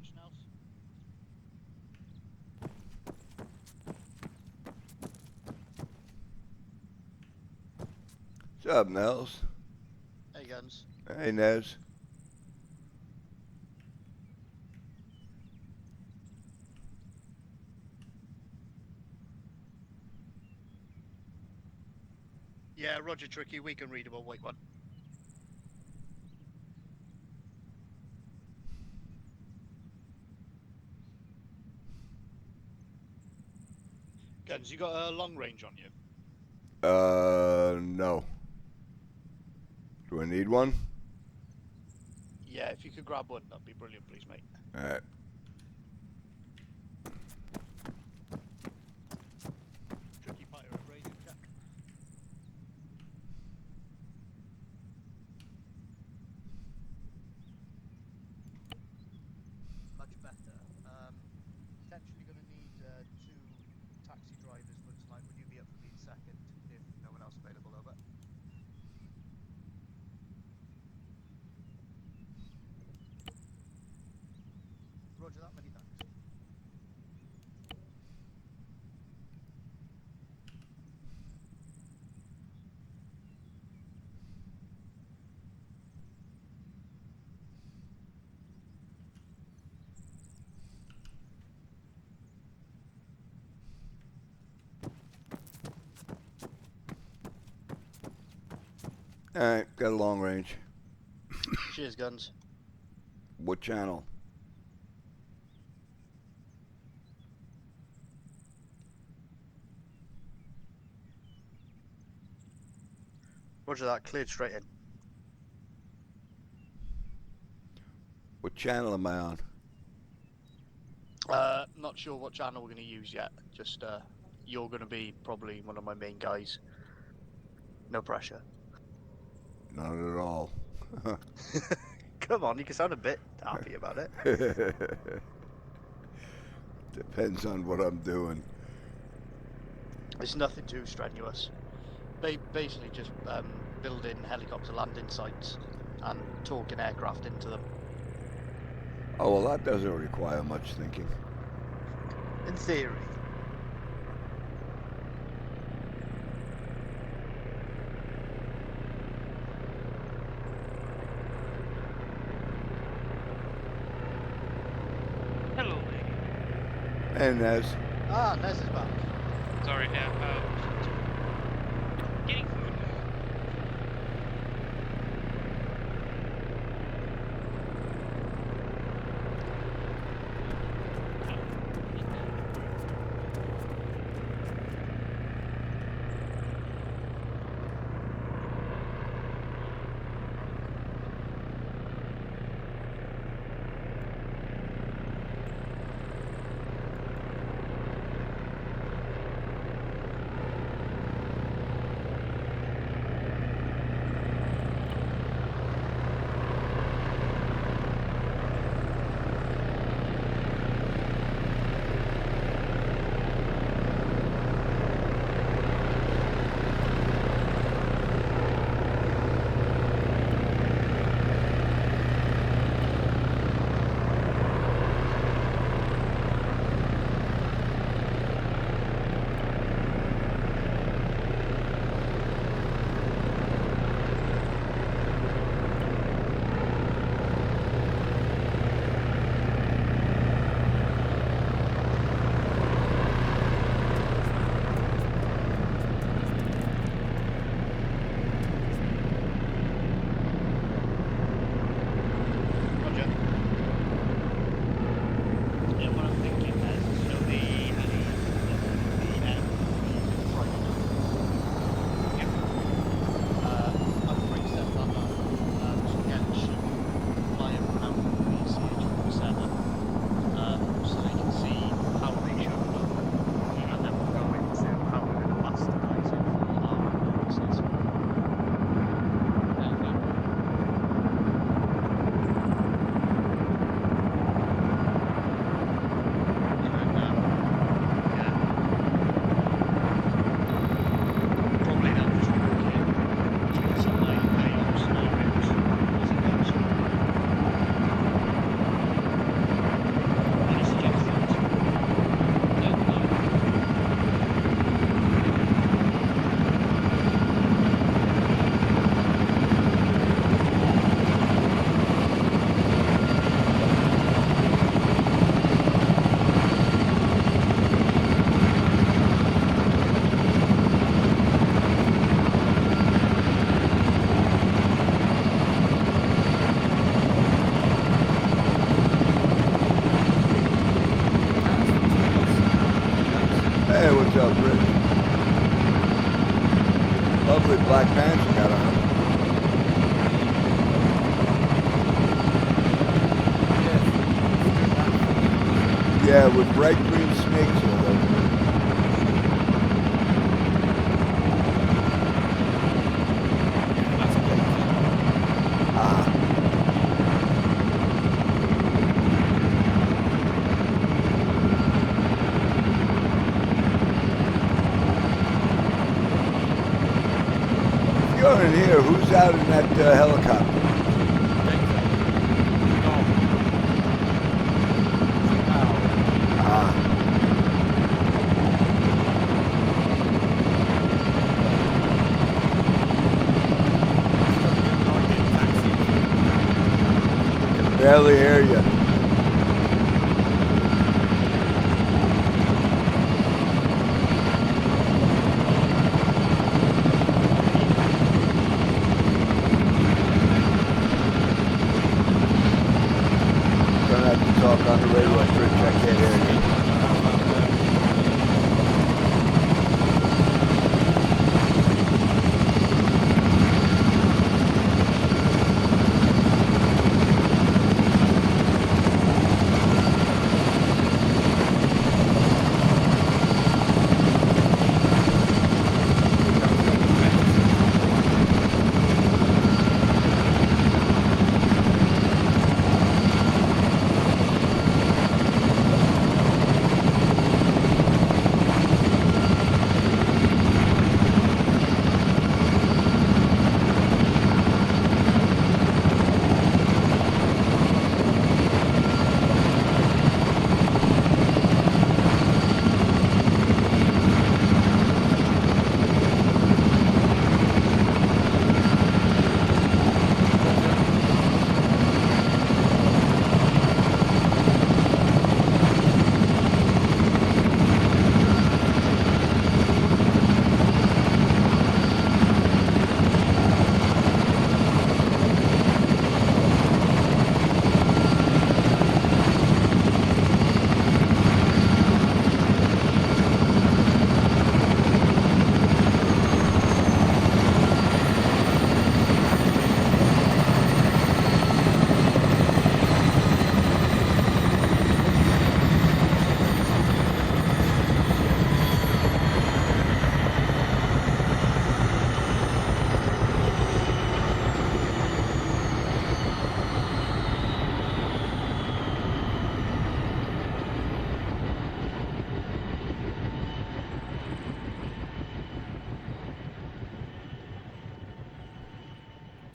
Roger, Nels. What's up, Nels? Hey, Guns. Hey, Nez. Yeah, Roger, Tricky. We can read about White One. Guns, you got a long range on you? No. Do I need one? Yeah, if you could grab one, that'd be brilliant, please, mate. Alright. Tricky pirate raising check. Much better. Potentially going to need two taxi drivers for tonight. Would you be up for being second if no one else available? Over. Roger that. Many thanks. Alright, got a long range. Cheers, Guns. What channel? Roger that. Cleared straight in. What channel am I on? Not sure what channel we're going to use yet. Just you're going to be probably one of my main guys. No pressure. None at all. Come on, you can sound a bit happy about it. Depends on what I'm doing. It's nothing too strenuous. Basically, just building helicopter landing sites and talking aircraft into them. Oh, well, that doesn't require much thinking. In theory. Hello, lady. And Nez. Ah, Nez is back. Sorry, yeah. Getting food. Lovely black pants you got on. Yeah, with bright green snakes all over it. Ah. If you're in here, who's out in that helicopter? Ah. Can barely hear you. Gonna have to talk on the radio, Rich. I can't hear you.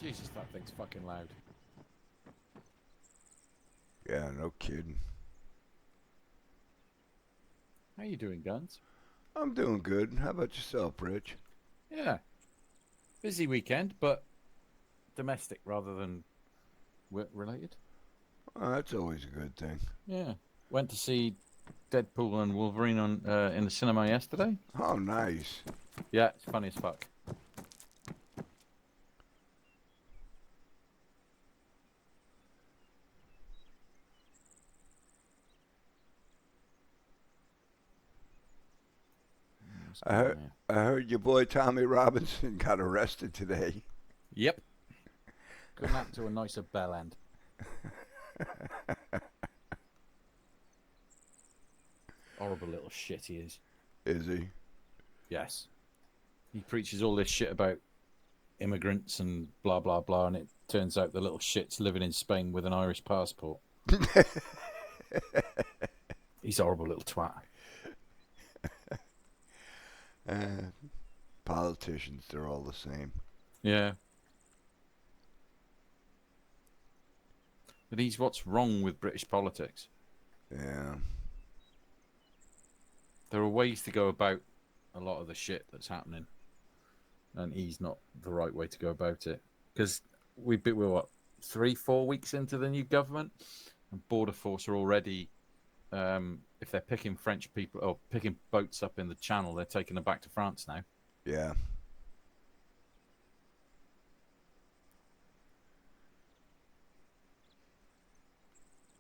Jesus, that thing's fucking loud. Yeah, no kidding. How you doing, Guns? I'm doing good. How about yourself, Rich? Yeah. Busy weekend, but domestic rather than work related. Oh, that's always a good thing. Yeah. Went to see Deadpool and Wolverine on in the cinema yesterday. Oh, nice. Yeah, it's funny as fuck. I heard your boy Tommy Robinson got arrested today. Yep. Couldn't happen to a nicer bell end. Horrible little shit he is. Is he? Yes. He preaches all this shit about immigrants and blah, blah, blah, and it turns out the little shit's living in Spain with an Irish passport. He's a horrible little twat. Politicians, they're all the same. Yeah. But he's what's wrong with British politics. Yeah. There are ways to go about a lot of the shit that's happening, and he's not the right way to go about it. Because we're what, 3-4 weeks into the new government, and Border Force are already, if they're picking French people or picking boats up in the Channel, they're taking them back to France now. Yeah.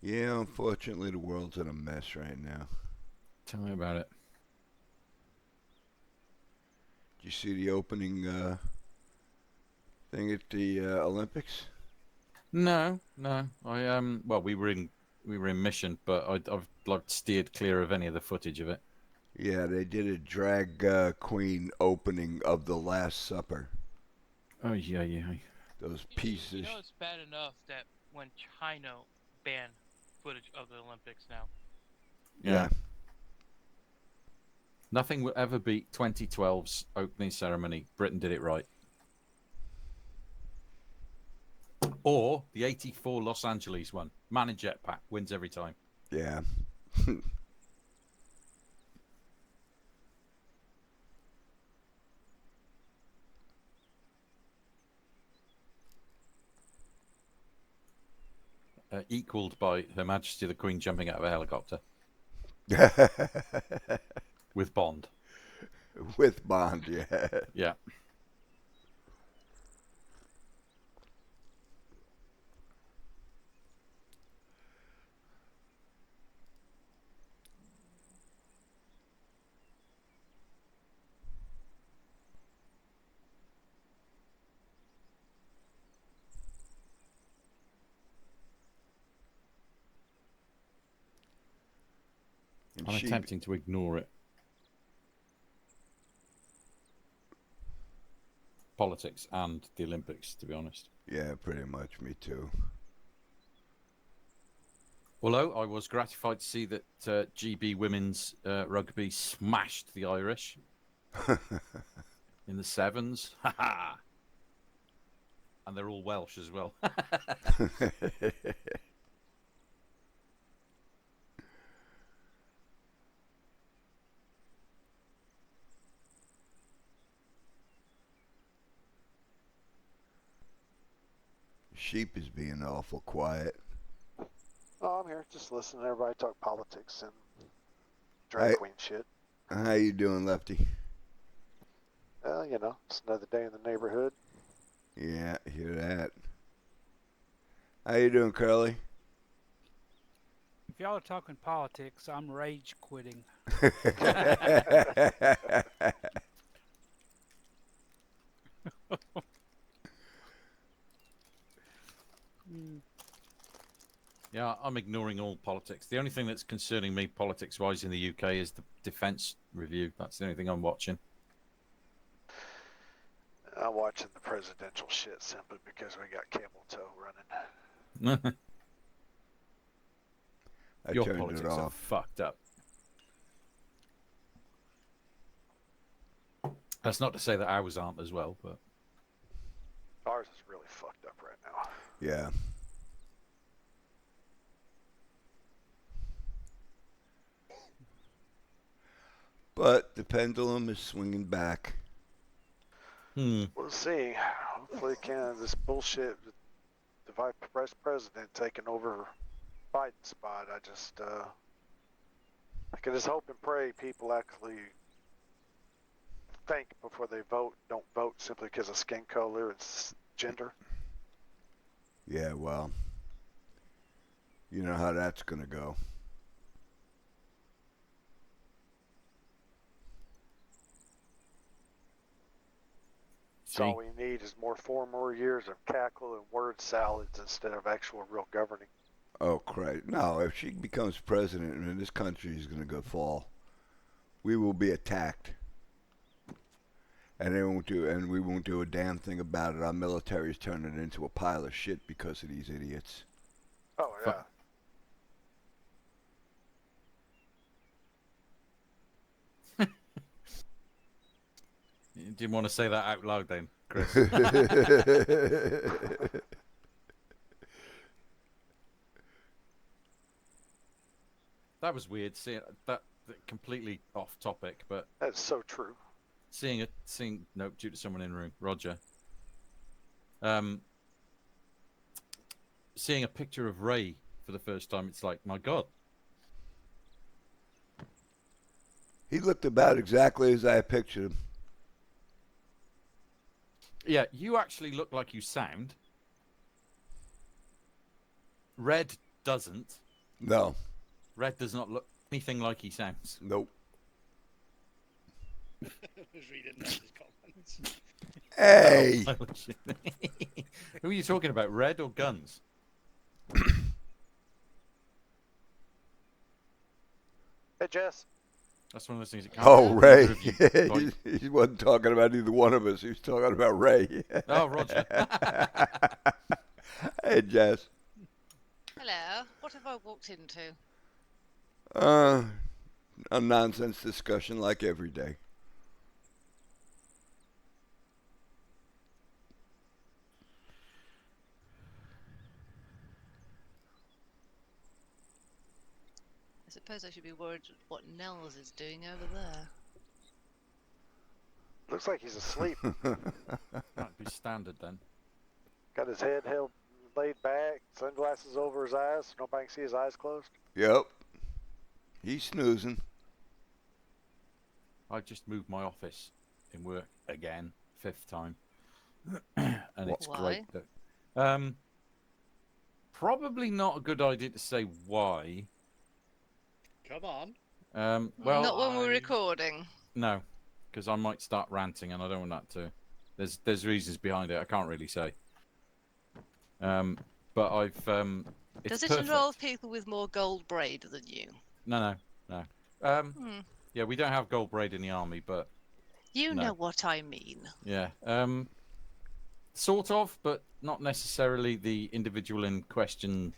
Yeah, unfortunately, the world's in a mess right now. Tell me about it. Did you you see the opening thing at the Olympics? No. I well, we were in Mission, but I've like steered clear of any of the footage of it. Yeah, they did a drag queen opening of the Last Supper. Oh yeah. Those You pieces. know, it's bad enough that when China banned footage of the Olympics now. Yeah. Nothing will ever beat 2012's opening ceremony. Britain did it right. Or the 84 Los Angeles one. Man in jetpack wins every time. Yeah. Equaled by Her Majesty the Queen jumping out of a helicopter with Bond. With Bond, yeah. Yeah. I'm attempting to ignore it. Politics and the Olympics, to be honest. Yeah, pretty much. Me too. Although I was gratified to see that GB women's rugby smashed the Irish in the sevens. And they're all Welsh as well. Sheep is being awful quiet. Oh, I'm here just listening to everybody talk politics and drag queen shit. How you doing, Lefty? Well, you know, it's another day in the neighborhood. Yeah, hear that. How you doing, Curly? If y'all are talking politics, I'm rage quitting. Yeah, I'm ignoring all politics. The only thing that's concerning me politics-wise in the UK is the defence review. That's the only thing I'm watching. I'm watching the presidential shit simply because we got Camel Toe running. I Your turned politics it are off. fucked up. That's not to say that ours aren't as well, but Ours is really fucked up right now. Yeah. But the pendulum is swinging back. We'll see. Hopefully, this bullshit with the vice president taking over Biden's spot. I can just hope and pray people actually think before they vote. Don't vote simply because of skin color and gender. Yeah, well, you know how that's going to go. So all we need is 4 more years of cackle and word salads instead of actual real governing. Oh, Christ. No, if she becomes president, then this country is going to go fall. We will be attacked. And we won't do a damn thing about it. Our military is turning into a pile of shit because of these idiots. Oh, yeah. you didn't want to say that out loud then, Chris. That was weird. Seeing that completely off topic, but That's so true. seeing no, due to someone in the room, Roger. Seeing a picture of Ray for the first time, it's like, my God. He looked about exactly as I pictured him. Yeah, you actually look like you sound. Red doesn't. No. Red does not look anything like he sounds. Nope. I was reading those comments. Hey, Who are you talking about, Red or Guns? Hey, Jess. That's one of those things that can't oh be Ray, reviewed by- he wasn't talking about either one of us. He was talking about Ray. Oh, Roger. Hey, Jess. Hello. What have I walked into? A nonsense discussion like every day. I suppose I should be worried what Nels is doing over there. Looks like he's asleep. That'd be standard then. Got his head held laid back, sunglasses over his eyes so nobody can see his eyes closed. Yep. He's snoozing. I just moved my office in work again, 5th time, and it's Why? great. That, probably not a good idea to say why. Come on. Well, Not when we're recording. no, because I might start ranting, and I don't want that to. There's reasons behind it. I can't really say. But I've. It's Does it perfect. involve people with more gold braid than you? No. Yeah, we don't have gold braid in the army, but You No. know what I mean. yeah, sort of, but not necessarily the individual in question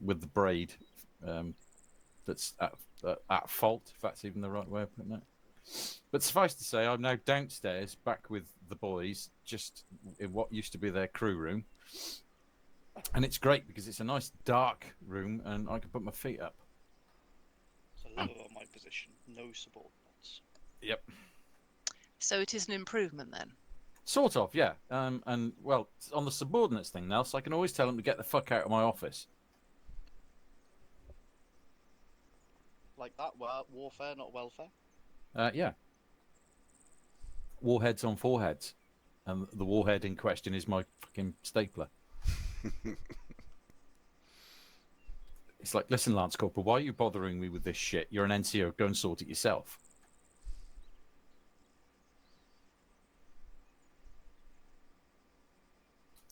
with the braid that's at fault, if that's even the right way of putting it. But suffice to say, I'm now downstairs, back with the boys, just in what used to be their crew room. And it's great because it's a nice dark room and I can put my feet up. It's a lower my position. No subordinates. Yep. So it is an improvement then. Sort of, yeah. And, well, on the subordinates thing, Nels, I can always tell them to get the fuck out of my office. Like that, warfare, not welfare. Yeah. Warheads on foreheads. And the warhead in question is my fucking stapler. It's like, listen, Lance Corporal, why are you bothering me with this shit? You're an NCO. Go and sort it yourself.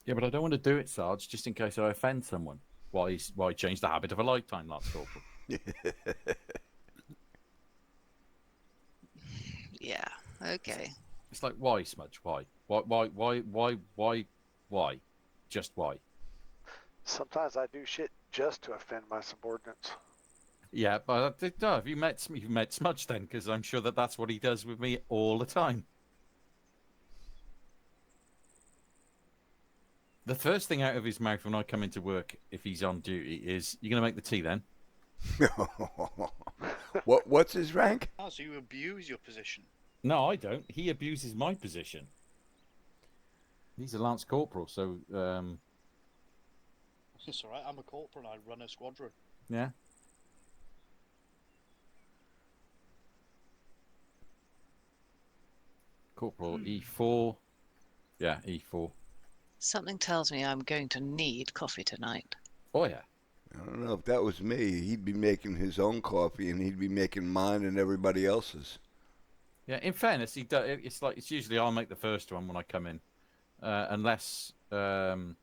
Yeah, but I don't want to do it, Sarge, just in case I offend someone. Why change the habit of a lifetime, Lance Corporal? Yeah. Okay. It's like, why, Smudge? Why? Why? Just why? Sometimes I do shit just to offend my subordinates. Yeah, but no, have you met Smudge then? Because I'm sure that's what he does with me all the time. The first thing out of his mouth when I come into work, if he's on duty, is, "You gonna make the tea then?" What's his rank? Ah, so you abuse your position. No, I don't. He abuses my position. He's a Lance Corporal, so It's alright, I'm a corporal and I run a squadron. yeah. Corporal E4. Yeah, E4. Something tells me I'm going to need coffee tonight. Oh yeah. I don't know if that was me. He'd be making his own coffee, and he'd be making mine and everybody else's. Yeah, in fairness, he does. It's usually I'll make the first one when I come in, unless Nutty,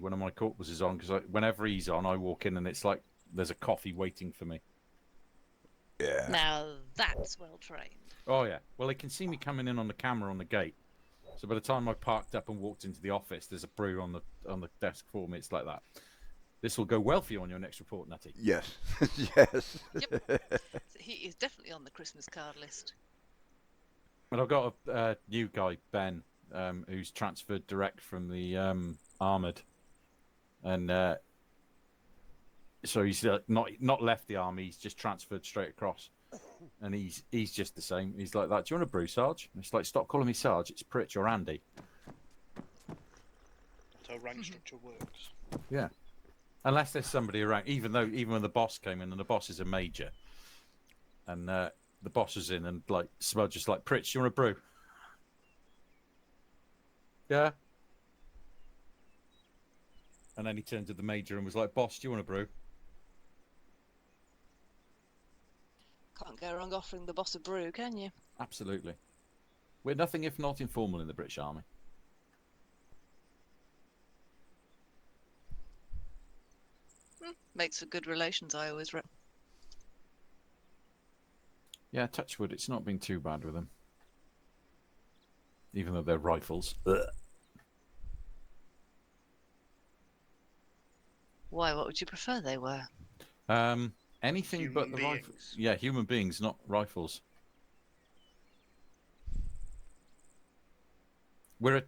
one of my corporals, is on. Because whenever he's on, I walk in and it's like there's a coffee waiting for me. Yeah. Now that's well trained. Oh yeah. Well, they can see me coming in on the camera on the gate. So by the time I parked up and walked into the office, there's a brew on the desk for me. It's like that. This will go well for you on your next report, Nutty. Yes. Yes. So he is definitely on the Christmas card list. But I've got a new guy, Ben, who's transferred direct from the armoured, and so he's not left the army. He's just transferred straight across, and he's just the same. He's like that. Do you want a brew, Sarge? And it's like, stop calling me Sarge. It's Pritch or Andy. That's how rank structure works. Yeah. Unless there's somebody around, even when the boss came in, and the boss is a major, and the boss was in, and like Smudge is like, Pritch, you want a brew? Yeah. And then he turned to the major and was like, Boss, do you want a brew? Can't Can't go wrong offering the boss a brew, can you? Absolutely. We're nothing if not informal in the British Army. Makes for good relations, I always Yeah, touch wood, it's not been too bad with them. Even though they're rifles. Ugh. Why, what would you prefer they were? Anything but Human the rifles. beings. Yeah, human beings, not rifles. We're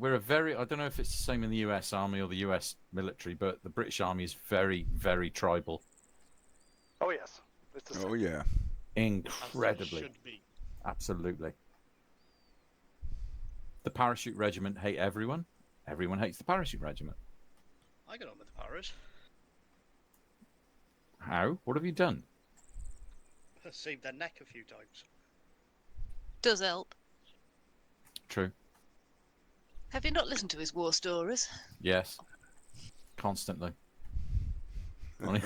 a very, I don't know if it's the same in the US Army or the US military, but the British Army is very, very tribal. Oh yes, it's the same. Oh yeah. As they Incredibly. should be. Absolutely. The parachute regiment hate everyone. Everyone hates the parachute regiment. I get on with the Paras. How? What have you done? Saved their neck a few times. Does help. True. Have you not listened to his war stories? Yes. Constantly. Fuck's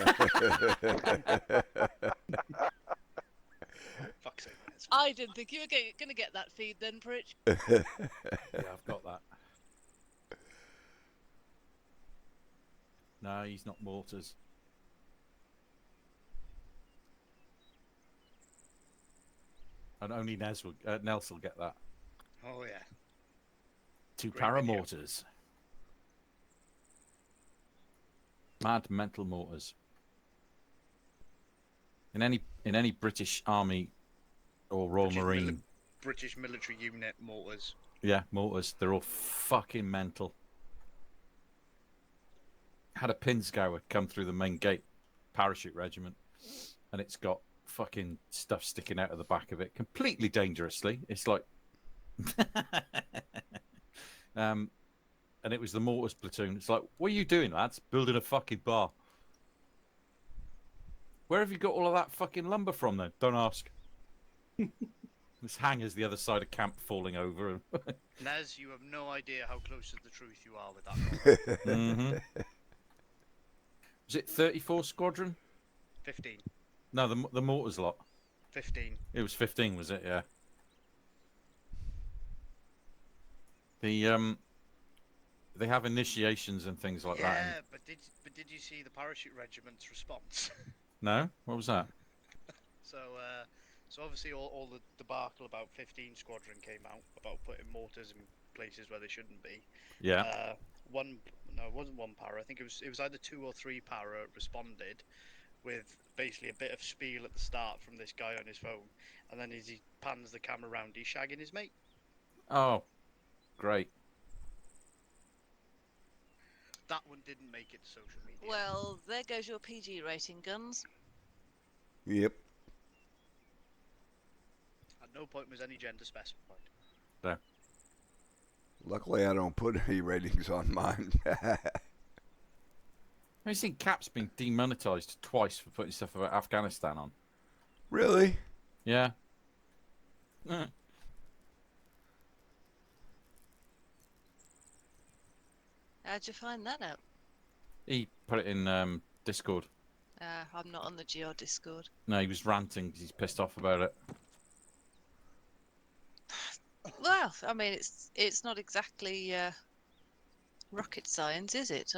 sake, it's I didn't think you were going to get that feed then, Pritch. Yeah, I've got that. No, he's not mortars. And only Nels will get that. Oh yeah. Two Great video. paramortars. Mad mental mortars. In any British Army or Royal Marine, British military unit mortars. yeah, mortars, they're all fucking mental. Had a Pinsgauer come through the main gate, parachute regiment, and it's got fucking stuff sticking out of the back of it, completely dangerously. It's like, and it was the mortars platoon. It's like, what are you doing, lads? Building a fucking bar. Where have you got all of that fucking lumber from, then? Don't ask. This hanger's the other side of camp falling over. Nez, you have no idea how close to the truth you are with that. Mm-hmm. Was it 34 Squadron? 15. No, the mortars lot. 15. It was 15, was it? Yeah. They have initiations and things like that. Yeah, but did you see the parachute regiment's response? No? What was that? So obviously all the debacle about 15 Squadron came out about putting mortars in places where they shouldn't be. Yeah. It wasn't one para. I think it was either 2 or 3 para responded with basically a bit of spiel at the start from this guy on his phone, and then as he pans the camera around, he's shagging his mate. Oh, great. That one didn't make it to social media. Well, there goes your PG rating, Guns. Yep. At no point was any gender specified. Luckily, I don't put any ratings on mine. Have you seen Cap's been demonetized twice for putting stuff about Afghanistan on? Really? Yeah. Eh. How'd you find that out? He put it in Discord. I'm not on the GR Discord. No, he was ranting because he's pissed off about it. Well, I mean, it's not exactly rocket science, is it?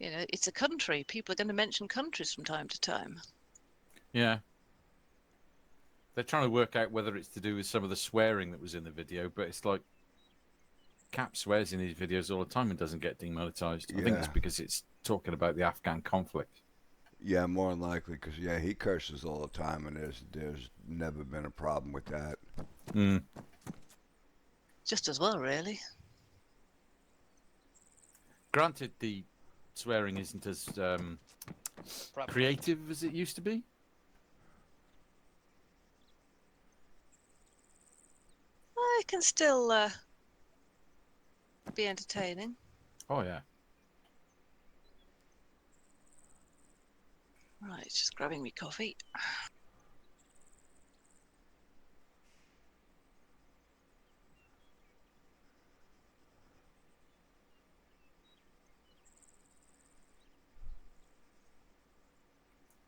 It's a country. People are going to mention countries from time to time. Yeah. They're trying to work out whether it's to do with some of the swearing that was in the video, but it's like Cap swears in these videos all the time and doesn't get demonetized. I think it's Yeah. because it's talking about the Afghan conflict. Yeah, more than likely, because yeah, he curses all the time, and there's never been a problem with that. Mm. Just as well, really. Granted, the swearing isn't as creative as it used to be. Well, it can still be entertaining. Oh, yeah. Right, just grabbing me coffee.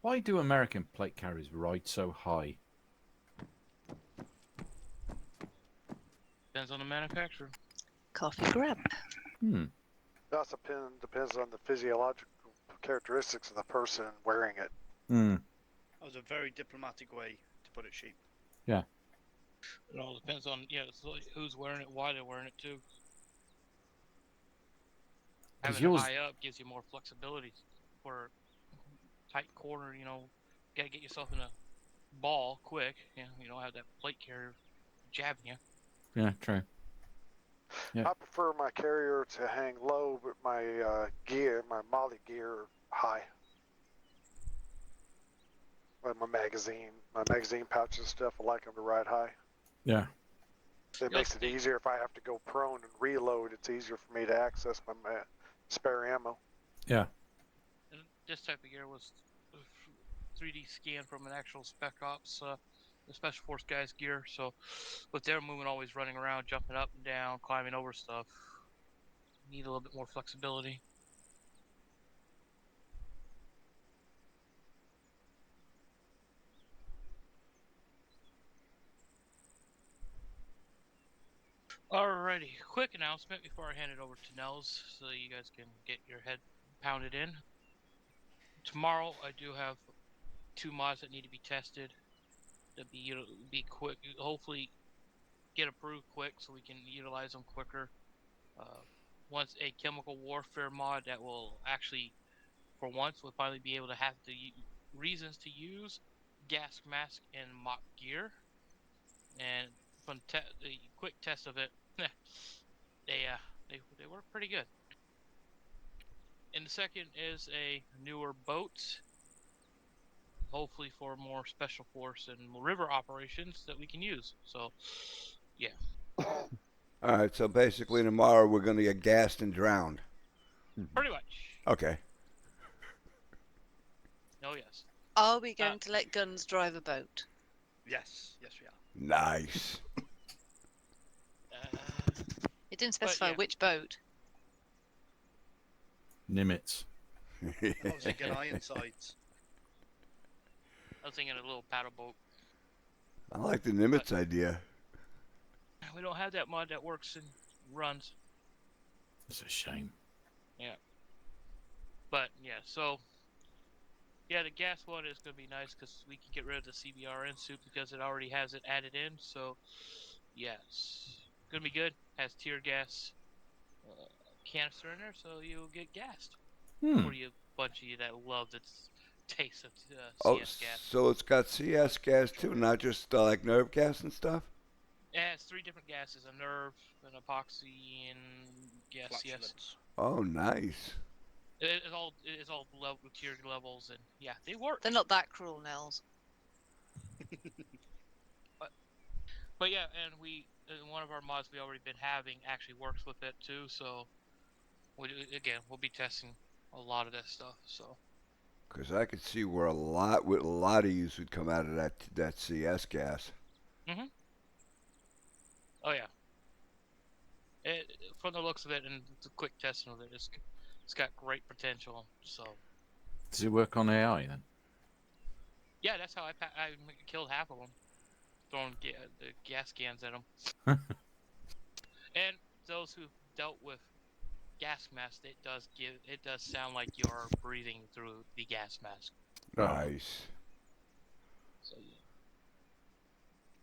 Why do American plate carriers ride so high? Depends on the manufacturer. Coffee grab. It also depends on the physiological characteristics of the person wearing it. That was a very diplomatic way to put it, Sheep. It all depends on it's like who's wearing it, why they're wearing it too. Having it high up gives you more flexibility for tight corner. Gotta get yourself in a ball quick. You don't have that plate carrier jabbing you. Yeah, true. Yeah. I prefer my carrier to hang low, but my my molly gear high. Like my magazine pouches and stuff, I like them to ride high. Yeah. It makes it easier if I have to go prone and reload. It's easier for me to access my spare ammo. Yeah. And this type of gear was 3D scanned from an actual Spec Ops, the Special Force guys' gear. So, with their movement always running around, jumping up and down, climbing over stuff, you need a little bit more flexibility. Alrighty, quick announcement before I hand it over to Nels, so you guys can get your head pounded in. Tomorrow, I do have 2 mods that need to be tested. To be quick, hopefully get approved quick, so we can utilize them quicker. Once a chemical warfare mod that will actually, for once, we'll finally be able to have the reasons to use gas mask and mock gear. And from the quick test of it, they work pretty good. And the second is a newer boat, hopefully for more special force and river operations that we can use. So, yeah. All right, so basically tomorrow we're going to get gassed and drowned. Pretty much. Okay. Oh, yes. Are we going to let guns drive a boat? Yes, we are. Nice. It didn't specify yeah. which boat. Nimitz. I was thinking Ironsides. I was thinking a little paddle boat. I like the Nimitz idea. We don't have that mod that works and runs. It's a shame. Yeah. But, yeah, so... Yeah, the gas one is going to be nice because we can get rid of the CBRN suit because it already has it added in. So, yes. Going to be good. Has tear gas canister in there, so you'll get gassed. For you bunch of you that love the taste of CS gas. So it's got CS gas too, not just like nerve gas and stuff? It has 3 different gases, a nerve, an epoxy, and gas CS. Flatulence. Oh, nice. It is all tier levels, and yeah, they work. They're not that cruel, Nels. But yeah, and one of our mods we already been having actually works with it too. So we'll be testing a lot of that stuff. So. Because I could see where a lot of use would come out of that CS gas. Mhm. Oh yeah. From the looks of it and the quick testing of it, it's got great potential. So. Does it work on AI then? Yeah, that's how I killed half of them, throwing the gas cans at them. And those who've dealt with gas mask, it does sound like you're breathing through the gas mask. Nice. So yeah.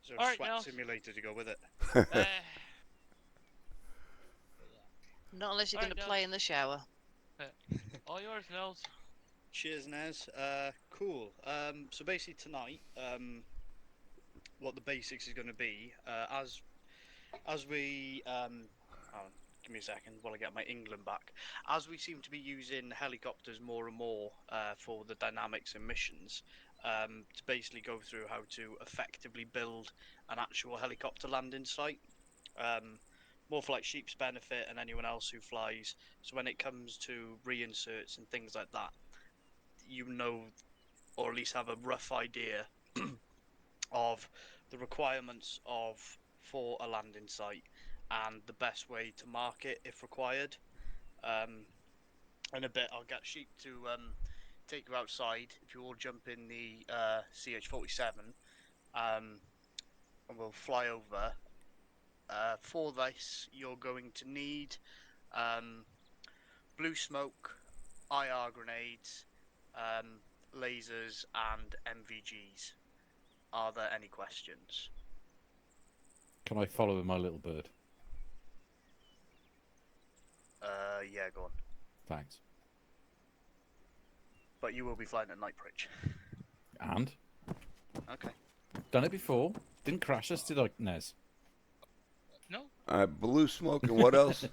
Is there a Alright, sweat now. simulator to go with it? Not unless you're Alright, going to Nels. play in the shower. All yours, Nels. Cheers, Nez. Cool. So basically tonight, what the basics is going to be, as we, give me a second while I get my England back. As we seem to be using helicopters more and more for the dynamics and missions, to basically go through how to effectively build an actual helicopter landing site. More for like Sheep's benefit and anyone else who flies. So when it comes to reinserts and things like that, you know, or at least have a rough idea of the requirements for a landing site and the best way to mark it if required. In a bit, I'll get Sheep to take you outside. If you all jump in the CH-47, and we'll fly over. For this, you're going to need blue smoke, IR grenades, lasers, and MVGs. Are there any questions? Can I follow with my little bird? Yeah, go on. Thanks. But you will be flying at Nightbridge. And Okay. done it before. Didn't crash us, did I, Nez? No. Blue smoke and what else?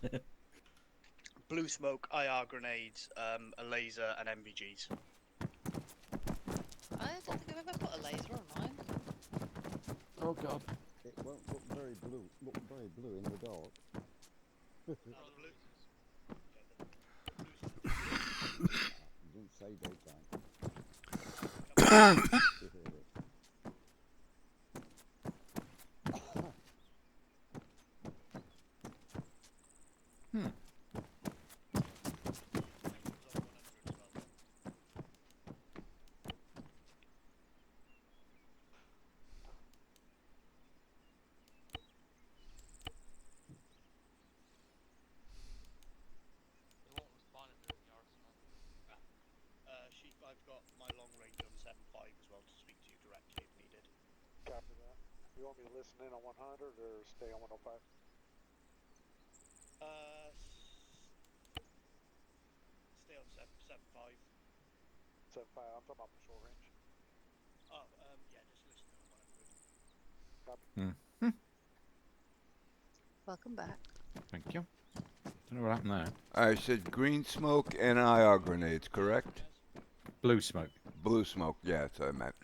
Blue smoke, IR grenades, a laser, and MVGs. I don't think I've ever put a laser on mine. Oh God. It won't look very blue in the dark. You didn't say daytime. It won't respond if they're in the arsenal. I've got my long range on 7.5 as well to speak to you directly if needed. Copy that. You want me to listen in on 100 or stay on 105? Stay on 7.5. 75. I'm talking about the short range. Oh, yeah, just listen in on 100. Copy. Welcome back. Thank you. Don't know what happened there. I said green smoke and IR grenades, correct? Blue smoke. Blue smoke, yeah, that's what I meant.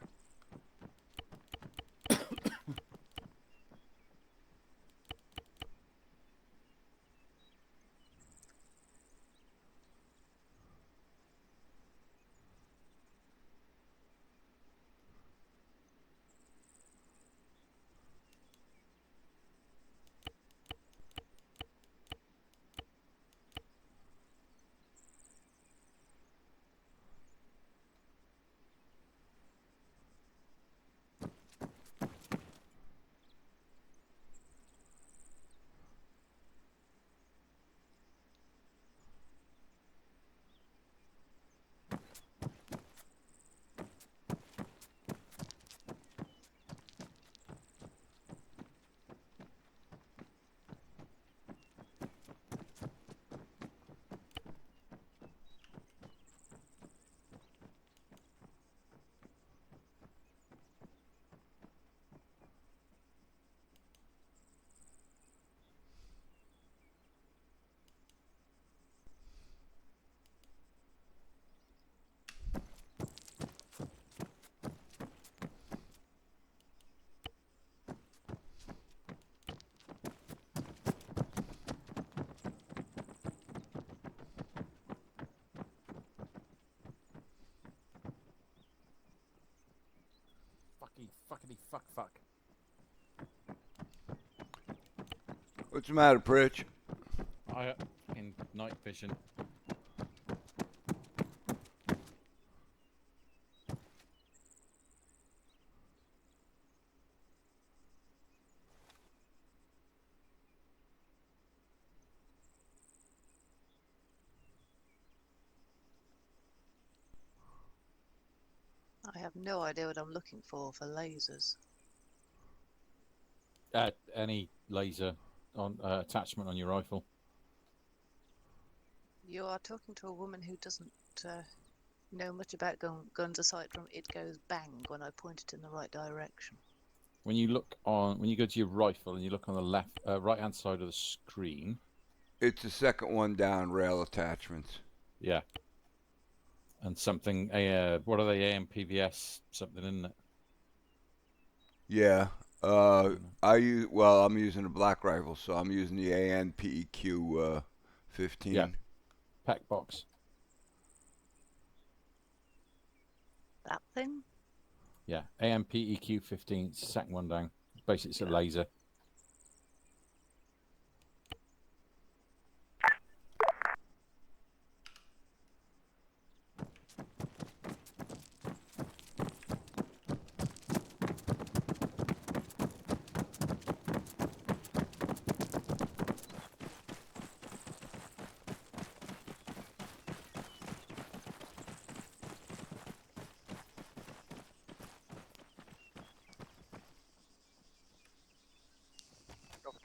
Fuckity fuck fuck. What's the matter, Pritch? I in night vision. I have no idea what I'm looking for lasers. Any laser on attachment on your rifle. You are talking to a woman who doesn't know much about guns aside from it goes bang when I point it in the right direction. When you go to your rifle and you look on the left, right hand side of the screen. It's the second one down, rail attachments. Yeah. And something, what are they, AMPVS, something, isn't it? Yeah. I'm using a black rifle, so I'm using the ANPEQ 15. Yeah. Pack box. That thing? Yeah, AMPEQ 15, second one down. Basically, it's a laser.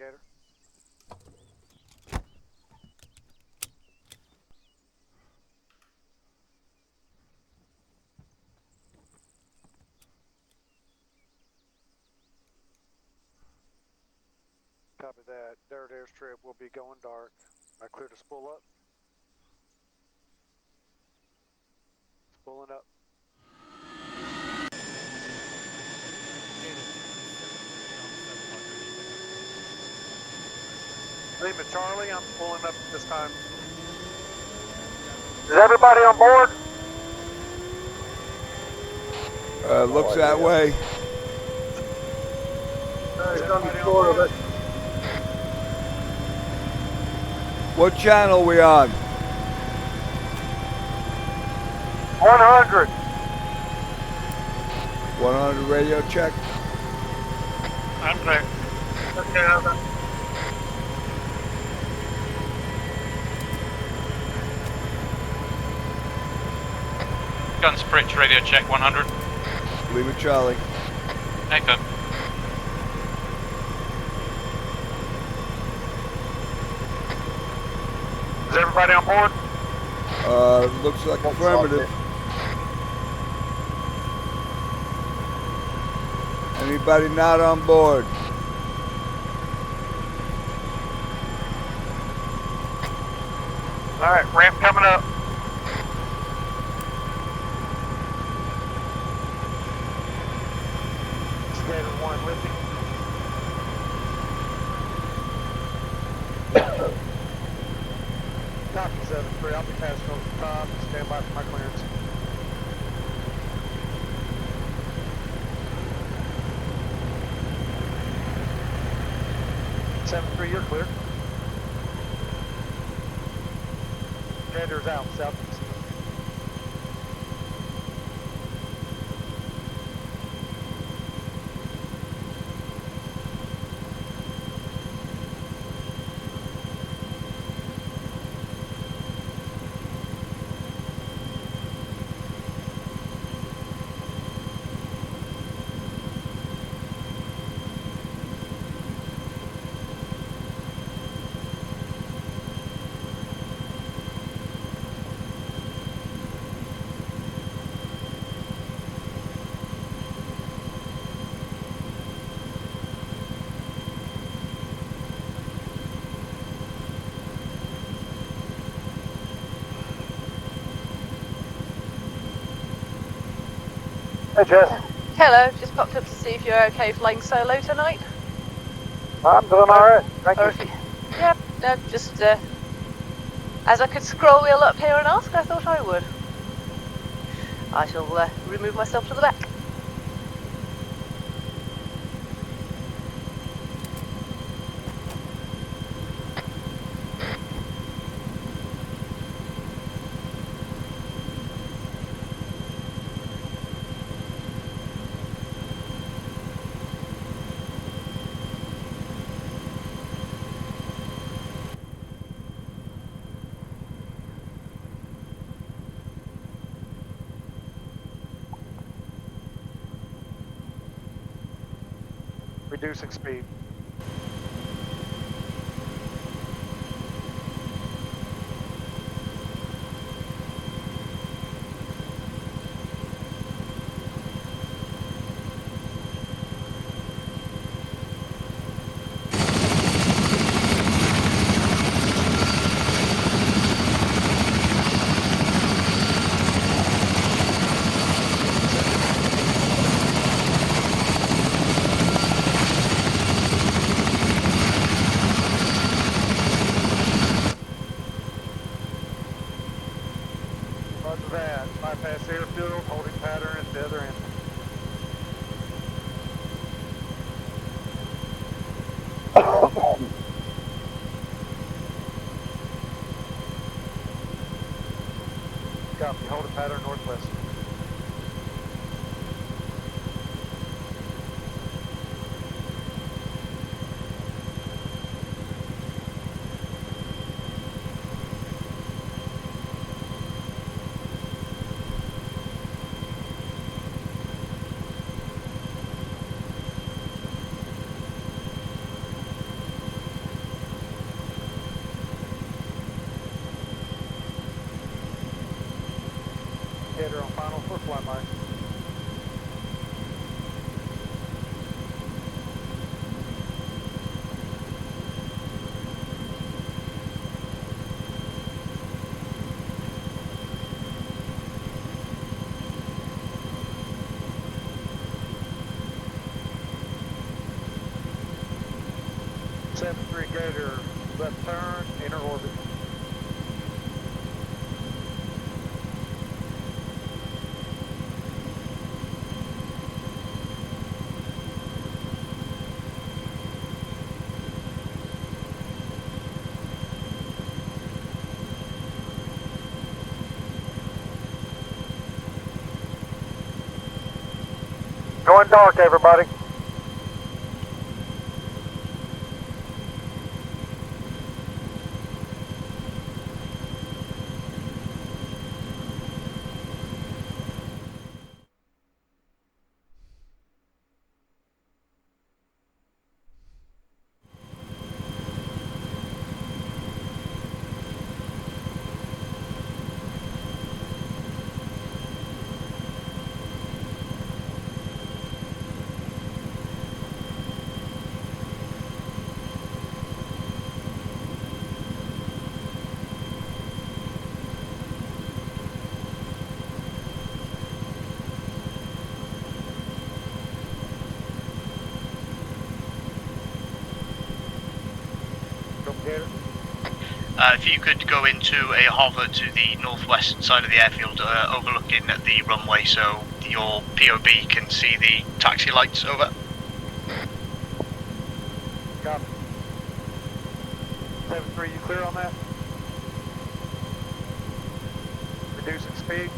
Gator. Copy that. Dirt airstrip will be going dark. I clear to spool up. Spooling up. Lima Charlie, I'm spooling up this time. Is everybody on board? Looks that way. Is everybody on board? What channel we on? 100. 100 radio check. I'm clear. Okay, over. Guns Pritch, radio check 100. Lima Charlie. Echo. Is everybody on board? Looks like affirmative. Anybody not on board? Alright, ramp coming up. Skater 1 lifting. Copy 7-3, I'll be passing over the top. Stand by for my clearance. You're clear. Gator's out, southeast. Hey Jess. Hello, just popped up to see if you're okay flying solo tonight. I'm doing alright, thank you. Yeah, no, just as I could scroll wheel up here and ask, I thought I would. I shall remove myself to the back. Reducing speed. Bypass airfield, holding pattern at the other end. Copy, holding pattern northwest. line. Seven 3 Gator, left turn, inner orbit. Going dark, everybody. Go Gator. If you could go into a hover to the northwest side of the airfield, overlooking the runway, so your POB can see the taxi lights. Over. Copy. 7-3, you clear on that? Reducing speed.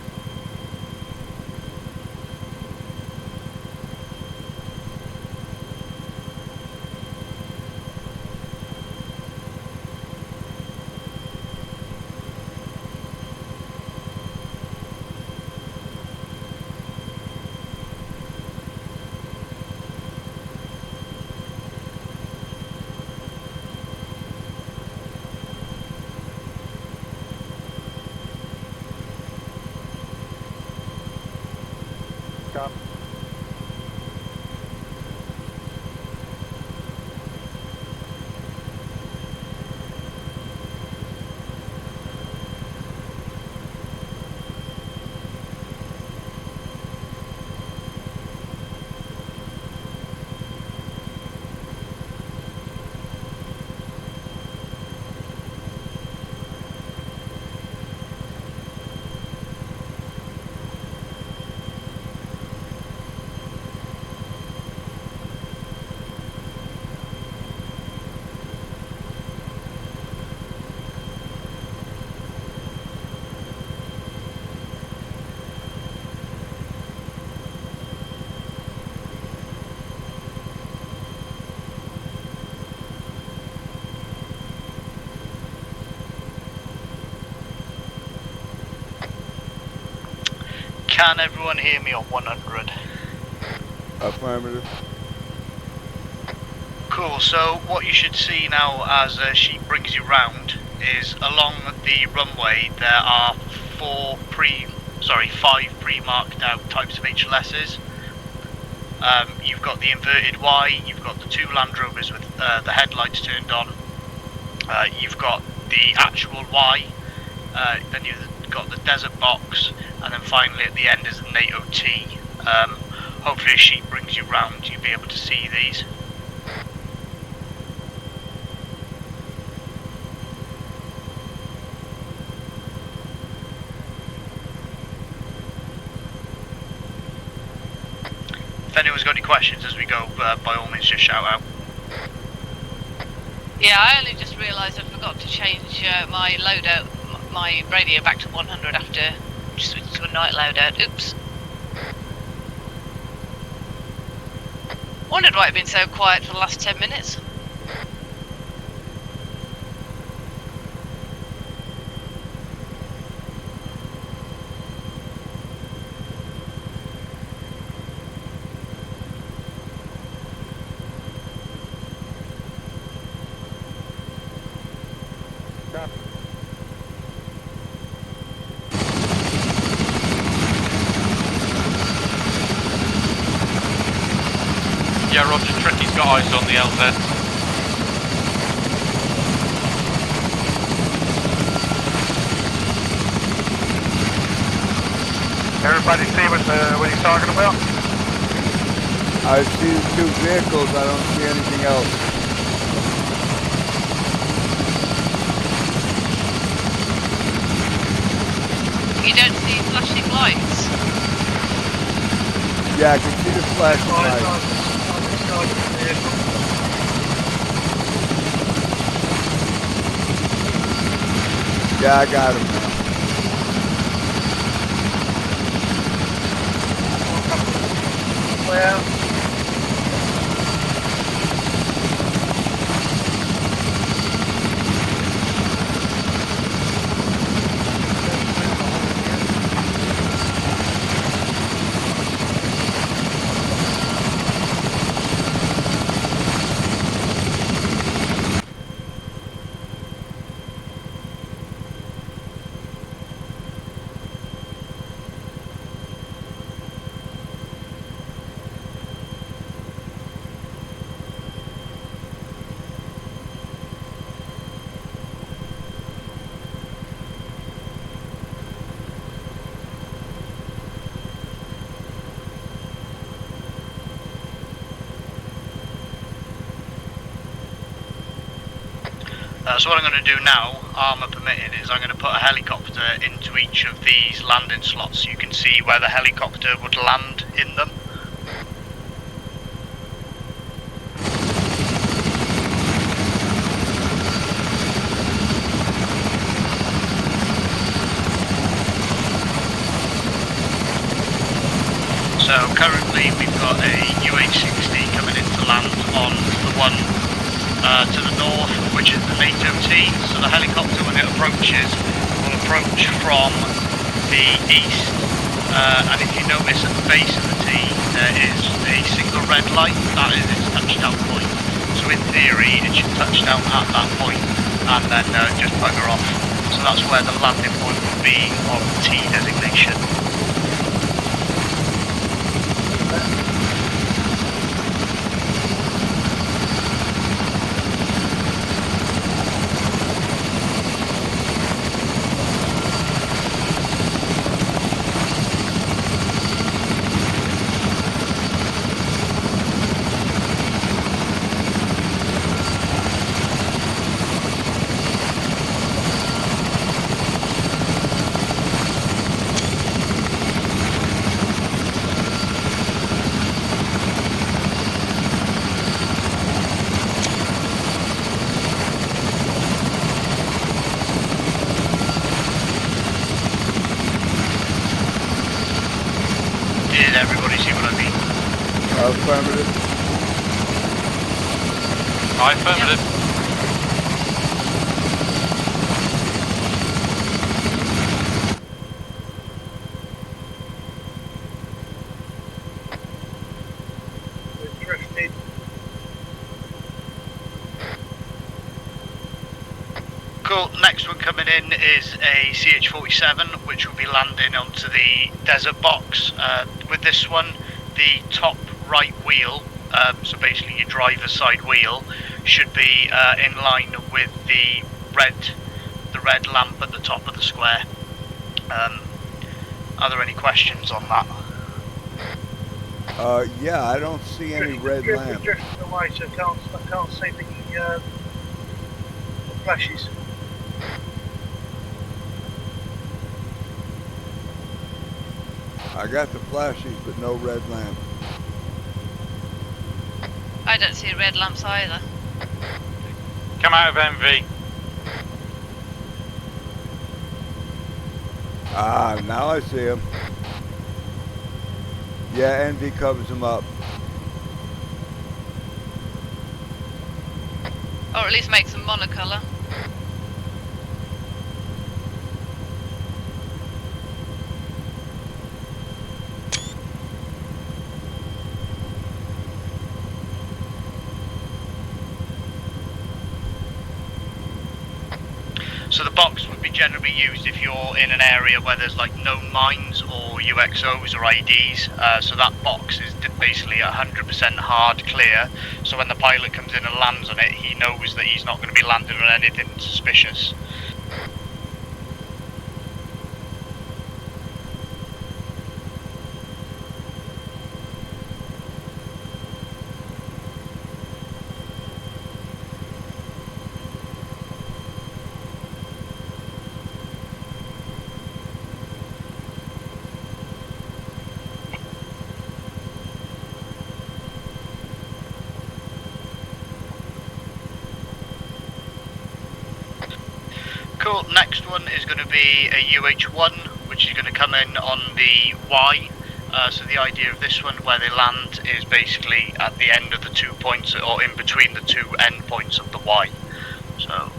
Copy. Can everyone hear me on 100? Affirmative. Cool, so what you should see now as she brings you round is along the runway there are 5 pre-marked out types of HLSs. You've got the inverted Y, you've got the 2 Land Rovers with the headlights turned on, you've got the actual Y, then you've got the desert box, and then finally at the end is the NATO T. Hopefully as she brings you round you'll be able to see these. If anyone's got any questions as we go, by all means just shout out. Yeah, I only just realised I forgot to change my loadout, my radio back to 100 after switching to a night loadout. Oops. Wondered why it's been so quiet for the last 10 minutes. Yeah, Roger. Tricky's got eyes on the LZ. Everybody see what he's talking about? I see the two vehicles. I don't see anything else. You don't see flashing lights? Yeah, I can see the flashing lights. Yeah, I got him now. Well, So what I'm going to do now, armour permitted, is I'm going to put a helicopter into each of these landing slots so you can see where the helicopter would land in them. So currently we've got a UH-60 coming in to land on the one to the north, which is the NATO T. So the helicopter, when it approaches, will approach from the east. And if you notice at the base of the T, there is a single red light. That is its touchdown point. So in theory, it should touch down at that point and then just bugger off. So that's where the landing point would be of the T designation. Did everybody see what I mean? Affirmative. Affirmative. Cool. Next one coming in is a CH-47, which will be landing onto the desert box. With this one, the top right wheel, so basically your driver's side wheel, should be in line with the red lamp at the top of the square. Are there any questions on that? Yeah, I don't see any red lamp. I can't see the flashes. I got the flashes, but no red lamp. I don't see red lamps either. Come out of MV. Ah, now I see him. Yeah, NV covers him up. Or at least makes them monocolour. So the box would be generally used if you're in an area where there's like known mines or UXOs or IDs. So that box is basically 100% hard clear. So when the pilot comes in and lands on it, he knows that he's not going to be landing on anything suspicious. Cool, next one is going to be a UH-1, which is going to come in on the Y. So the idea of this one, where they land, is basically at the end of the 2 points, or in between the 2 end points of the Y. So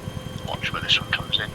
watch where this one comes in.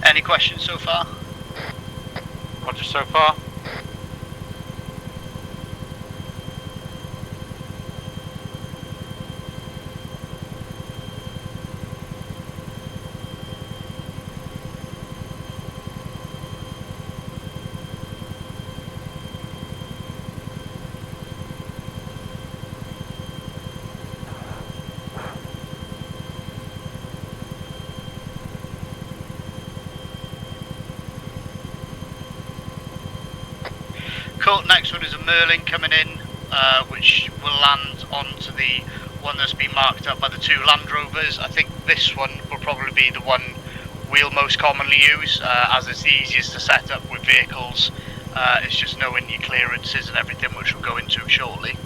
Any questions so far? Roger so far. Cool, next one is a Merlin coming in, which will land onto the one that's been marked up by the 2 Land Rovers. I think this one will probably be the one we'll most commonly use, as it's the easiest to set up with vehicles. It's just knowing your clearances and everything, which we'll go into shortly.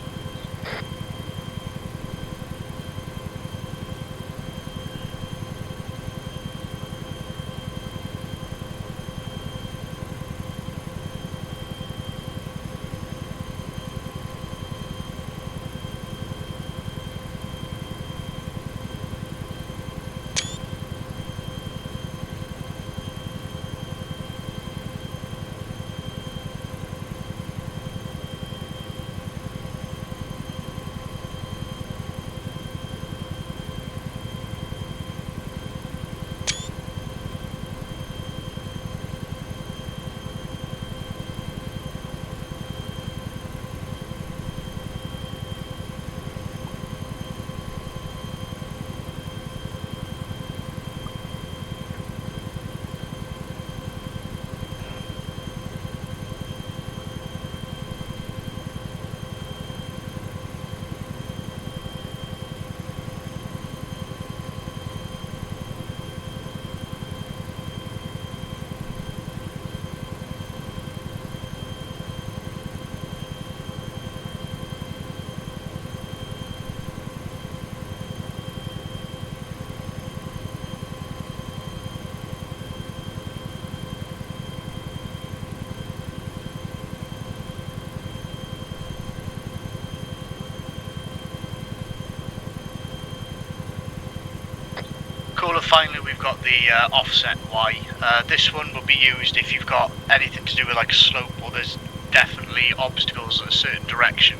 Caller, finally we've got the offset Y. This one will be used if you've got anything to do with like a slope or there's definitely obstacles in a certain direction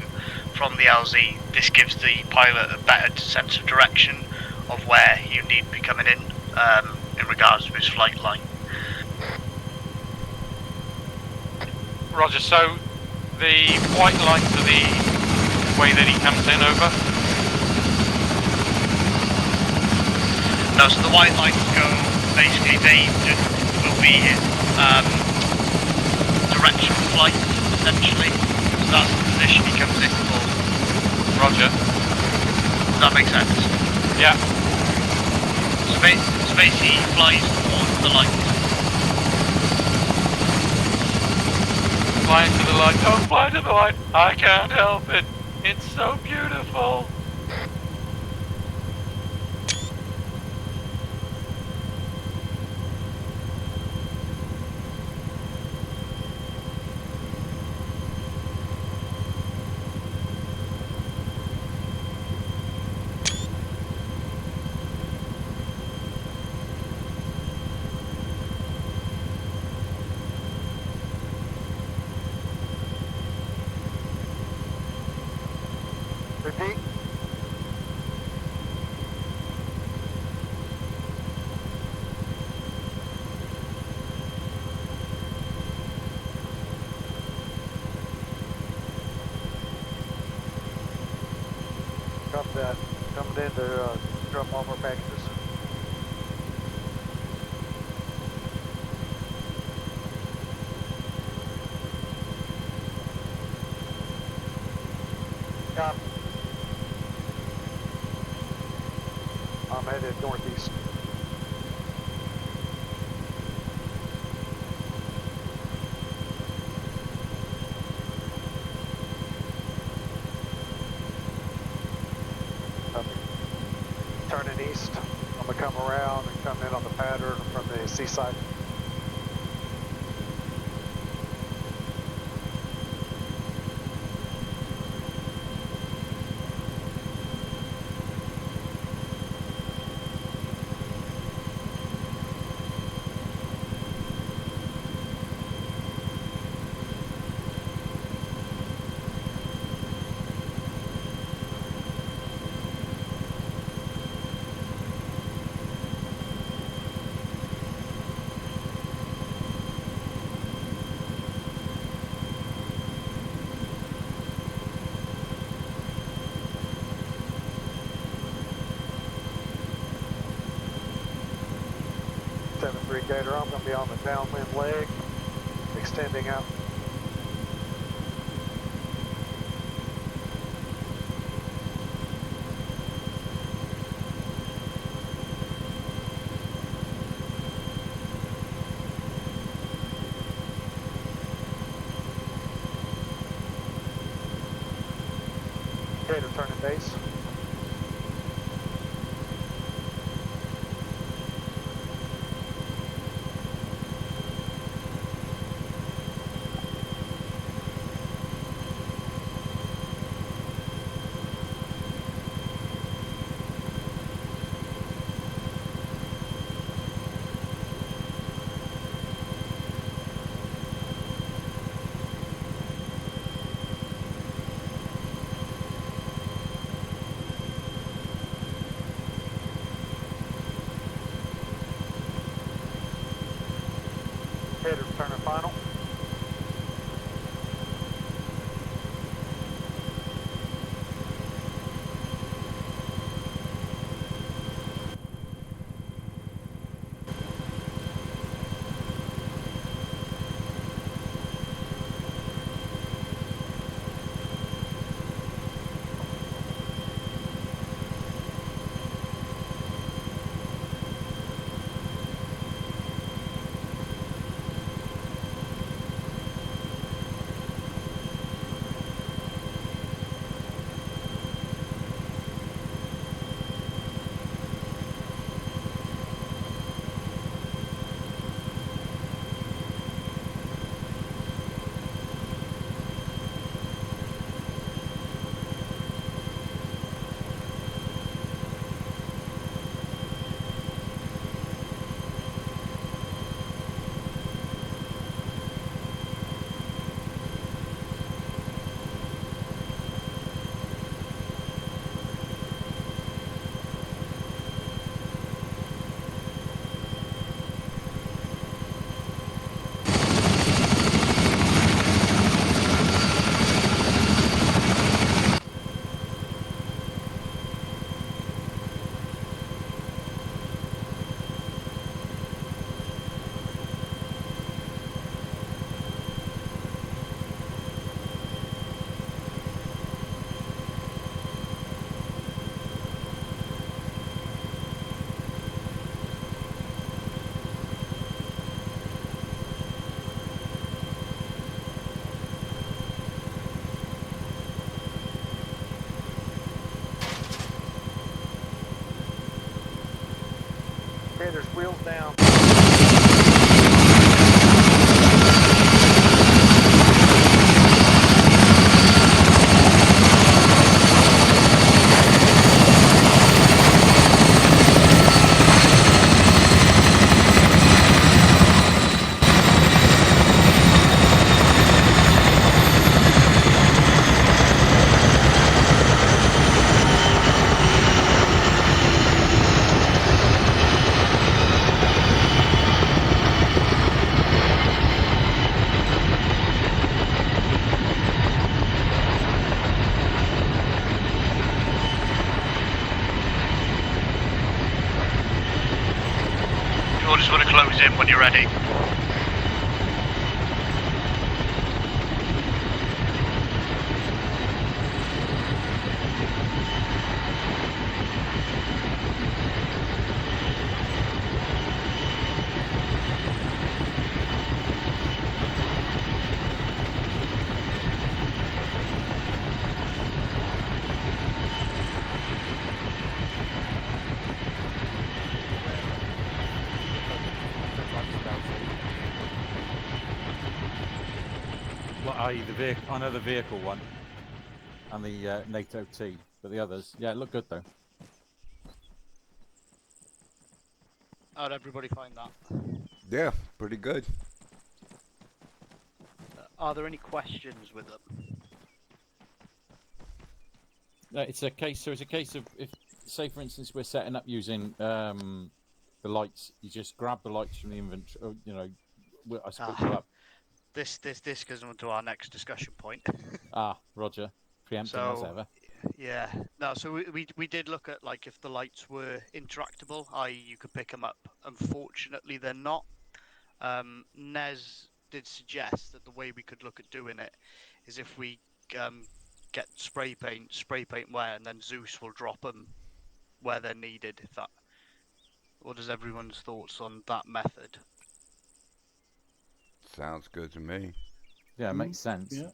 from the LZ. This gives the pilot a better sense of direction of where you need to be coming in regards to his flight line. Roger, so the white lines are the way that he comes in, over? No, so the white lines go, basically they will be direction of flight, essentially. So that's the position he comes in for. Roger. Does that make sense? Yeah. So basically he flies towards the light. Fly into the light. Don't fly to the light. I can't help it. It's so beautiful. Repeat. Copy that. Coming in to drop off our packages. Copy. I'm headed northeast. Turning east. I'm gonna come around and come in on the pattern from the seaside. Gator, I'm going to be on the downwind leg, extending out. Gator turning base. Gator turning final. Okay, there's wheels down. You'll just want to close in when you're ready. Well, i.e. the vehicle. I know the vehicle one, and the NATO T, but the others, yeah, it looked good though. How'd everybody find that? Yeah, pretty good. Are there any questions with them? It's a case. So it's a case of if, say, for instance, we're setting up using the lights. You just grab the lights from the inventory. You know, I split them up. This goes on to our next discussion point. Roger, preempting as ever. Yeah, no. So we did look at like if the lights were interactable, i.e. you could pick them up. Unfortunately, they're not. Nez did suggest that the way we could look at doing it is if we get spray paint where, and then Zeus will drop them where they're needed. If that. What is everyone's thoughts on that method? Sounds good to me. Yeah, it makes sense. Yeah.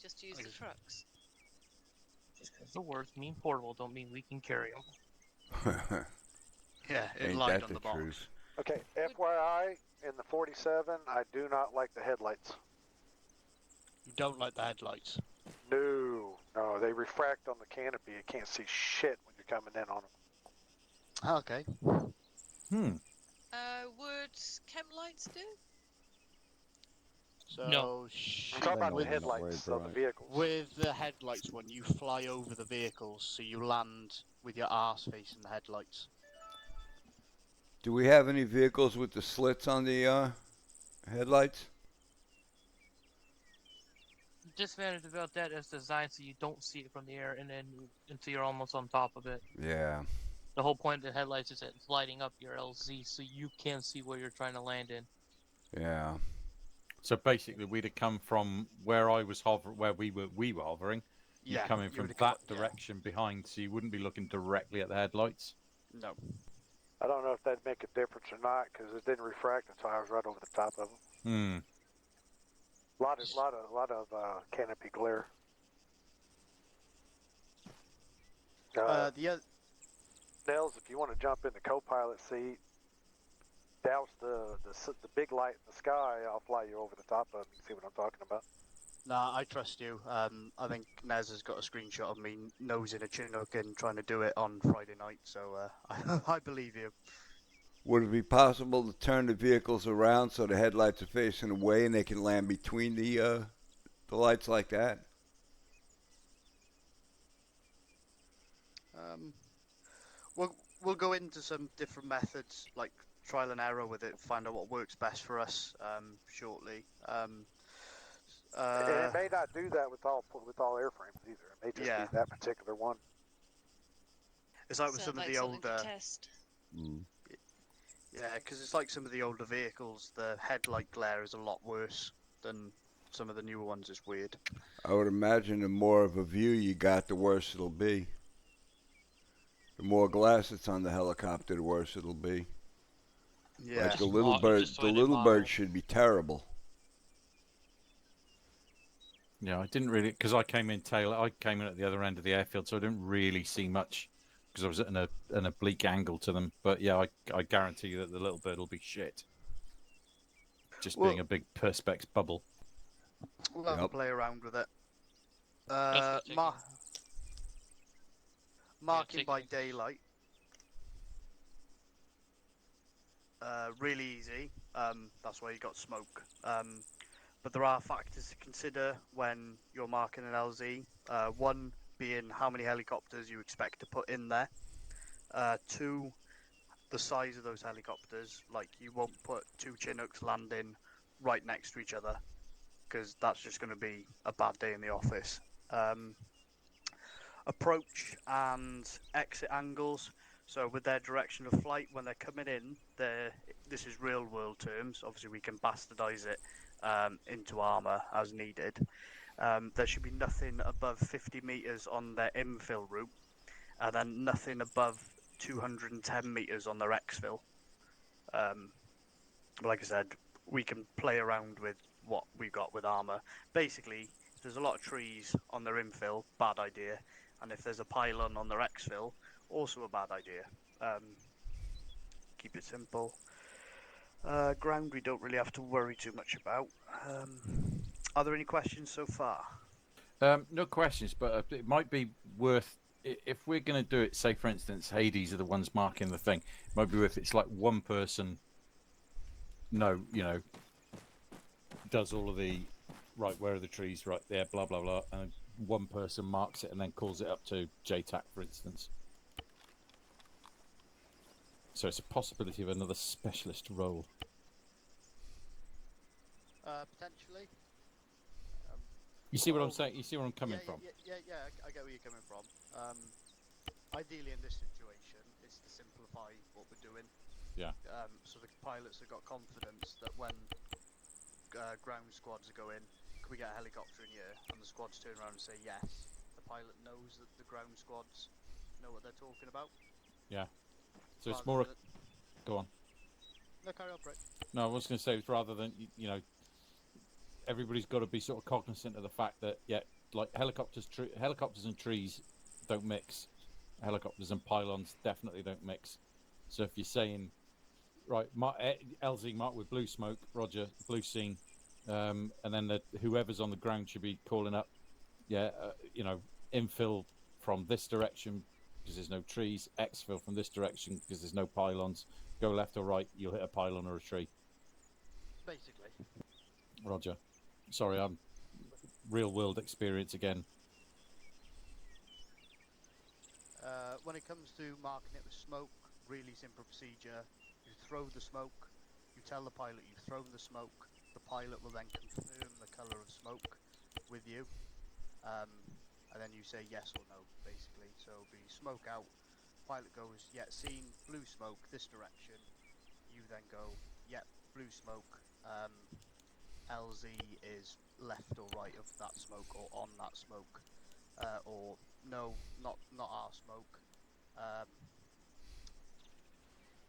Just use the trucks. Just because the words mean portable don't mean we can carry them. Yeah, it Ain't lied that on the the box. truth? Okay, FYI, in the 47, I do not like the headlights. You don't like the headlights. No, they refract on the canopy. You can't see shit when you're coming in on them. Okay. Would chem lights do? So No. I'm talking about the They're not headlights very of the bright. vehicles. with the headlights one, you fly over the vehicles, so you land with your arse facing the headlights. Do we have any vehicles with the slits on the headlights? Disadvantage about that is designed so you don't see it from the air and then until you're almost on top of it. Yeah. The whole point of the headlights is that it's lighting up your LZ so you can see where you're trying to land in. Yeah. So basically, we'd have come from where I was hovering, where we were hovering. You're Yeah, coming you from would've that yeah. direction behind, so you wouldn't be looking directly at the headlights. No. I don't know if that'd make a difference or not because it didn't refract until I was right over the top of them. Lot of canopy glare. The other. Nels, if you want to jump in the co-pilot seat, douse the big light in the sky, I'll fly you over the top of it and see what I'm talking about. Nah, I trust you. I think Nez has got a screenshot of me nosing a Chinook and trying to do it on Friday night, so I believe you. Would it be possible to turn the vehicles around so the headlights are facing away and they can land between the lights like that? We'll go into some different methods, like trial and error with it, find out what works best for us shortly. And it may not do that with all airframes either. It may just be that particular one. It's like with some of the older. Test. Yeah, because it's like some of the older vehicles. The headlight glare is a lot worse than some of the newer ones. It's weird. I would imagine the more of a view you got, the worse it'll be. The more glass that's on the helicopter, the worse it'll be. Yeah. Like the little bird should be terrible. Yeah, I didn't really, because I came in at the other end of the airfield, so I didn't really see much because I was at an oblique angle to them. But yeah, I guarantee you that the little bird will be shit. Just being a big perspex bubble. We'll have a play around with it. Marking by daylight. Really easy. That's why you got smoke. But there are factors to consider when you're marking an LZ. One being how many helicopters you expect to put in there. Two, the size of those helicopters. Like, you won't put 2 Chinooks landing right next to each other, because that's just going to be a bad day in the office. Approach and exit angles. So with their direction of flight, when they're coming in, this is real world terms. Obviously, we can bastardize it into armor as needed. There should be nothing above 50 meters on their infill route, and then nothing above 210 meters on their exfil. Like I said, we can play around with what we got with armor. Basically, if there's a lot of trees on their infill, bad idea. And if there's a pylon on their exfil, also a bad idea. Keep it simple. Ground we don't really have to worry too much about. Are there any questions so far? No questions, but it might be worth, if we're going to do it, say for instance, Hades are the ones marking the thing, it might be worth it's like one person, does all of the, right, where are the trees, right there, blah, blah, blah, and one person marks it and then calls it up to JTAC, for instance. So it's a possibility of another specialist role. Potentially. You see what I'm saying? You see where I'm coming from? Yeah, I get where you're coming from. Ideally, in this situation, it's to simplify what we're doing. Yeah. So the pilots have got confidence that when ground squads are going, can we get a helicopter in here? And the squads turn around and say yes. The pilot knows that the ground squads know what they're talking about. Yeah. So it's more. Go on. No, carry on, Brett. No, I was going to say, it's rather than everybody's got to be sort of cognizant of the fact that like helicopters and trees don't mix. Helicopters and pylons definitely don't mix. So if you're saying, right, LZ marked with blue smoke, Roger, blue scene, and then whoever's on the ground should be calling up, infill from this direction because there's no trees, exfil from this direction because there's no pylons, go left or right, you'll hit a pylon or a tree. Basically. Roger. Sorry, I'm real world experience again. When it comes to marking it with smoke, really simple procedure. You throw the smoke, you tell the pilot you've thrown the smoke, the pilot will then confirm the colour of smoke with you, and then you say yes or no, basically. So it'll be smoke out, pilot goes, yeah, seen, blue smoke, this direction. You then go, yep, blue smoke, LZ is left or right of that smoke or on that smoke, or no, not our smoke.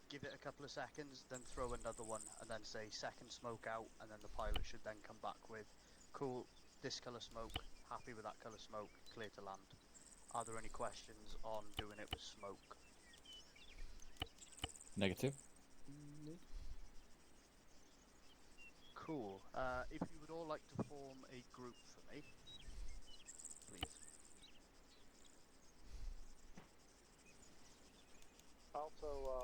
Give it a couple of seconds, then throw another one, and then say second smoke out, and then the pilot should then come back with, cool, this colour smoke, happy with that colour smoke, clear to land. Are there any questions on doing it with smoke? Negative. Cool. If you would all like to form a group for me, please. Also,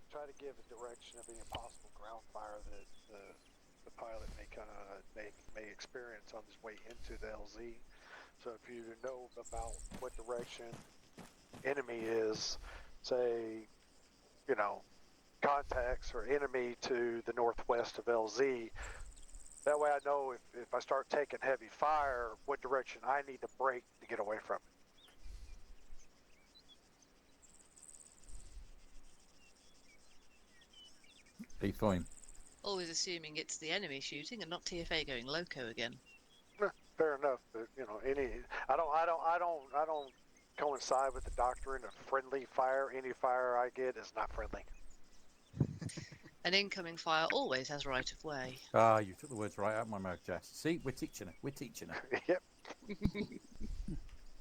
try to give a direction of any possible ground fire that the pilot may experience on his way into the LZ. So if you know about what direction enemy is, say, contacts or enemy to the northwest of LZ, that way I know if I start taking heavy fire, what direction I need to brake to get away from it. Be fine. Always assuming it's the enemy shooting and not TFA going loco again. Fair enough, but I don't coincide with the doctrine of friendly fire. Any fire I get is not friendly. An incoming fire always has right of way. Ah, you took the words right out of my mouth, Jess. See, we're teaching her. We're teaching her. Yep.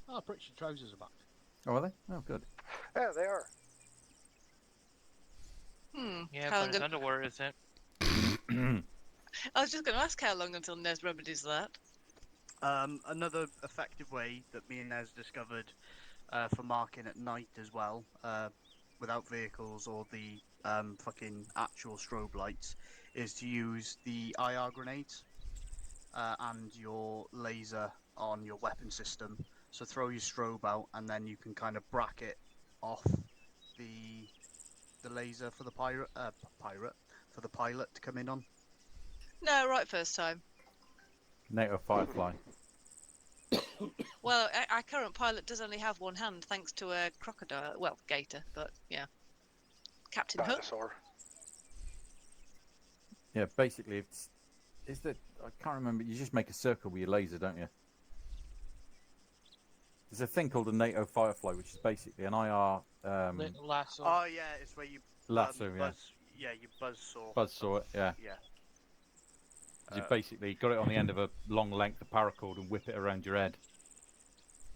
Oh, pretty sure trousers are back. Oh, are they? Oh, good. Yeah, they are. Yeah, How but long his un- underwear isn't. I was just going to ask how long until Nez remedies that. Another effective way that me and Nez discovered for marking at night as well, without vehicles or the fucking actual strobe lights, is to use the IR grenades and your laser on your weapon system. So throw your strobe out, and then you can kind of bracket off the laser for the pilot to come in on. No, right first time. NATO Firefly. Well, our current pilot does only have one hand, thanks to a crocodile. Well, gator, but yeah. Captain Hook. Dinosaur. Yeah, basically, is that I can't remember. You just make a circle with your laser, don't you? There's a thing called a NATO Firefly, which is basically an IR Lasso. Oh yeah, it's where you lasso. Yeah, you buzzsaw. buzzsaw it. Yeah. Yeah. You basically got it on the end of a long length of paracord and whip it around your head.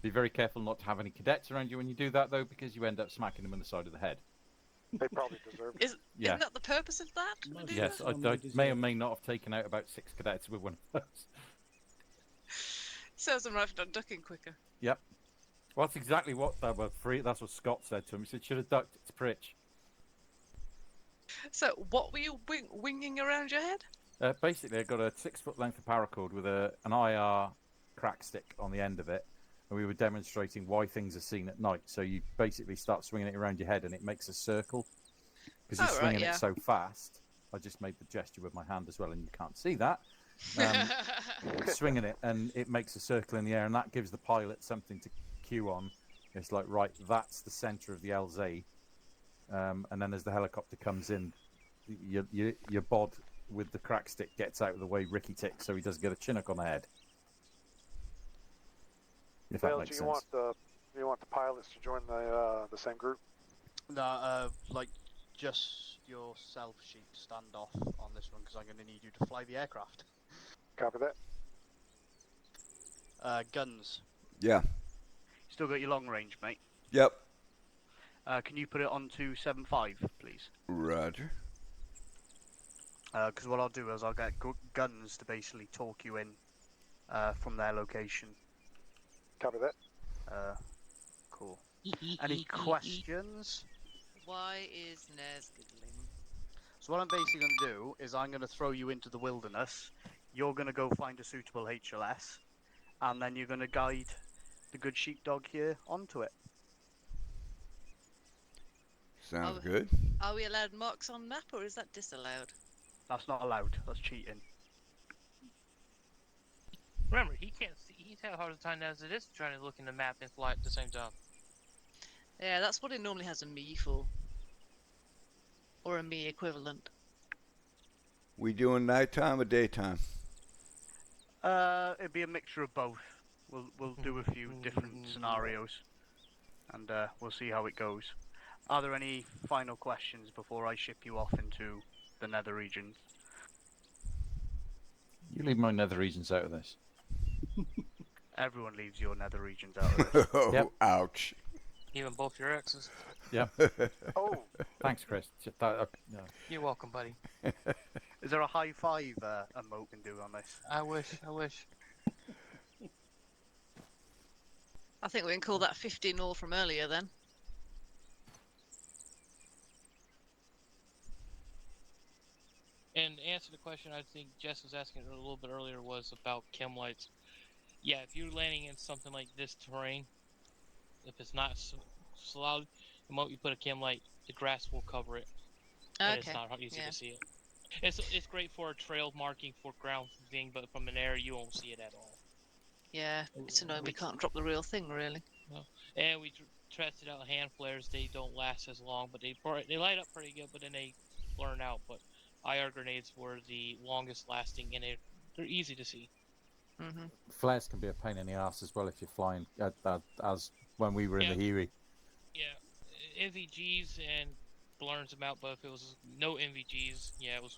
Be very careful not to have any cadets around you when you do that, though, because you end up smacking them on the side of the head. They probably deserve it. Isn't that the purpose of that? Yes, I may or may not have taken out about 6 cadets with one of those. Serves them right for not ducking quicker. Yep. Well, that's exactly what that's what Scott said to him. He said, should have ducked, it's pritch. So, what were you winging around your head? Basically, I got a 6-foot length of paracord with an IR crack stick on the end of it, and we were demonstrating why things are seen at night. So you basically start swinging it around your head, and it makes a circle because you're swinging it so fast. I just made the gesture with my hand as well, and you can't see that. Swinging it, and it makes a circle in the air, and that gives the pilot something to cue on. It's like, right, that's the center of the LZ, and then as the helicopter comes in, your bod with the crack stick gets out of the way Ricky ticks, so he doesn't get a chinook on the head. If that makes sense. You want the pilots to join the same group? No, like just yourself, Sheep. Stand off on this one because I'm going to need you to fly the aircraft. Copy that. Guns. Yeah. Still got your long range, mate. Yep. Can you put it on to 7.5, please? Roger. Because what I'll do is I'll get guns to basically talk you in from their location. Copy that. Cool. Any questions? Why is Nez giggling? So what I'm basically going to do is I'm going to throw you into the wilderness. You're going to go find a suitable HLS, and then you're going to guide the good sheepdog here onto it. Sounds good. Are we allowed marks on map, or is that disallowed? That's not allowed. That's cheating. Remember, he can't see. He's had a harder time as it is trying to look in the map and fly at the same time. Yeah, that's what it normally has a me for. Or a me equivalent. We doing nighttime or daytime? It'd be a mixture of both. We'll do a few different scenarios, and we'll see how it goes. Are there any final questions before I ship you off into the nether regions? You leave my nether regions out of this. Everyone leaves your nether regions out of this. Oh, Yep. ouch. Even both your exes. Yeah. Oh, Thanks, Chris. No. You're welcome, buddy. Is there a high five emote can do on this? I wish. I think we can call that 15-0 from earlier then. And to answer the question, I think Jess was asking a little bit earlier was about chem lights. Yeah, if you're landing in something like this terrain, if it's not slowed, the moment you put a chem light, the grass will cover it. And it's not easy to see it. It's great for a trail marking for ground thing, but from an air you won't see it at all. Yeah, it's annoying we can't drop the real thing, really. No. And we tested out hand flares. They don't last as long, but they light up pretty good, but then they burn out. But IR grenades were the longest lasting, and they're easy to see. Mm-hmm. Flares can be a pain in the ass as well if you're flying, as when we were in the Huey. Yeah, NVGs and blurs them out, but if it was no NVGs, yeah, it was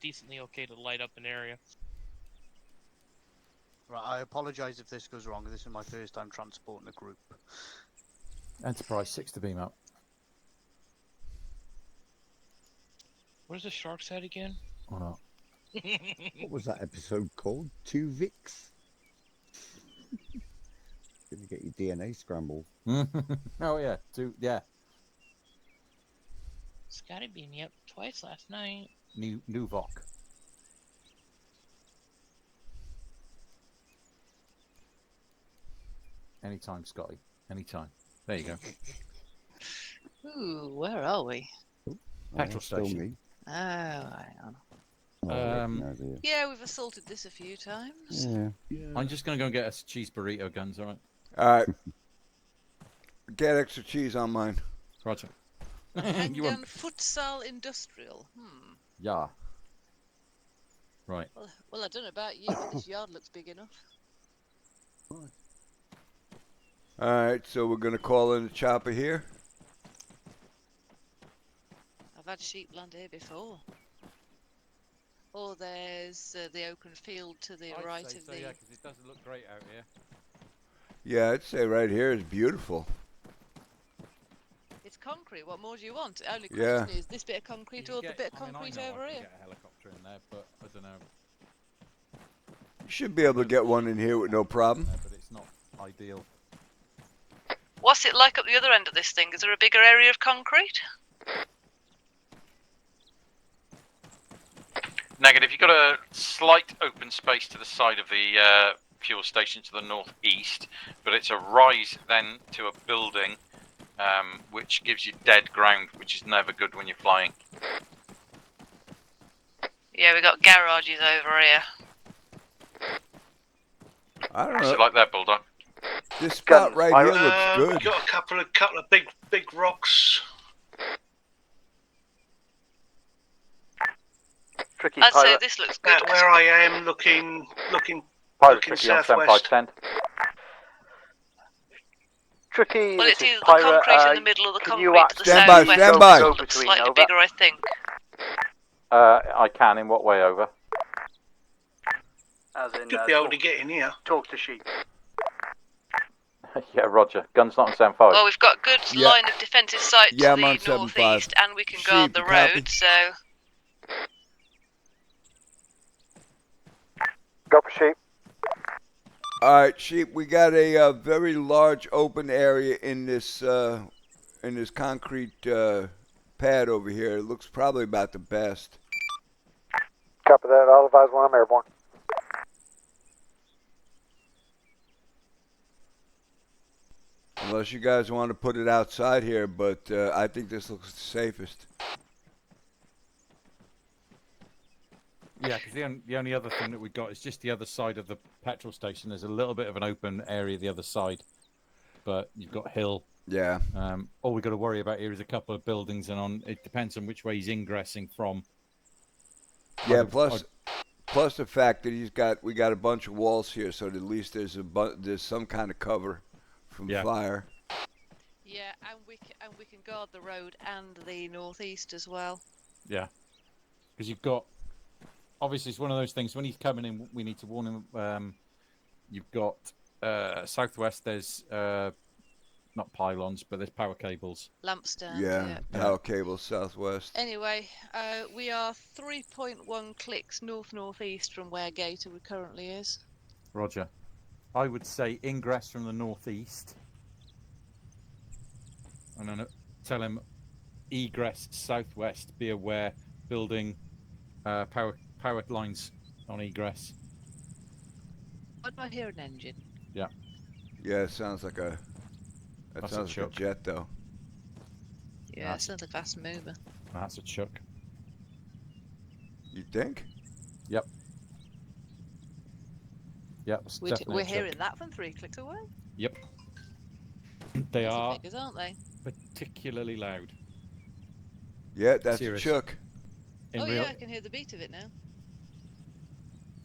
decently okay to light up an area. Right, I apologise if this goes wrong. This is my first time transporting a group. Enterprise 6 to beam up. Where's the shark's head again? Or not? What was that episode called? 2 Vicks? Gonna get your DNA scrambled. Oh yeah, yeah. Scotty beat me up twice last night. New Vok. Anytime, Scotty. Anytime. There you go. Ooh, where are we? Petrol Still station. me. Oh, hang on. Oh, I recognise it. Yeah, we've assaulted this a few times. Yeah. I'm just gonna go and get us cheese burrito guns. All right. All right. Get extra cheese on mine. Roger. And You want? futsal industrial. Yeah. Right. Well, I don't know about you, but this yard looks big enough. All right, so we're gonna call in the chopper here. I've had sheep land here before. Or there's the open field to the right of the. Yeah, because it doesn't look great out here. Yeah, I'd say right here is beautiful. It's concrete. What more do you want? Only Yeah. question is this bit of concrete or the bit of concrete over I here? can get a helicopter in there, but I don't know. You should be able to get one in here with no problem. But it's not ideal. What's it like up the other end of this thing? Is there a bigger area of concrete? Negative. You've got a slight open space to the side of the fuel station to the northeast, but it's a rise then to a building, which gives you dead ground, which is never good when you're flying. Yeah, we got garages over here. I don't What's know. it like there, Bulldog? This spot right here looks We've good. got a couple of big rocks. Tricky I'd say pilot. this looks good. Where I am, looking Pilot looking tricky on southwest. 7510. Tricky. Well, this it's is either the Pirate, concrete in the middle or the can you concrete to the Stand by, southwest. stand by. Looks Between, slightly over. bigger, I think. I can. In what way over? As in, Should be able to get in here. talk to sheep. Yeah, Roger. Guns not on 75. Well, we've got good Yeah. line of defensive sight to Yeah, I'm the on 75. northeast, and we can guard Sheep, the copy. road. So Go for sheep. All right, sheep. We got a very large open area in this concrete pad over here. It looks probably about the best. Copy that. I'll advise when I'm airborne. Unless you guys want to put it outside here, but I think this looks the safest. Yeah, because the only other thing that we've got is just the other side of the petrol station. There's a little bit of an open area the other side, but you've got hill. Yeah. All we've got to worry about here is a couple of buildings, and it depends on which way he's ingressing from. Yeah. Plus the fact that we got a bunch of walls here, so at least there's some kind of cover from fire. Yeah, and we can guard the road and the northeast as well. Yeah, because you've got. Obviously, it's one of those things. When he's coming in, we need to warn him. You've got southwest. There's not pylons, but there's power cables. Lamp stands. Yeah, power cables southwest. Anyway, we are 3.1 clicks northeast from where Gator currently is. Roger. I would say ingress from the northeast, and then tell him egress southwest. Be aware, building power lines on egress. What do I hear? An engine. Yeah. Yeah, it sounds like a. That That's sounds a like a jet, though. Yeah, it sounds like a fast mover. That's a chuck. You think? Yep. Yep. It's definitely We're a chuck. hearing that from 3 clicks away. Yep. They are Figures, aren't they? particularly loud. Yeah, that's Serious. a chuck. In Oh real, yeah, I can hear the beat of it now.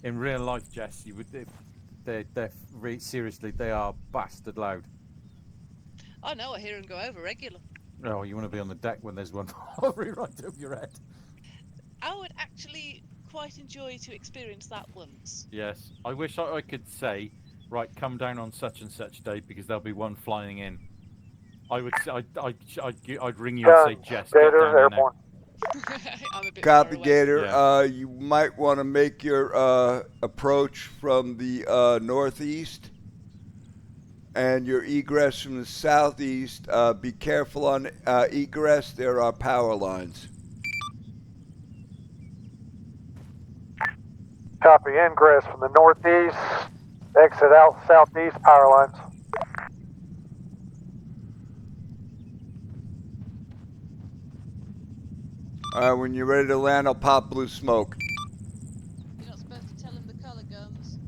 in real life, Jess, you would. Seriously, they are bastard loud. I know, I hear them go over regular. Oh, you want to be on the deck when there's one hovering right over your head. I would actually quite enjoy to experience that once. Yes, I wish I could say, right, come down on such and such day because there'll be one flying in. I would. I'd ring you and say, Jess, get Gator, down in there. airborne. I'm a bit Copy, far away. Gator. Yeah. You might want to make your approach from the northeast, and your egress from the southeast. Be careful on egress. There are power lines. Copy, ingress from the northeast. Exit out southeast, power lines. All right, when you're ready to land, I'll pop blue smoke. You're not supposed to tell him the colour, Guns.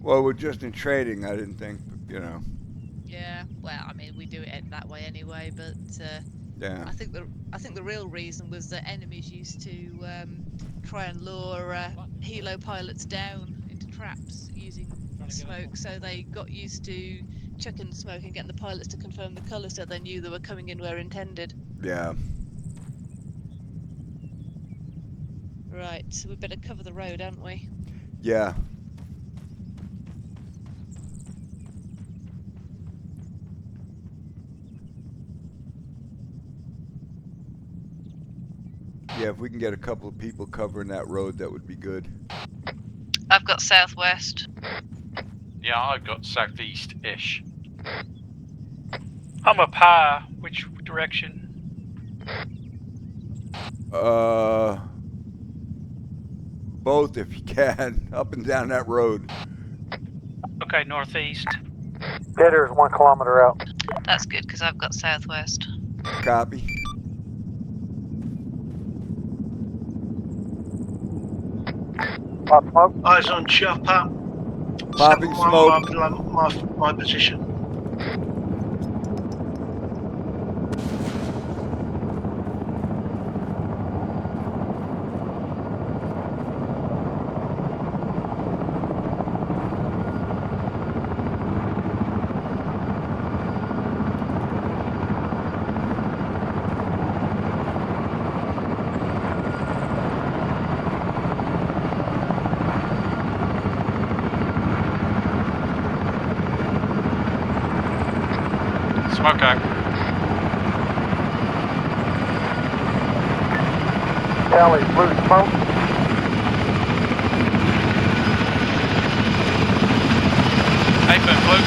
Well, we're just in trading. I didn't think, you know. Yeah, well, I mean, we do it that way anyway, but Yeah. I think the real reason was that enemies used to try and lure helo pilots down into traps using smoke, so they got used to chucking smoke and getting the pilots to confirm the colour so they knew they were coming in where intended. Yeah. Right, so we better cover the road, haven't we? Yeah. Yeah, if we can get a couple of people covering that road, that would be good. I've got southwest. Yeah, I've got southeast-ish. I'm up high. Which direction? Both if you can, up and down that road. Okay, northeast. Gator is 1 kilometer out. That's good, because I've got southwest. Copy. Pop smoke. Eyes on chopper. Popping 7-1, smoke. my position. Smoke out. Tally, blue smoke. Apex blue.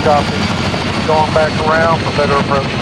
Copy. Going back around for better approach.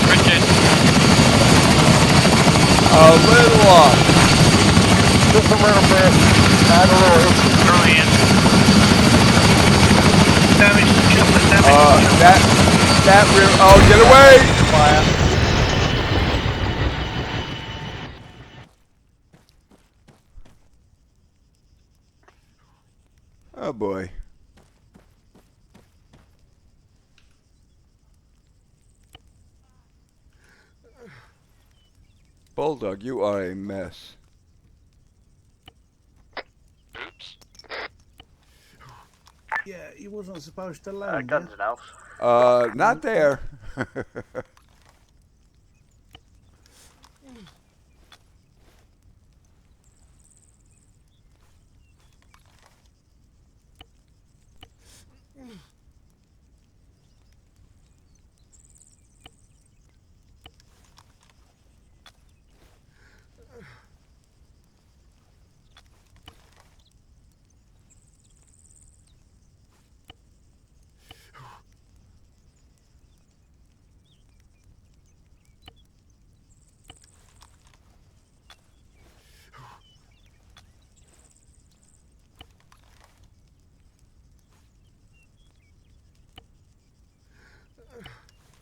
Richard. A little off. Just a little bit. Add a little itchy. Brilliant. Damage to chopper, damage to chopper. That rear. Oh, get away! Fire. Oh boy. Bulldog, you are a mess. Oops. Yeah, he wasn't supposed to land. Guns now. Not there.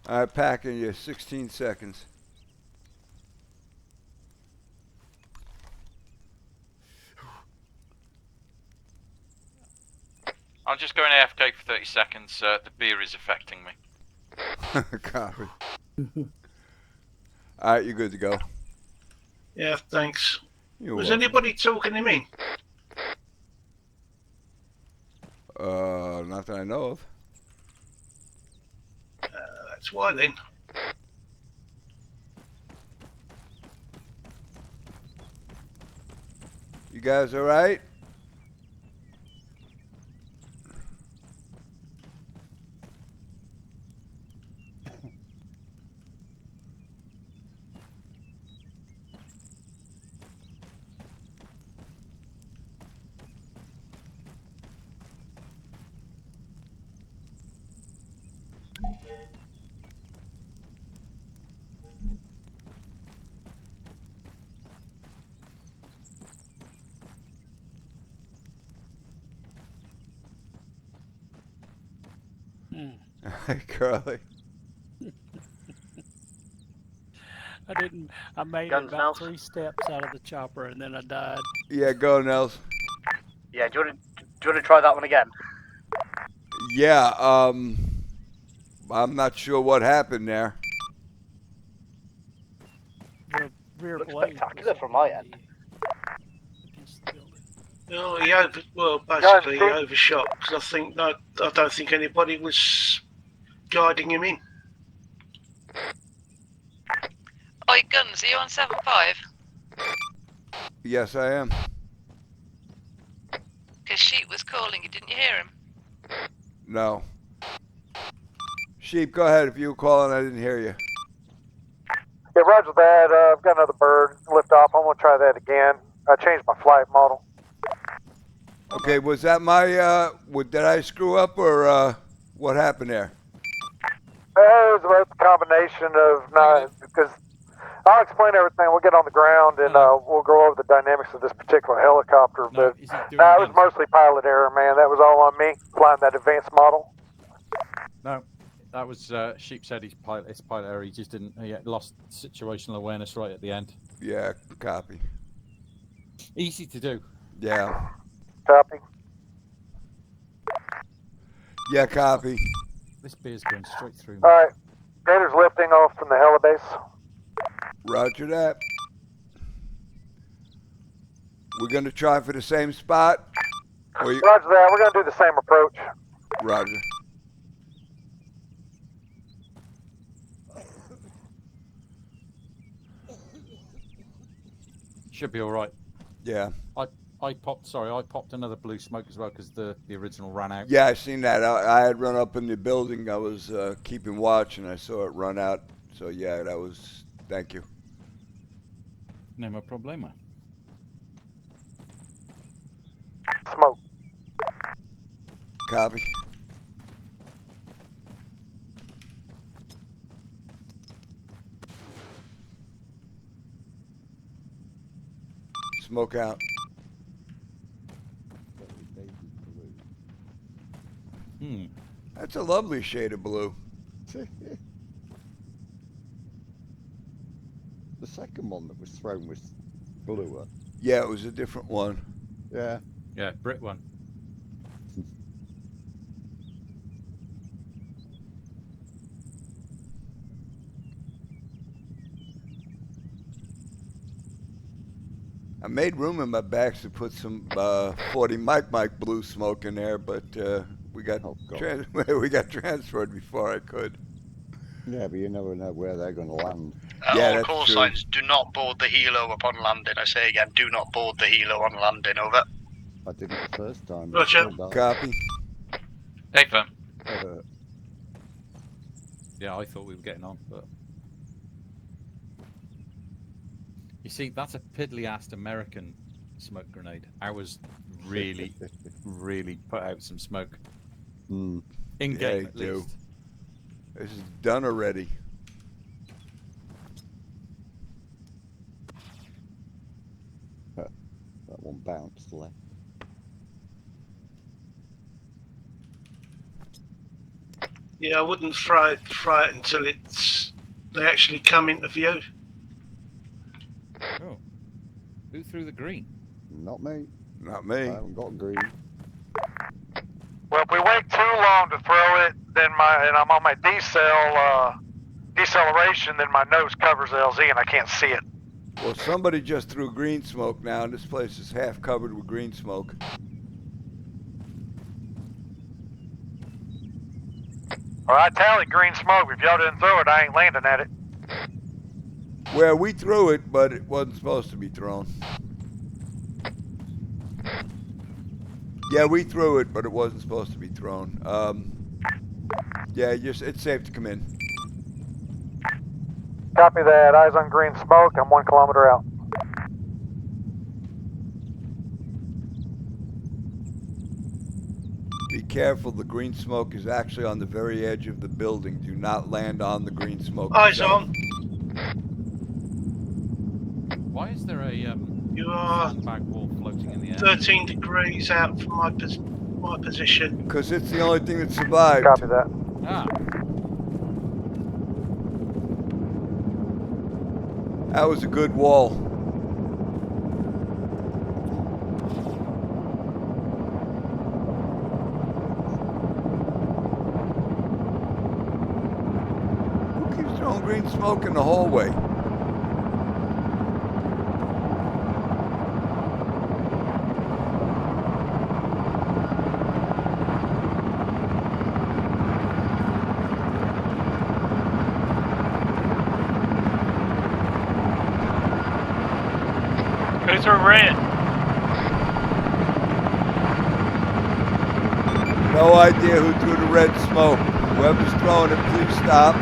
All right, packing you 16 seconds. I'm just going AFK for 30 seconds. The beer is affecting me. Copy. All right, you're good to go. Yeah, thanks. You're Was welcome. anybody talking to me? Not that I know of. That's why then. You guys all right? Hey, Curly. I made Guns, about Nels? 3 steps out of the chopper and then I died. Yeah, go, Nels. Yeah, do you want to try that one again? Yeah, I'm not sure what happened there. The rear Looks blade spectacular was from my end. against the building. No, basically he overshot because I don't think anybody was guiding him in. Oi, Guns, are you on 7.5? Yes, I am. Because Sheep was calling you, didn't you hear him? No. Sheep, go ahead. If you were calling, I didn't hear you. Yeah, roger that. I've got another bird lift off. I'm going to try that again. I changed my flight model. Okay, was that my, did I screw up or, what happened there? It was about the combination of, because I'll explain everything. We'll get on the ground and we'll go over the dynamics of this particular helicopter. No, But is he doing it was guns? mostly pilot error, man. That was all on me, flying that advanced model. No, that was Sheep said his pilot error. He just didn't. He lost situational awareness right at the end. Yeah, copy. Easy to do. Yeah. Copy. Yeah, copy. This beer's going straight through me. All right. Gator's lifting off from the helibase. Roger that. We're going to try for the same spot? Or you... Roger that. We're going to do the same approach. Roger. Should be all right. Yeah. I popped another blue smoke as well because the original ran out. Yeah, I seen that. I had run up in the building. I was keeping watch, and I saw it run out. So, yeah, that was... Thank you. No more problema. Smoke. Copy. Smoke out. That's a lovely shade of blue. The second one that was thrown was bluer. Yeah, it was a different one. Yeah. Yeah, Brit one. I made room in my bags to put some 40 Mike blue smoke in there, but we got we got transferred before I could. Yeah, but you never know where they're going to land. Yeah, all that's call true. signs, do not board the helo upon landing. I say again, do not board the helo on landing, over. I did it the first time. Roger. Copy. Hey, firm. Yeah, I thought we were getting on, but you see, that's a piddly-assed American smoke grenade. Ours really, really put out some smoke. In game, Yeah, at they do. least. This is done already. That one bounced left. Yeah, I wouldn't fry it until they actually come into view. Oh, who threw the green? Not me. Not me. I haven't got green. Well, if we wait too long to throw it, then I'm on my deceleration, then my nose covers the LZ and I can't see it. Well, somebody just threw green smoke now, and this place is half covered with green smoke. All right, tally green smoke. If y'all didn't throw it, I ain't landing at it. Well, we threw it, but it wasn't supposed to be thrown. Yeah, we threw it, but it wasn't supposed to be thrown. Yeah, it's safe to come in. Copy that. Eyes on green smoke. I'm 1 kilometer out. Be careful, the green smoke is actually on the very edge of the building. Do not land on the green smoke. Eyes itself. on. Why is there a You are sandbag wall floating in the air? 13 degrees out from my position. Because it's the only thing that survived. Copy that. Ah, That was a good wall. Who keeps throwing green smoke in the hallway? Who threw red? No idea who threw the red smoke. Whoever's throwing it, please stop.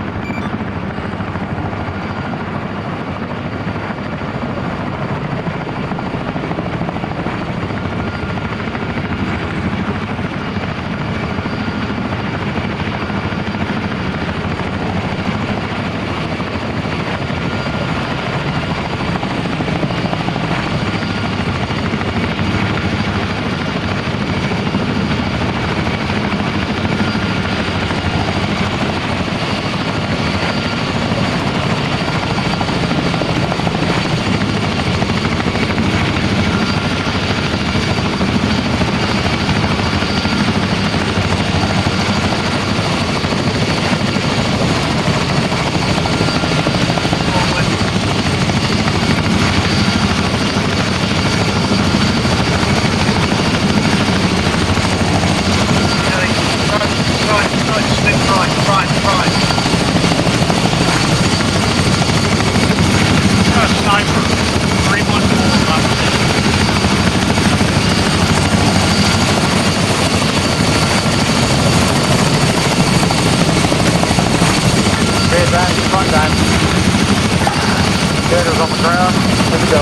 Gators on the ground. Here we go.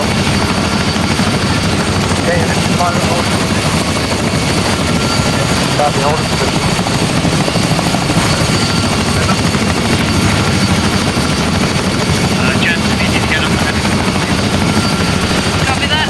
Okay, and it's fire hold. Copy, hold it. Copy that.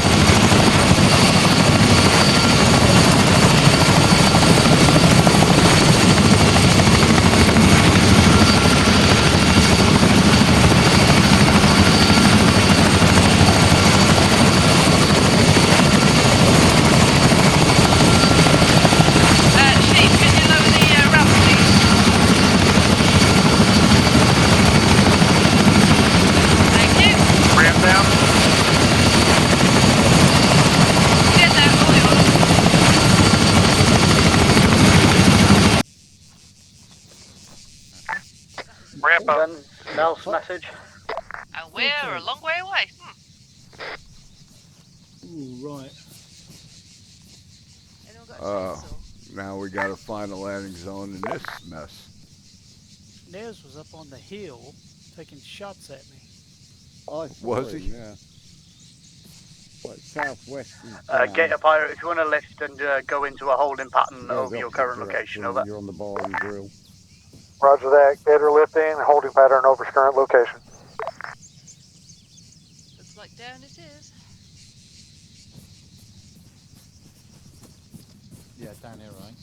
Guns, Nels message. And we're a long way away. Ooh, right. Anyone got a chainsaw? Now we got to find a landing zone in this mess. Nez was up on the hill taking shots at me. I saw Was him, he? Yeah. Like southwest. Gator Pirate, if you want to lift and go into a holding pattern over your current location, over. You're on the bar and grill. Roger that. Gator lifting, holding pattern over current location. Looks like down it is. Yeah, down here, right?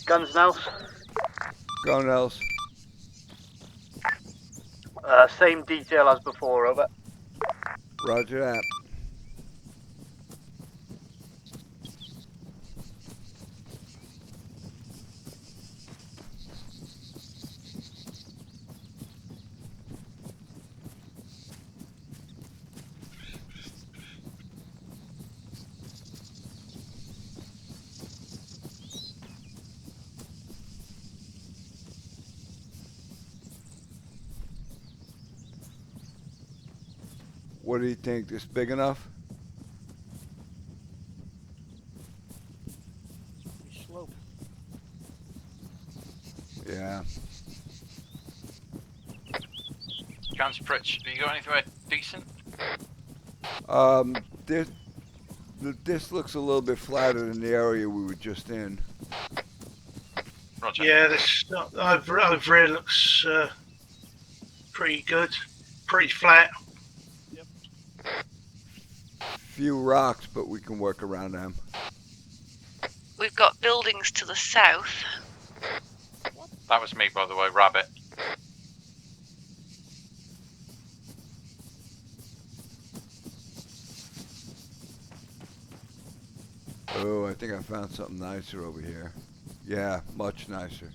Guns, Nels. Go, Nels. Same detail as before, over. Roger that. What do you think? This big enough? Pretty slow. Yeah. Guns, Pritch, have you got anywhere decent? This looks a little bit flatter than the area we were just in. Roger. Yeah, this over here looks pretty good. Pretty flat. Few rocks, but we can work around them. We've got buildings to the south. That was me, by the way, Rabbit. Oh, I think I found something nicer over here. Yeah, much nicer.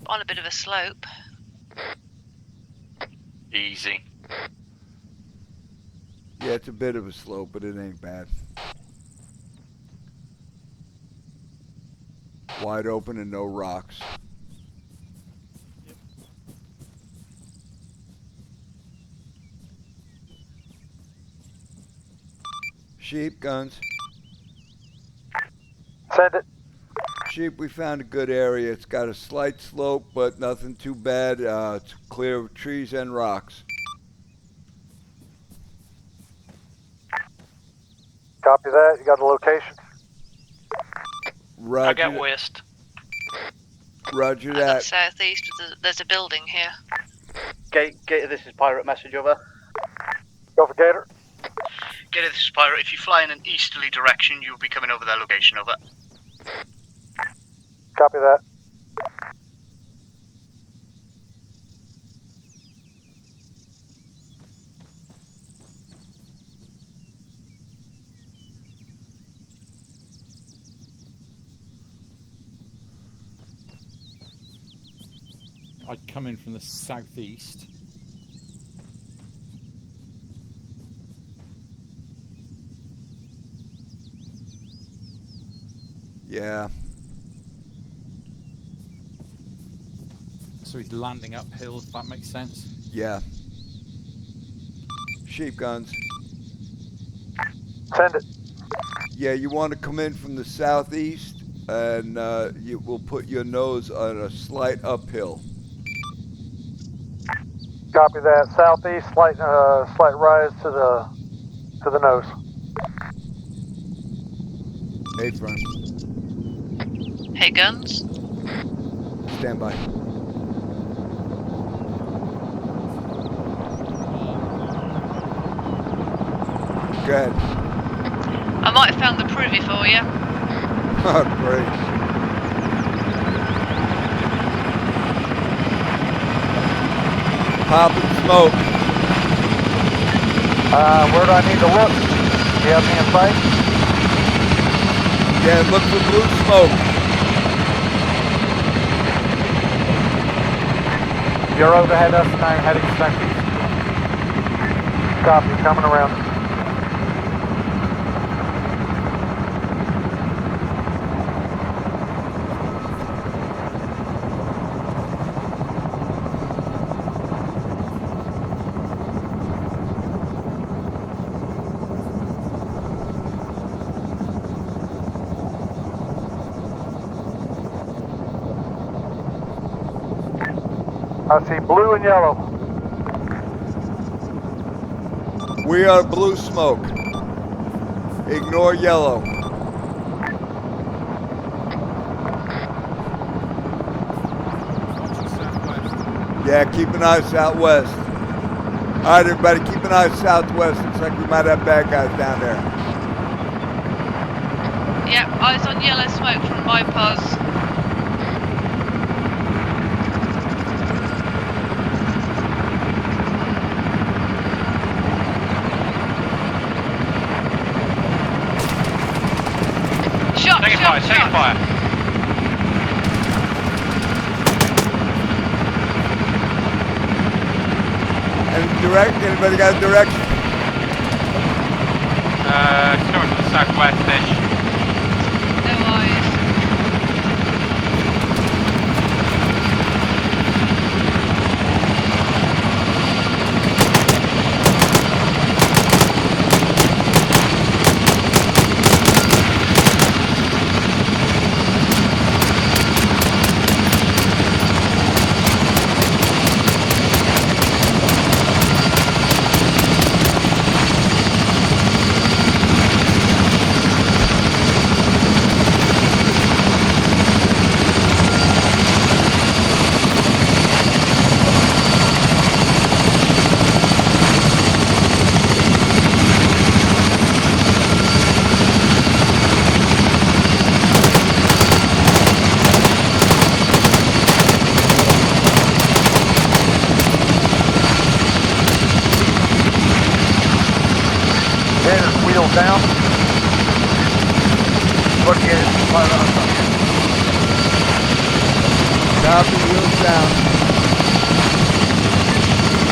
On a bit of a slope. Easy. Yeah, it's a bit of a slope, but it ain't bad. Wide open and no rocks. Sheep, guns. Send it. Sheep, we found a good area. It's got a slight slope, but nothing too bad. It's clear of trees and rocks. Copy that. You got the location? Roger. I got west. Roger I got that. southeast. There's a building here. Gator, this is Pirate message, over. Go for Gator. Gator, this is Pirate. If you fly in an easterly direction, you'll be coming over their location, over. Copy that. I'd come in from the southeast. Yeah. So he's landing uphill, if that makes sense. Yeah. Sheep guns. Send it. Yeah, you want to come in from the southeast, and you will put your nose on a slight uphill. Copy that. Southeast, slight rise to the nose. Hey, front. Hey, guns. Stand by. Go ahead. I might have found the privy for you. Oh, great. Pop and smoke. Where do I need to look? Do you have me in sight? Yeah, look for blue smoke. You're overhead us now, heading southeast. Copy, coming around. I see blue and yellow. We are blue smoke. Ignore yellow. Yeah, keep an eye southwest. All right, everybody, keep an eye southwest. Looks like we might have bad guys down there. Yep, eyes on yellow smoke from my pos. Shot, Taking fire, taking fire. Anybody got a direction? It's coming from the southwest-ish. No eyes. Wheels down. Look at it. Copy, wheels down.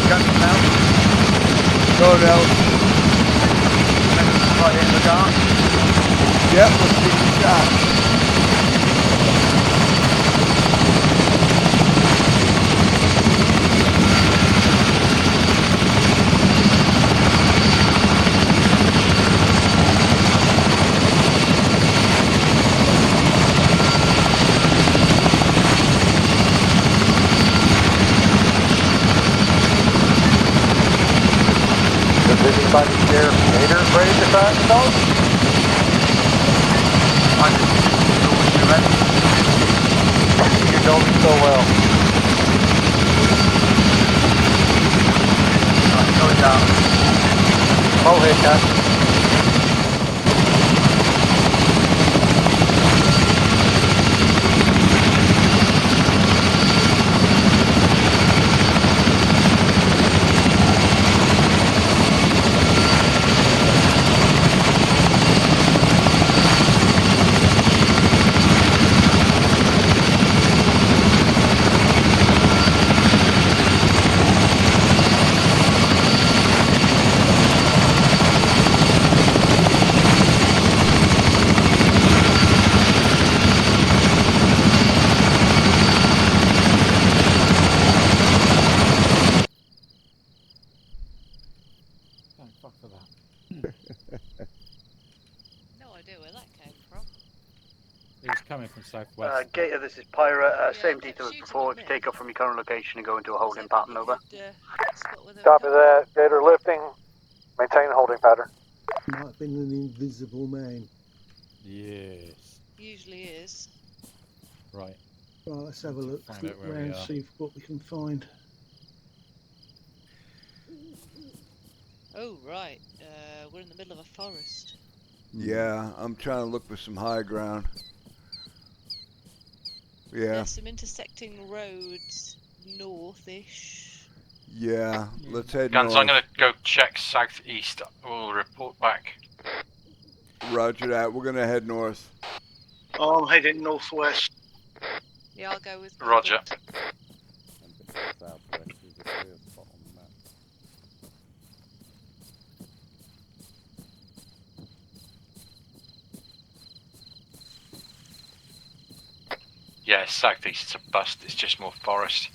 Guns down. Go, Nels. Right in the car. Yep, let's see the shot. Does anybody share haters ready to fire the dog? You're going so well. Going down. Oh, hey, Cat. No idea where that came from. It was coming from southwest. Gator, this is Pirate. Same details as before. If you take off from your current location and go into a holding pattern, over. Copy that. Gator lifting. Maintain holding pattern. Might have been an invisible man. Yes. Usually is. Right. Right, let's have a look. Find Look out where we around, are. see what we can find. Oh, right. We're in the middle of a forest. Yeah, I'm trying to look for some high ground. Yeah. There's some intersecting roads north-ish. Yeah, let's head Guns, north. I'm going to go check southeast. We'll report back. Roger that. We're going to head north. I'm heading northwest. Yeah, I'll go with Roger. Southwest is a clear spot on the map. Yeah, southeast's a bust. It's just more forest.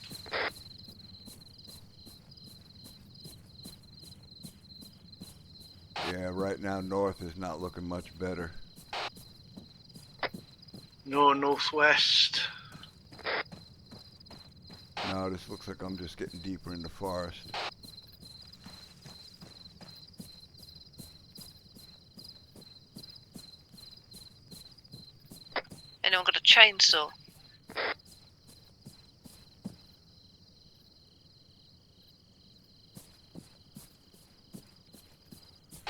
Yeah, right now north is not looking much better. Northwest. No, this looks like I'm just getting deeper in the forest. Anyone got a chainsaw?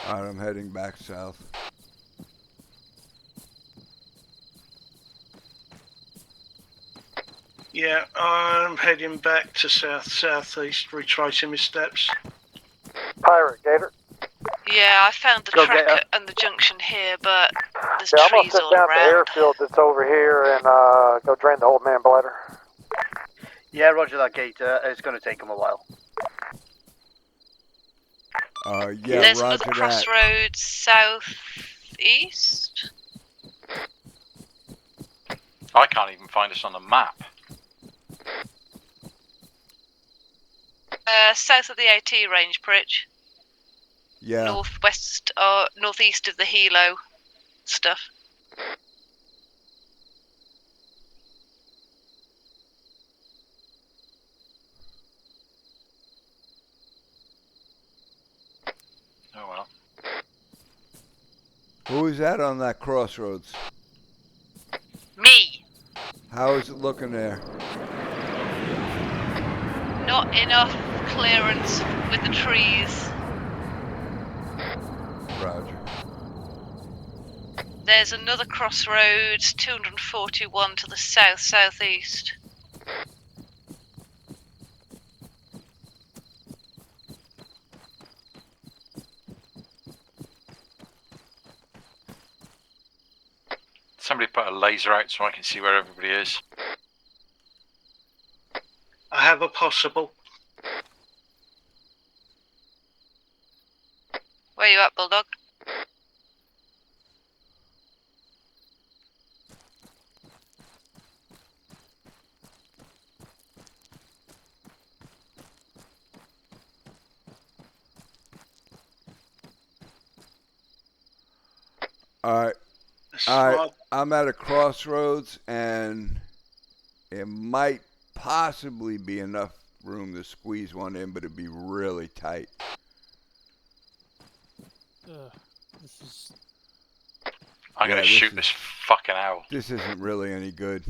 Alright, I'm heading back south. Yeah, I'm heading back to southeast, retracing my steps. Pirate Gator. Yeah, I found the Go track get her. and the junction here, but there's Yeah, I'm gonna trees sit all down at the around. airfield that's over here and go drain the old man bladder. Yeah, roger that, Gator. It's going to take them a while. Yeah, There's roger another that. crossroads southeast. I can't even find us on the map. South of the AT range, Pritch. Yeah. Northwest or northeast of the Hilo stuff. Oh well. Who is that on that crossroads? Me. How is it looking there? Not enough clearance with the trees. Roger. There's another crossroads, 241 to the southeast. Somebody put a laser out so I can see where everybody is. I have a possible. Where you at, Bulldog? Alright. Alright. I'm at a crossroads and it might possibly be enough room to squeeze one in, but it'd be really tight. This is. I'm Yeah, gonna this shoot is- this fucking owl. This isn't really any good.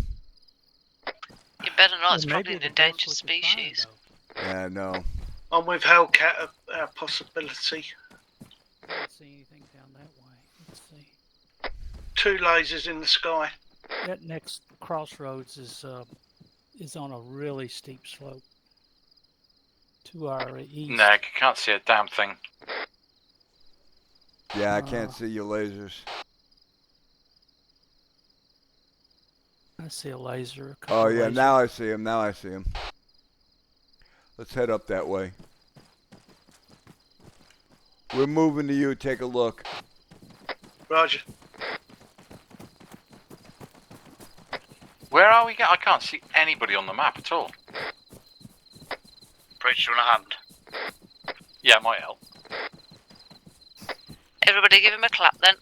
You better not, it's Well, probably maybe an the best endangered we can find, species. Yeah, no. I'm with Hellcat, a possibility. I don't see anything down that way. Let's see. 2 lasers in the sky. That next crossroads is on a really steep slope. To our east. Nag, can't see a damn thing. Yeah, I can't see your lasers. I see a laser. A couple Oh of yeah, lasers. now I see him. Now I see him. Let's head up that way. We're moving to you. Take a look. Roger. Where are we? I can't see anybody on the map at all. Bridge, you want a hand? Yeah, it might help. Everybody give him a clap then.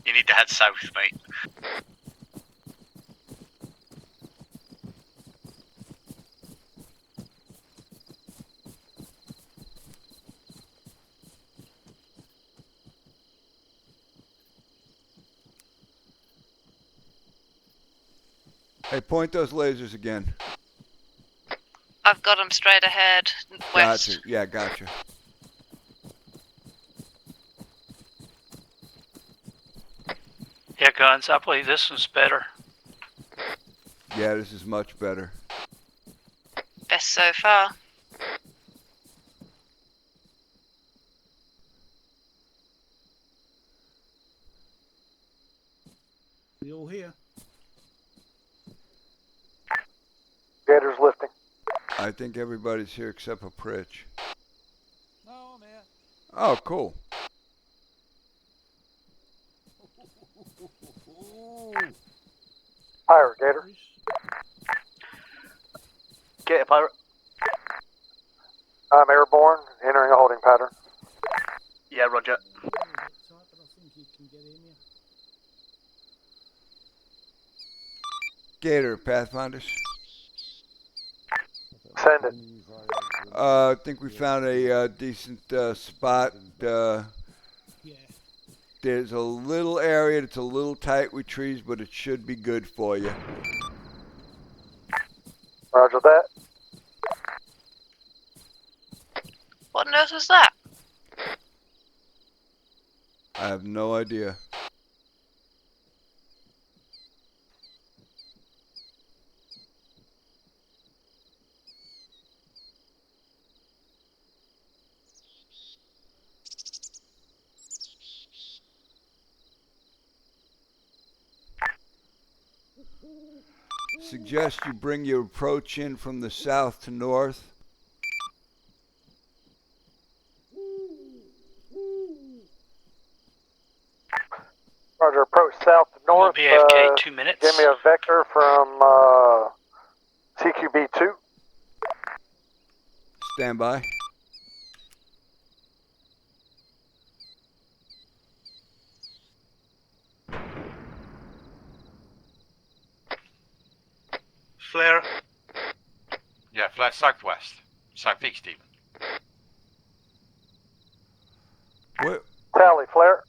You need to head south, mate. Hey, point those lasers again. I've got him straight ahead, west. Gotcha. Yeah, gotcha. Yeah, guns, I believe this one's better. Yeah, this is much better. Best so far. We all here? Gator's lifting. I think everybody's here except for Pritch. No, I'm here. Oh, cool. Pirate, Gator. Gator pirate. I'm airborne, entering a holding pattern. Yeah, roger. But I think you can get in here. Gator, Pathfinders. Send it. I think we found a decent spot. There's a little area that's a little tight with trees, but it should be good for you. Roger that. What on earth was that? I have no idea. Suggest you bring your approach in from the south to north. Roger, approach south to north. Be AFK 2 minutes. Give me a vector from CQB2. Stand by. Flare. Yeah, flare southwest. Southeast even. What? Tally, flare.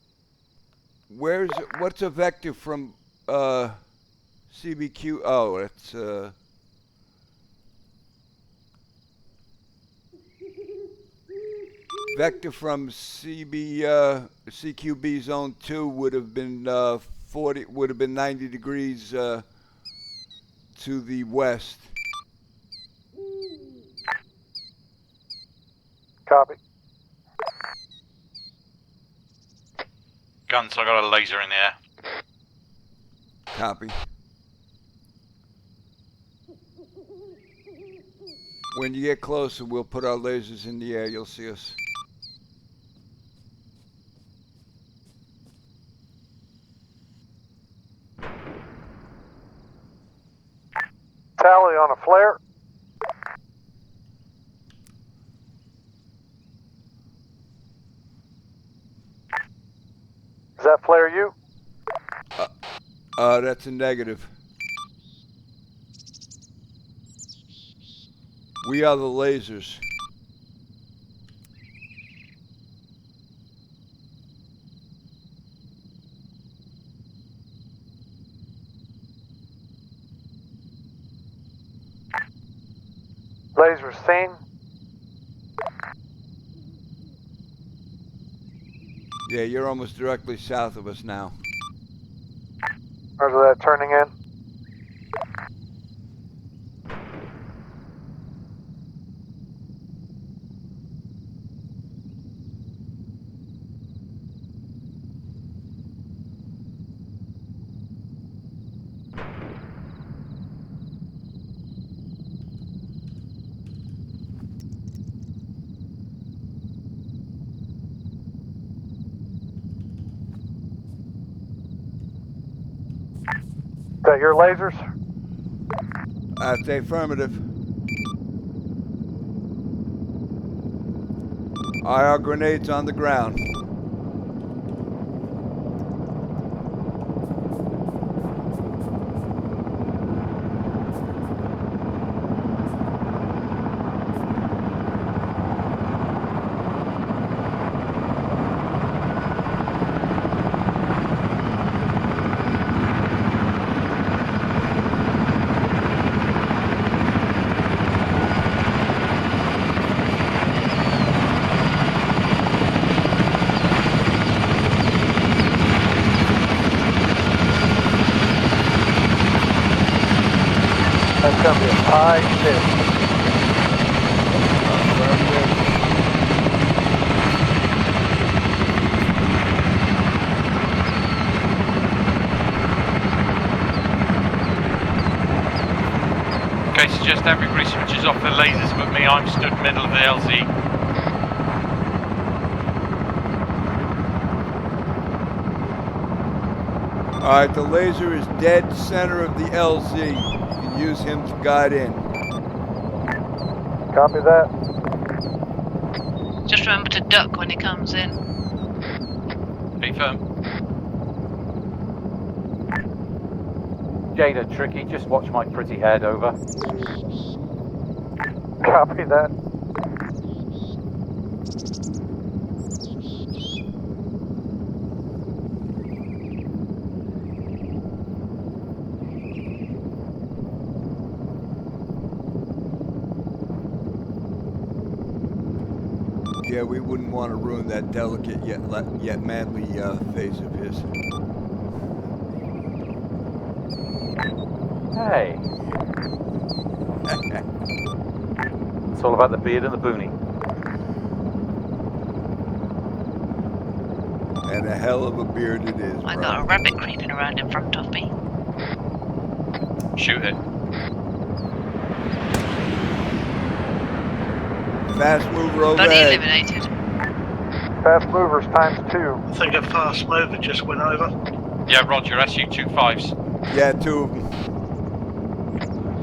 What's a vector from CBQ? Oh, it's vector from CQB zone 2 would have been 90 degrees to the west. Copy. Guns, I got a laser in the air. Copy. When you get closer, we'll put our lasers in the air. You'll see us. Tally on a flare. Is that flare you? That's a negative. We are the lasers. Laser seen. Yeah, you're almost directly south of us now. Roger that, turning in. Is that your lasers? That's the affirmative. IR grenades on the ground. That's going to be a high hit. suggest everybody switches off the lasers but me. I'm stood middle of the LZ. Alright, the laser is dead center of the LZ. You can use him to guide in. Copy that. Just remember to duck when he comes in. Be firm. Jada, Tricky, just watch my pretty head, over. Copy that. Yeah, we wouldn't want to ruin that delicate yet manly phase of his. Hey. It's all about the beard and the boonie. And a hell of a beard it is, I bro. got a rabbit creeping around in front of me. Shoot it. Fast mover Bunny overhead. eliminated. Fast movers times 2. I think a fast mover just went over. Yeah, Roger. SU-25s. Yeah, 2 of them.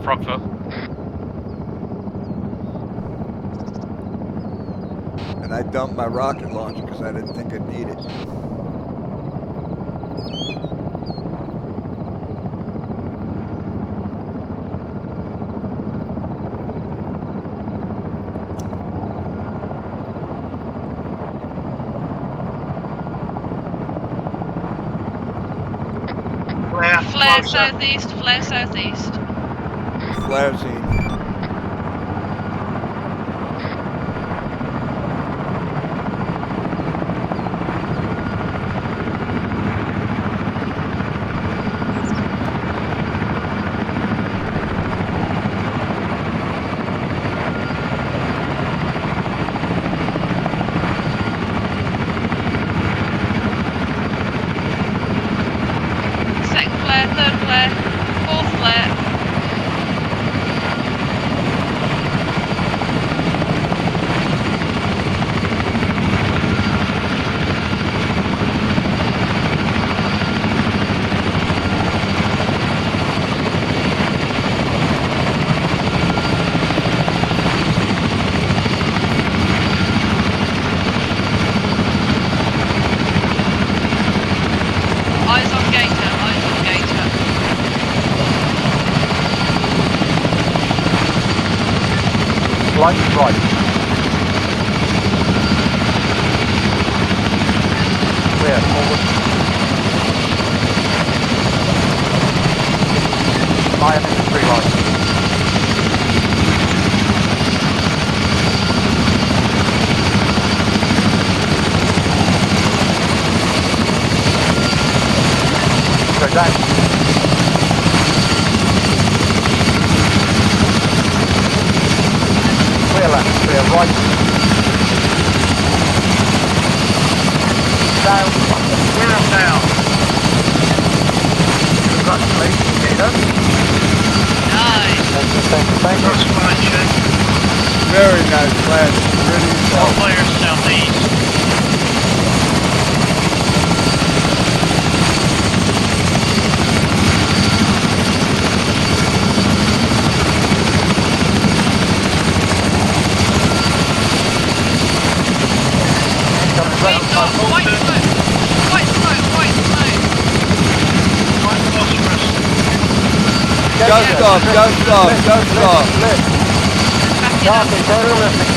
Frogfoot. And I dumped my rocket launcher because I didn't think I'd need it. Flare southeast, flare southeast. Flare scene. Second flare, third flare, fourth flare. Eyes on Gator, eyes on Gator. Slight right. Clear, forward. Fire infantry line. Go down. Clear left, clear right. Down. Clear down. Congratulations, Gator. Nice. That's fine, Shane. Very nice, lads. Really All players southeast. We've got white smoke, white smoke, white smoke. Just off, just off, just off. Copy, further lifting.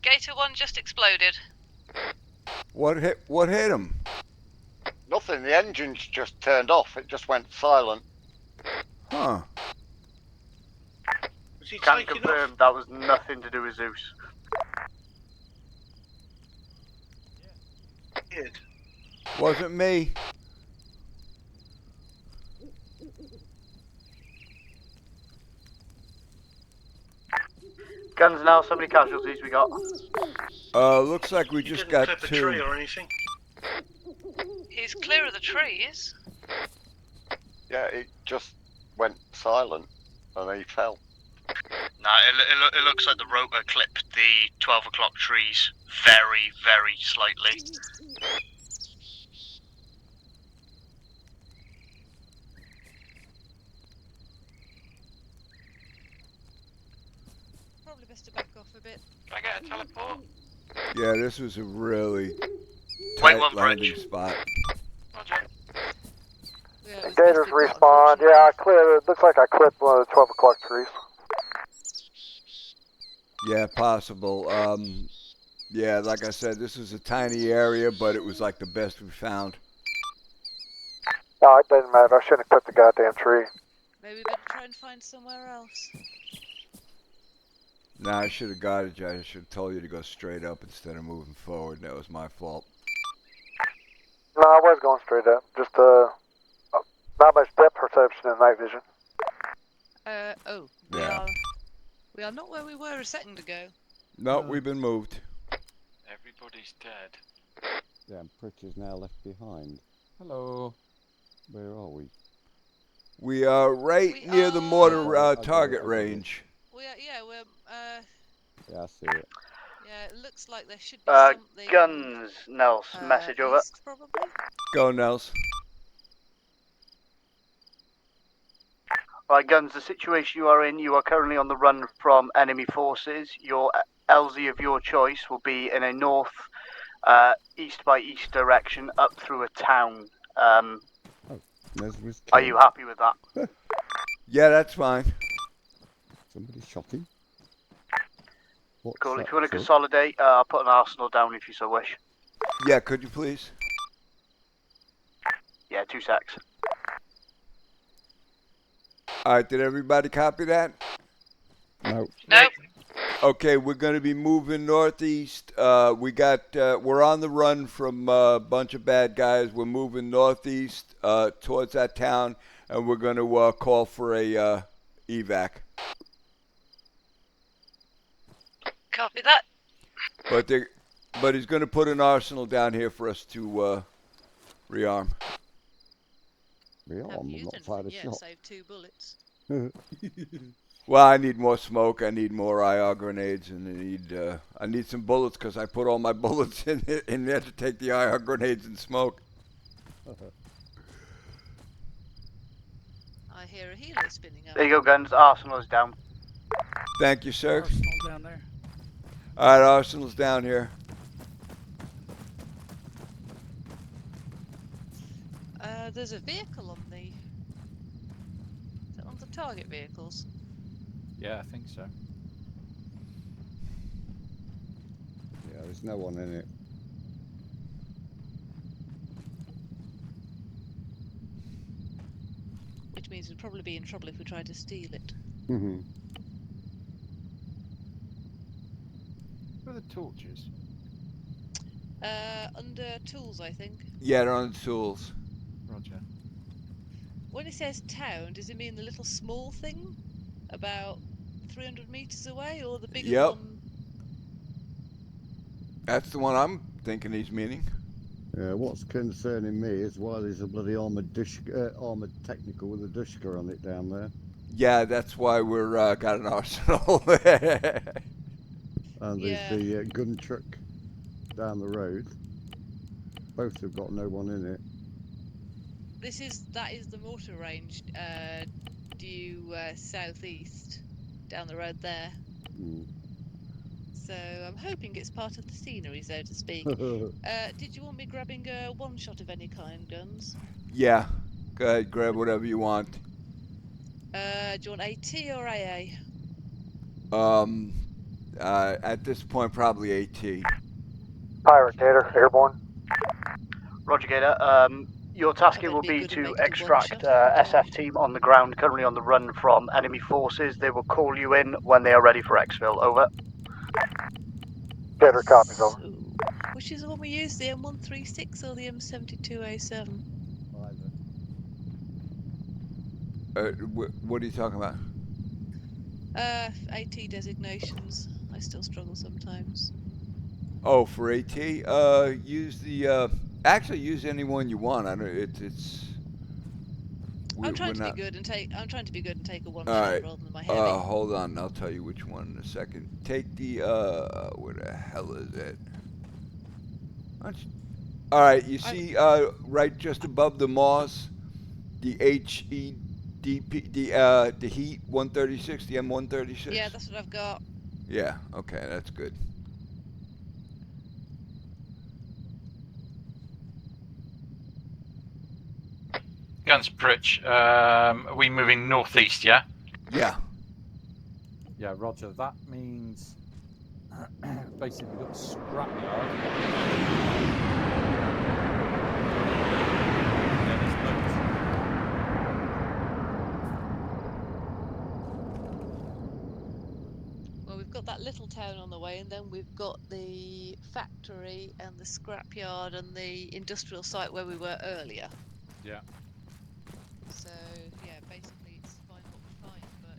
Gator 1 just exploded. What hit him? Nothing, the engine's just turned off, it just went silent. Huh. Was he Can taking confirm off? that was nothing to do with Zeus. Weird. Wasn't me. Guns now, so many casualties we got. Looks like we just got Clip a 2. tree or anything. He's clear of the trees. Yeah, it just went silent and he fell. No, it looks like the rotor clipped the 12 o'clock trees very, very slightly. Probably best to back off a bit. Can I get a teleport? Yeah, this was a really White tight one landing bridge. spot. Roger. Yeah, it was Gators best we got, respawn. Yeah, I cleared. It looks like I clipped one of the 12 o'clock trees. Yeah, possible. Yeah, like I said, this is a tiny area, but it was like the best we found. No, it doesn't matter. I shouldn't have clipped the goddamn tree. Maybe better try and find somewhere else. Nah, I should have guided you. I should have told you to go straight up instead of moving forward. That was my fault. No, I was going straight up. Just not much depth perception in night vision. Oh. Yeah. We are not where we were a second ago. No, we've been moved. Everybody's dead. Damn Pritchard's now left behind. Hello. Where are we? We are right near the mortar target range. We are, yeah, we're, Yeah, I see it. yeah, it looks like there should be something. Guns, Nels, message over. East, probably? Go, Nels. Right, Guns, the situation you are in, you are currently on the run from enemy forces. Your LZ of your choice will be in a north, east by east direction up through a town. Are you happy with that? Yeah, that's fine. Somebody shot him. What's Cool, that if you want to for? consolidate, I'll put an arsenal down if you so wish. Yeah, could you please? Yeah, 2 secs. Alright, did everybody copy that? No. Nope. Okay, we're going to be moving northeast. We're on the run from a bunch of bad guys. We're moving northeast towards that town, and we're going to call for a evac. Copy that. But he's going to put an arsenal down here for us to rearm. Rearm? I've not fired a shot. Save 2 bullets. Well, I need more smoke. I need more IR grenades, and I need some bullets because I put all my bullets in there to take the IR grenades and smoke. I hear a helo spinning up. There you go, Guns. Arsenal's down. Thank you, sir. Arsenal down there. All right, arsenal's down here. There's a vehicle on the. Is that on the target vehicles? Yeah, I think so. Yeah, there's no one in it. Which means we'd probably be in trouble if we tried to steal it. Mm-hmm. Where are the torches? Under tools, I think. Yeah, they're on the tools. Roger. When it says town, does it mean the little small thing? About 300 meters away, or the bigger Yep. one? That's the one I'm thinking he's meaning. What's concerning me is why there's a bloody armoured technical with a Dushka on it down there. Yeah, that's why we're got an arsenal. And there's the gun truck down the road. Both have got no one in it. That is the mortar range due southeast down the road there. Mm. So I'm hoping it's part of the scenery, so to speak. Did you want me grabbing a one shot of any kind, Guns? Yeah, go ahead, grab whatever you want. Do you want AT or AA? At this point, probably AT. Pirate Gator, airborne. Roger, Gator. Your task here will be to extract SF team on the ground, currently on the run from enemy forces. They will call you in when they are ready for exfil. Over. Gator copies, over. Which is the one we use, the M136 or the M72A7? What are you talking about? AT designations. still struggle sometimes. Oh, for AT, use the actually use any one you want. I don't. It's. I'm trying we're to be not. good and take. I'm trying to be good and take a one All shot right. rather than my heavy. Hold on. I'll tell you which one in a second. Take the where the hell is it? All right. You see right just above the Moss, the HEDP, the Heat 136, the M136. Yeah, that's what I've got. Yeah. Okay. That's good. Guns Pritch, are we moving northeast, yeah? Yeah. Yeah, Roger. That means basically we've got the scrapyard. Yeah, there's loads. Well, we've got that little town on the way, and then we've got the factory and the scrapyard and the industrial site where we were earlier. Yeah. So yeah, basically it's find what we find, but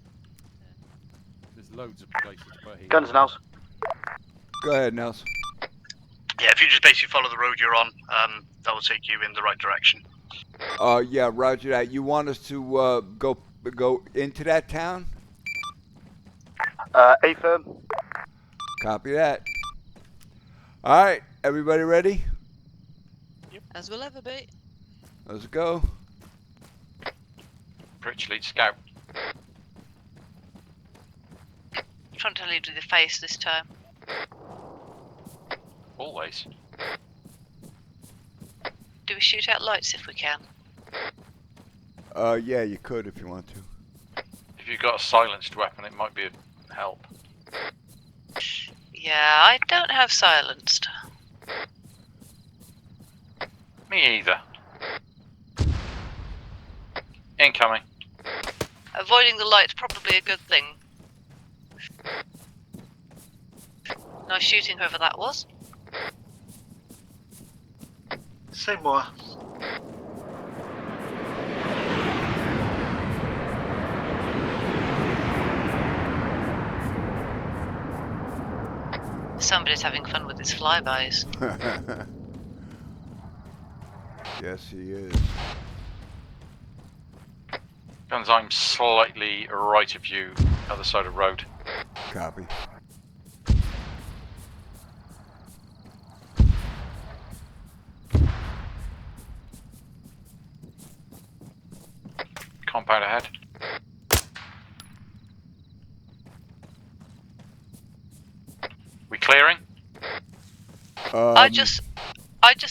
There's loads of places to put here. Guns, Nels. Go ahead, Nels. Yeah, if you just basically follow the road you're on, that will take you in the right direction. Yeah, Roger that. You want us to go into that town? A-firm. Copy that. All right, everybody ready? as we'll ever be. Let's go. Pritch, lead scout. Trying to lead with the face this time. Always. Do we shoot out lights if we can? Yeah, you could if you want to. If you've got a silenced weapon, it might be a help. Yeah, I don't have silenced. Me either. Incoming. Avoiding the light's probably a good thing. Nice shooting, whoever that was. C'est moi. Somebody's having fun with his flybys. Yes, he is. Guns, I'm slightly right of you, other side of road. Copy. Compound ahead. We clearing? I just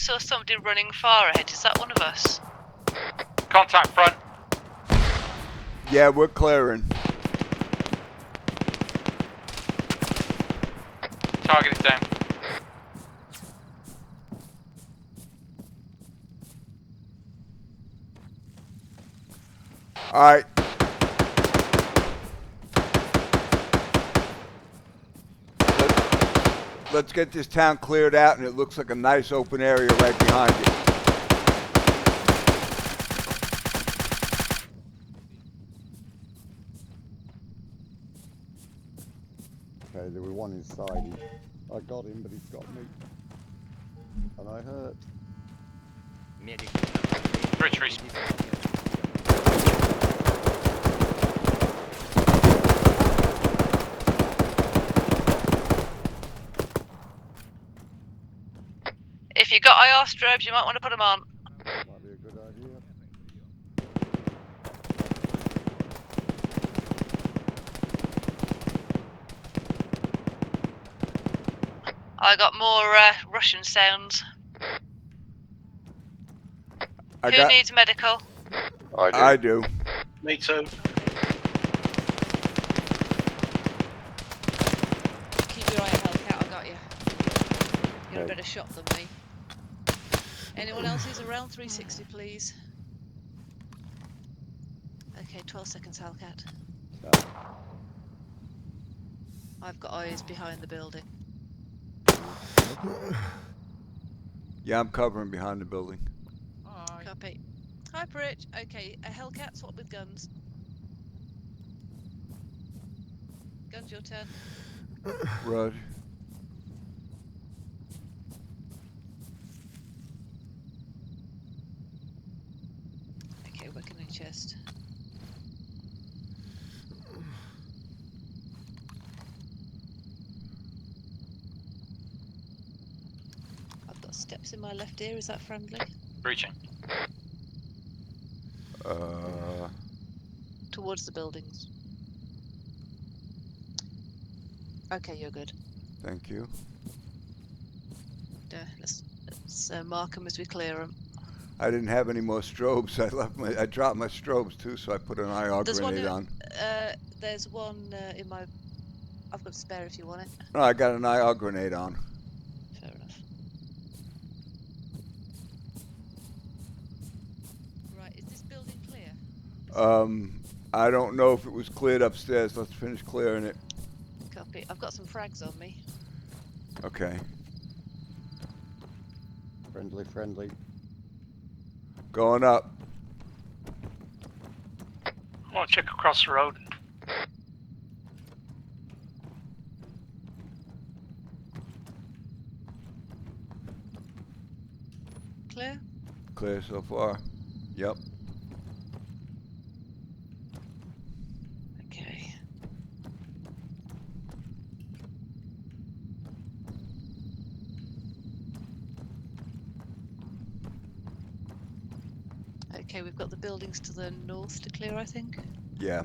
saw somebody running far ahead. Is that one of us? Contact front. Yeah, we're clearing. Target is down. All right. Let's get this town cleared out, and it looks like a nice open area right behind you. Okay, there was one inside. I got him, but he's got me. And I hurt. Bridge reach. If you got IR strobes, you might want to put them on. Might be a good idea. I got more Russian sounds. Who needs medical? I do. Me too. Keep your eye out, Hellcat, I got you. You're a better shot than me. Anyone else who's around 360, please? Okay, 12 seconds, Hellcat. I've got eyes behind the building. Yeah, I'm covering behind the building. Copy. Hi, Pritch. Okay, a Hellcat, swap with guns. Guns, your turn. Roger. Okay, working in chest. I've got steps in my left ear. Is that friendly? Breaching. Towards the buildings. Okay, you're good. Thank you. Let's mark them as we clear them. I didn't have any more strobes. I dropped my strobes too, so I put an IR grenade on. There's one in my. I've got a spare if you want it. No, I got an IR grenade on. Fair enough. Right, is this building clear? I don't know if it was cleared upstairs. Let's finish clearing it. Copy. I've got some frags on me. Okay. Friendly. Going up. I want to check across the road. Clear? Clear so far. Yep. Okay. Okay, we've got the buildings to the north to clear, I think. Yeah.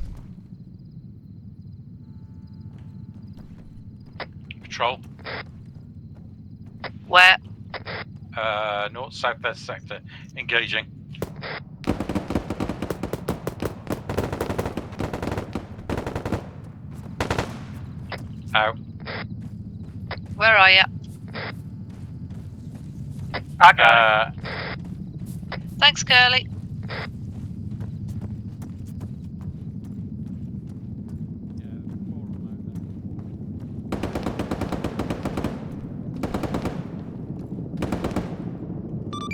Patrol. Where? North southwest sector. Engaging. Out. Where are you? I got it. Thanks, Curly.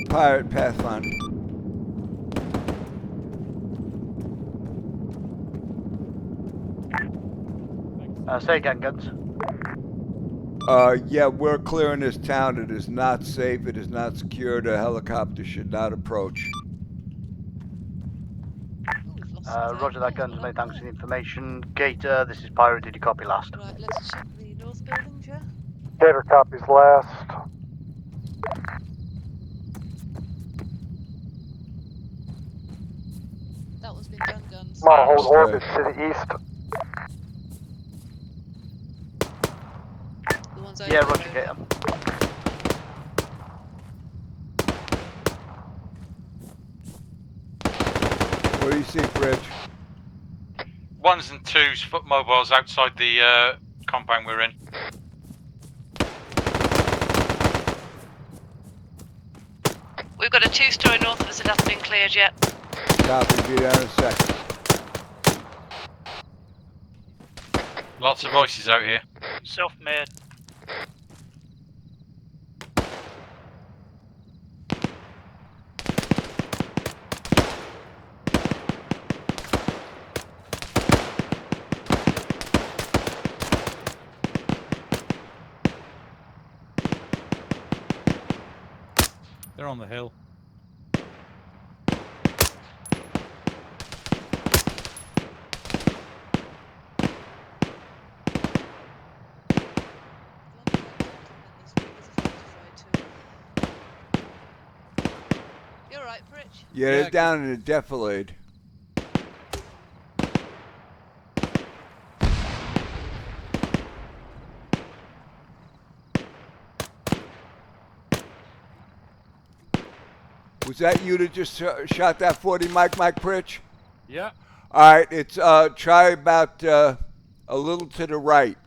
Pirate Pathfinder. Say again, Guns. Yeah, we're clearing this town. It is not safe. It is not secure. The helicopter should not approach. Roger that, Guns. Many thanks for the information. Gator, this is Pirate. Did you copy last? Right, let's check the north buildings, yeah? Gator copies last. That one's been done, Guns. I'm on hold orbit to the east. The ones Yeah, over Roger, there. Gator. What do you see, Bridge? Ones and twos, foot mobiles outside the compound we're in. We've got a two-story north of us that hasn't been cleared yet. Copy. Be there in a second. Lots of voices out here. Self-made. They're on the hill. You're right, Pritch. Yeah, they're down in the defilade. Was that you that just shot that 40 Mike Pritch? Yeah. All right, it's try about a little to the right.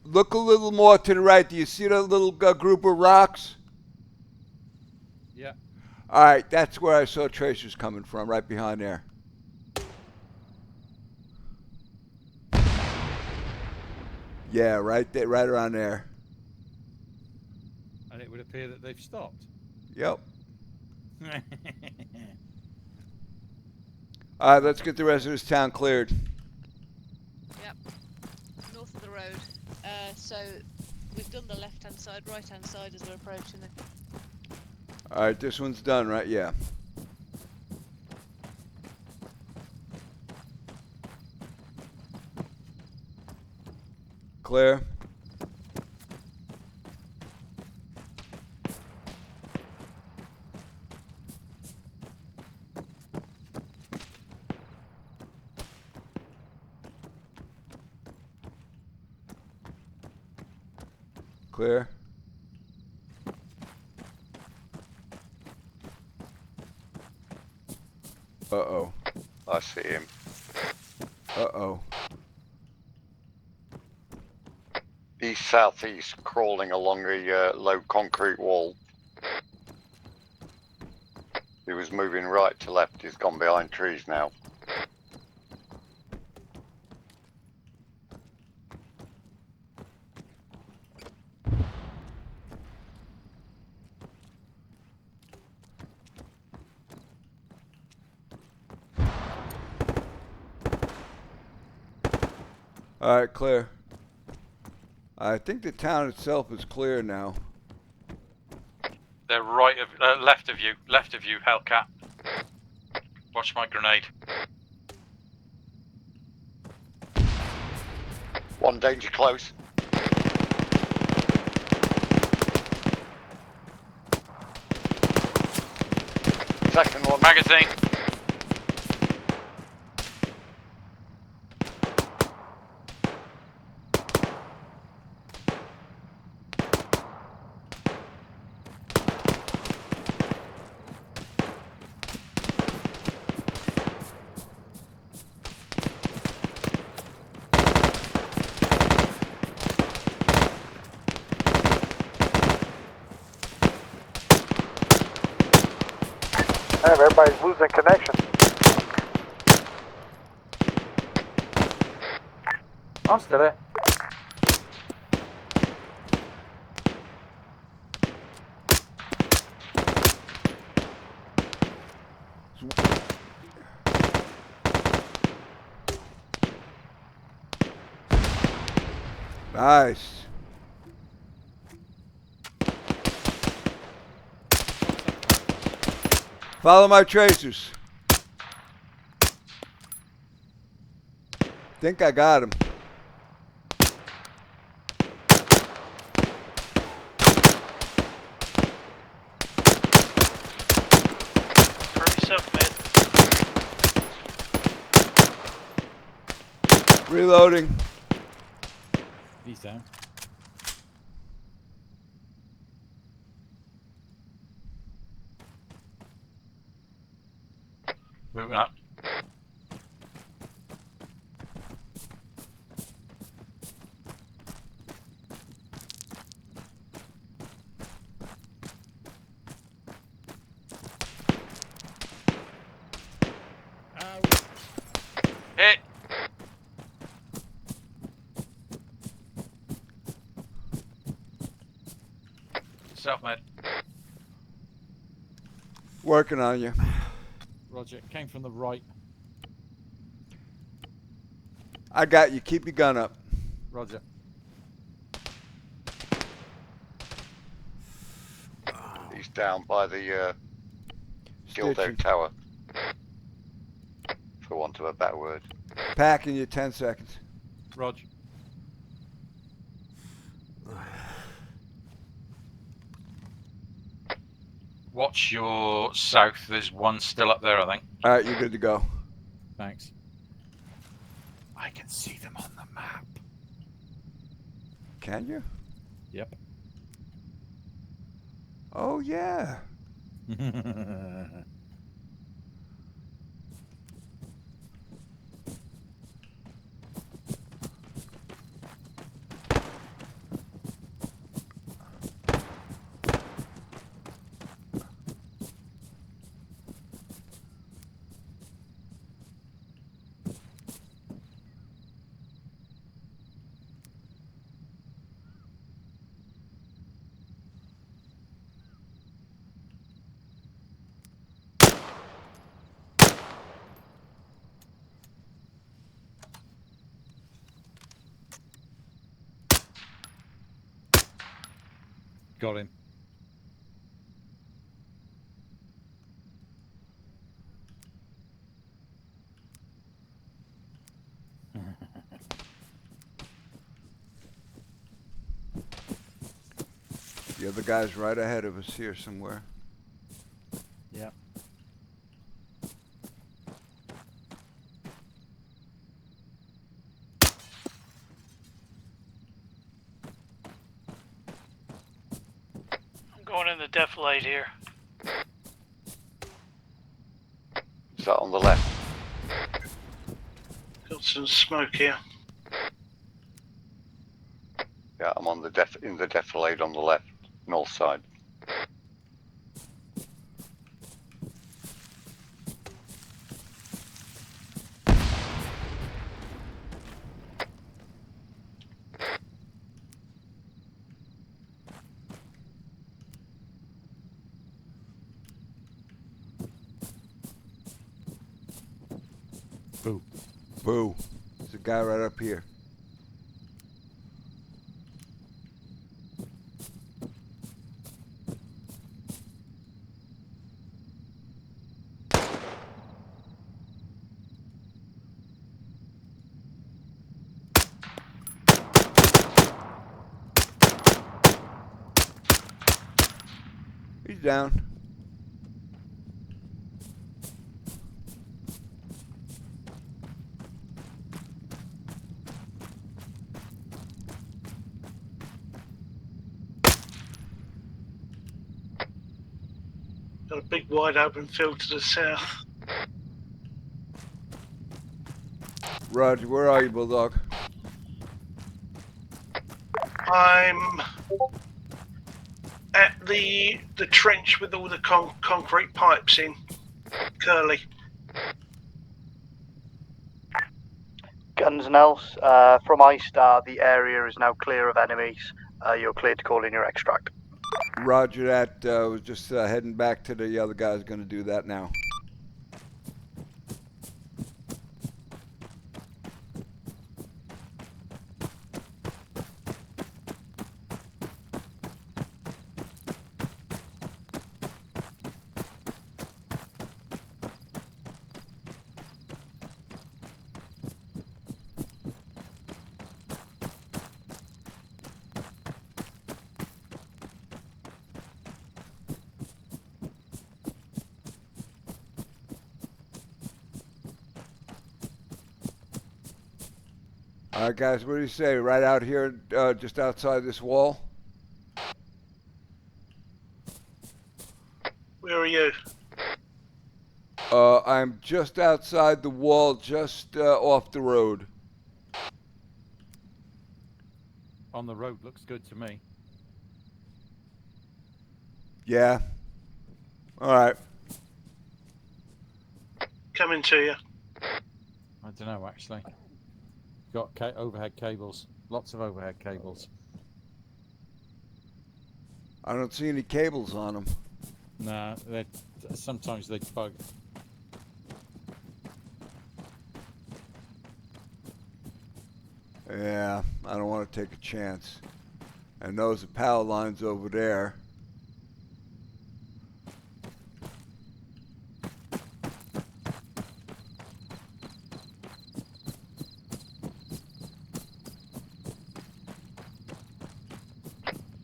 Look a little more to the right. Do you see that little group of rocks? Yeah. All right, that's where I saw tracers coming from, right behind there. Yeah, right there, right around there. And it would appear that they've stopped. Yep. All right, let's get the rest of this town cleared. Yep. North of the road. So we've done the left-hand side, right-hand side as we're approaching it. All right, this one's done, right? Yeah. Clear. Clear. Uh-oh. I see him. Uh-oh. East southeast, crawling along the low concrete wall. He was moving right to left. He's gone behind trees now. All right, clear. I think the town itself is clear now. They're left of you, Hellcat. Watch my grenade. One danger close. Second one. Magazine. Everybody's losing connection. I'm still here. Nice. Follow my tracers. Think I got him. Reloading. He's down. Moving up. Hit. Self-med. Working on you. Roger, came from the right. I got you. Keep your gun up. Roger. He's down by the Gildo Stitching. Tower. For want of a better word. Packing you 10 seconds. Roger. Watch your south. There's one still up there, I think. All right, you're good to go. Thanks. I can see them on the map. Can you? Yep. Oh, yeah. Got him. The other guy's right ahead of us here somewhere. Yeah. I'm going in the defilade here. Is that on the left? Got some smoke here. Yeah, I'm on the in the defilade on the left, north side. Boo. Boo. There's a guy right up here. He's down. Got a big wide open field to the south. Roger, where are you, Bulldog? I'm at the trench with all the concrete pipes in. Curly. Guns and else, from iStar, the area is now clear of enemies. You're clear to call in your extract. Roger that. Was just heading back to the other guy's going to do that now. All right, guys, what do you say? Right out here, just outside this wall? Where are you? I'm just outside the wall, just off the road. On the road looks good to me. Yeah. All right. Coming to you. I don't know, actually. Got overhead cables. Lots of overhead cables. I don't see any cables on them. Nah, sometimes they bug. Yeah, I don't want to take a chance. And those are power lines over there.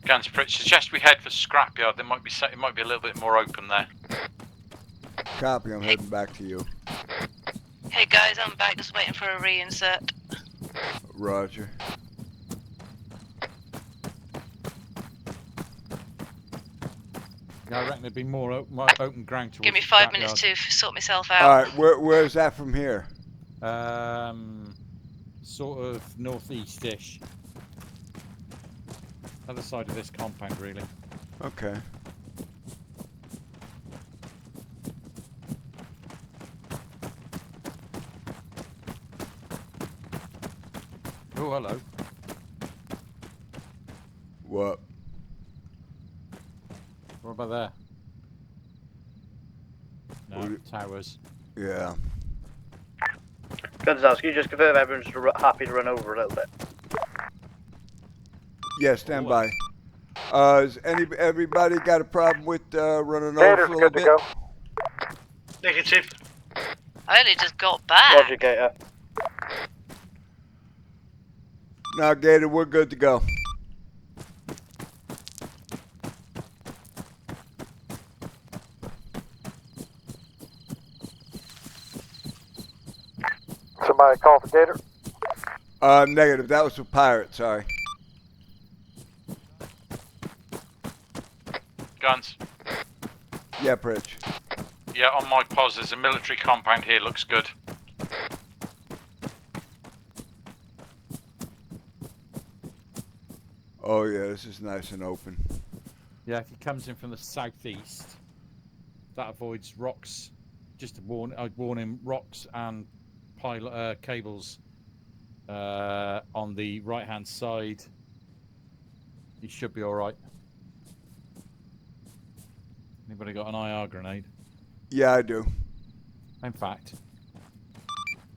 Gansprit, suggest we head for Scrapyard. There might be it might be a little bit more open there. Copy, I'm heading back to you. Hey guys, I'm back, just waiting for a reinsert. Roger. Yeah, I reckon there'd be more open ground towards Give me the 5 scrapyard. minutes to sort myself out. All right, where's that from here? Sort of northeast-ish. Other side of this compound, really. Okay. Oh, hello. What? What about there? No, What towers. Yeah. Guns can you just confirm everyone's happy to run over a little bit? Yeah, stand by. Has everybody got a problem with running over Gator's for a little good to bit? go. Negative. I only just got back. Roger, Gator. No, Gator, we're good to go. Somebody call for Gator? Negative. That was for pirate. Sorry. Guns. Yeah, Pritch. Yeah, on my pos, there's a military compound here. Looks good. Oh yeah, this is nice and open. Yeah, if he comes in from the southeast, that avoids rocks. Just to warn, I'd warn him, rocks and pilot cables on the right-hand side. He should be all right. Anybody got an IR grenade? Yeah, I do. In fact.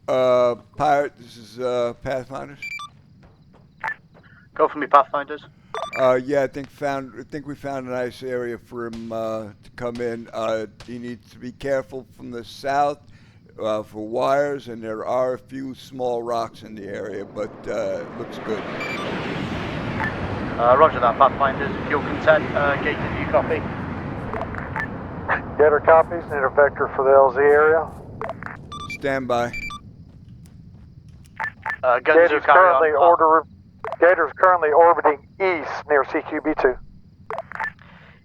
Pirate, this is Pathfinders. Go for me, Pathfinders. Yeah, I think we found a nice area for him to come in. He needs to be careful from the south for wires, and there are a few small rocks in the area, but it looks good. Roger that, Pathfinders. If you're content, Gator, do you copy? Gator copies. Need a vector for the LZ area. Stand by. Guns Gator's you carry on. Gator's currently orbiting east near CQB2.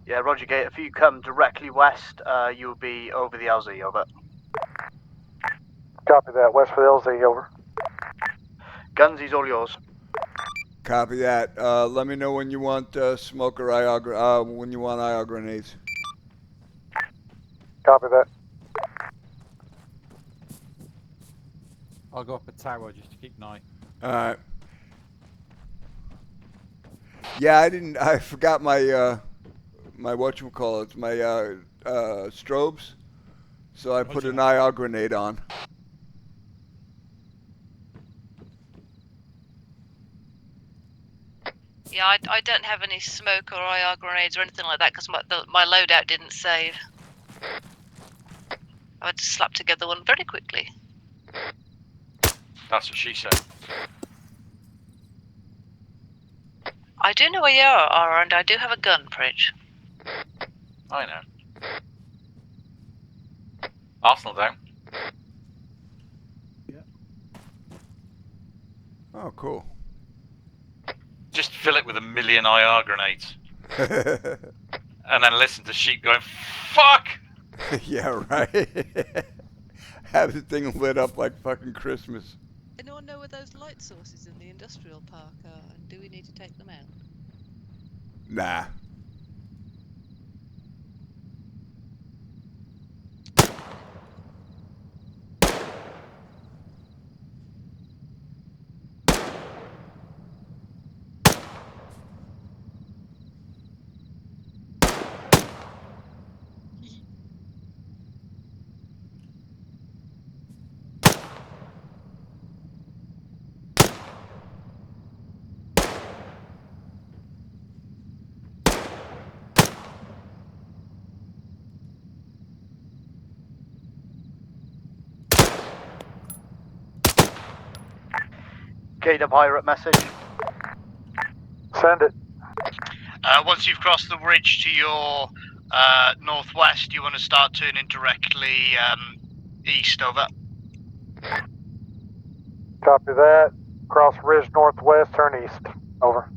Yeah, Roger, Gator. If you come directly west, you'll be over the LZ, over. Copy that. West for the LZ, over. Guns, he's all yours. Copy that. Let me know when you want smoke or when you want IR grenades. Copy that. I'll go up a tower just to keep an eye. All right. Yeah, I forgot my my whatchamacallits, my strobes, so I put an IR grenade on. Yeah, I don't have any smoke or IR grenades or anything like that because my loadout didn't save. I had to slap together one very quickly. That's what she said. I do know where you are, and I do have a gun, Pritch. I know. Arsenal down. Oh, cool. Just fill it with 1 million IR grenades. And then listen to sheep going, fuck! Yeah, right. Have the thing lit up like fucking Christmas. Anyone know where those light sources in the industrial park are, and do we need to take them out? Nah. Gator pirate message. Send it. Once you've crossed the ridge to your northwest, you want to start turning directly east, over. Copy that. Cross ridge northwest, turn east. Over.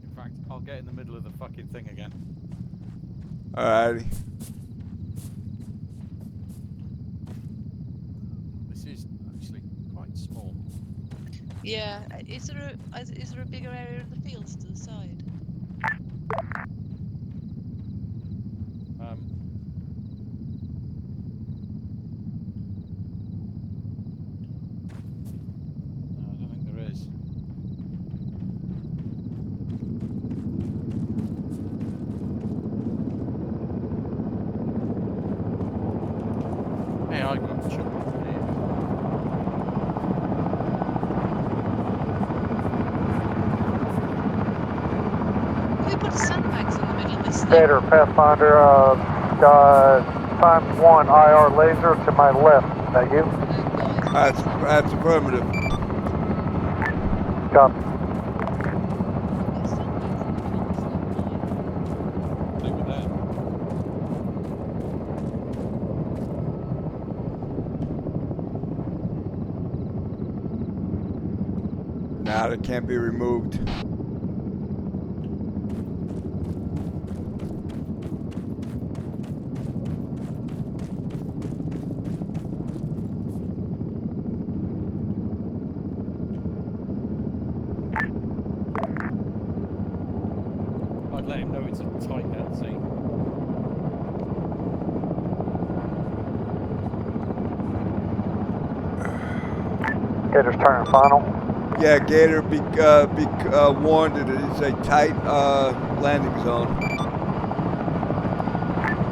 In fact, I'll get in the middle of the fucking thing again. Alrighty. This is actually quite small. Yeah, is there a bigger area of the fields to the side? No, I don't think there is. Who put sandbags in the middle of this thing? Gator, Pathfinder, times 1 IR laser to my left. Is that you? That's affirmative. Copy. Now it can't be removed. I'd let him know it's a tight LZ. Gator's turn final. Yeah, Gator, be warned that it's a tight landing zone.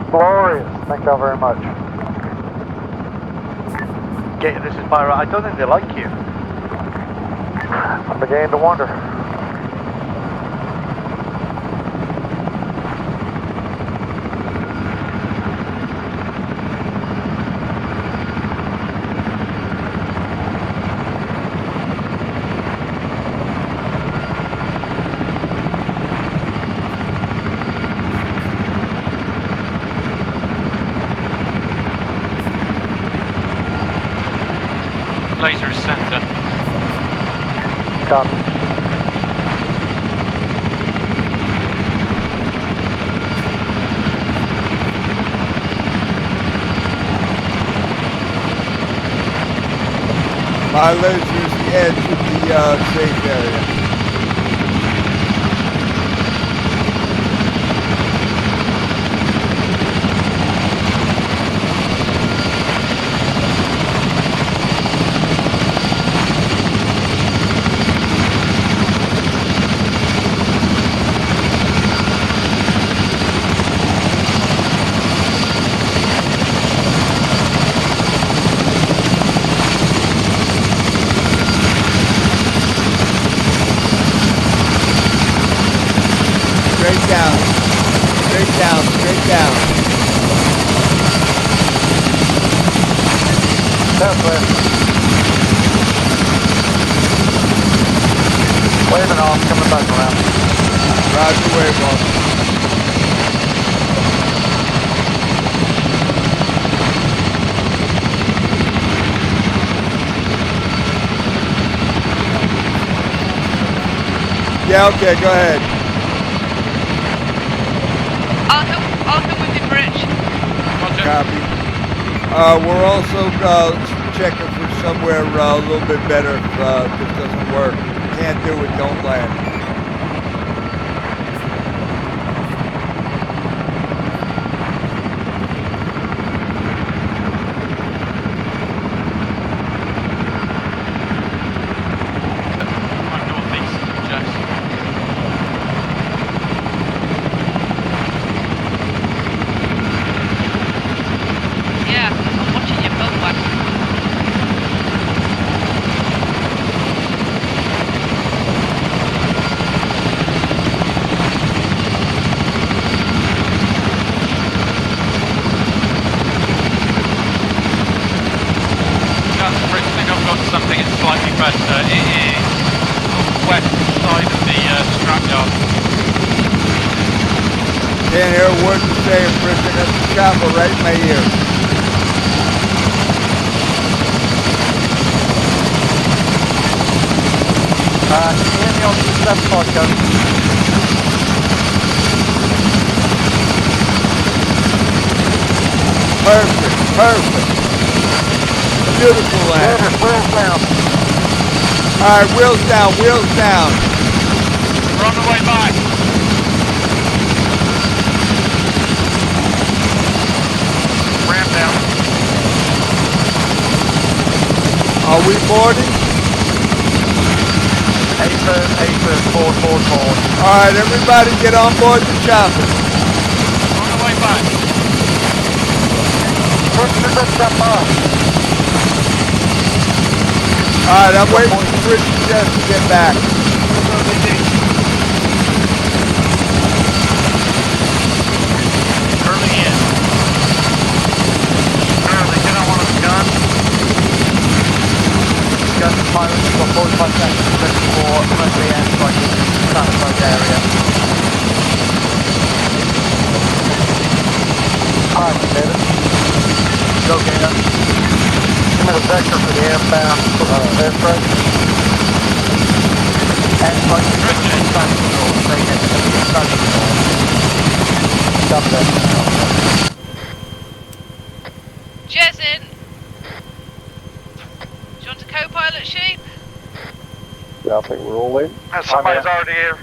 Glorious. Thank y'all very much. Gator, this is Byron. I don't think they like you. I'm beginning to wonder. Laser is center. Copy. My laser is the edge of the safe area. Straight down. Southwest. Waving off, coming back around. Roger, wave off. Yeah, okay, go ahead. I'll come with you, Rich. Copy. We're also checking for somewhere a little bit better if this doesn't work. If you can't do it, don't land. Can't hear a word you're saying, Bridget. That's the chopper right in my ear. Hear me on the left side, go. Perfect. Beautiful land. Wheels down. Alright, wheels down. We're on the way back. Ramp down. Are we boarding? Board. Alright, everybody get on board the chopper. On the way back. Alright, I'm waiting for Rich and Jess to get back. friendly airstrike in the classified area. Alright, David. Go Gator. Give me the vector for the airbound airstrike. Airstrike is coming from south to north. They get to the south to north. Stop that. Jezzin! Do you want a co-pilot, Sheep? Yeah, I think we're all in. Somebody's already here.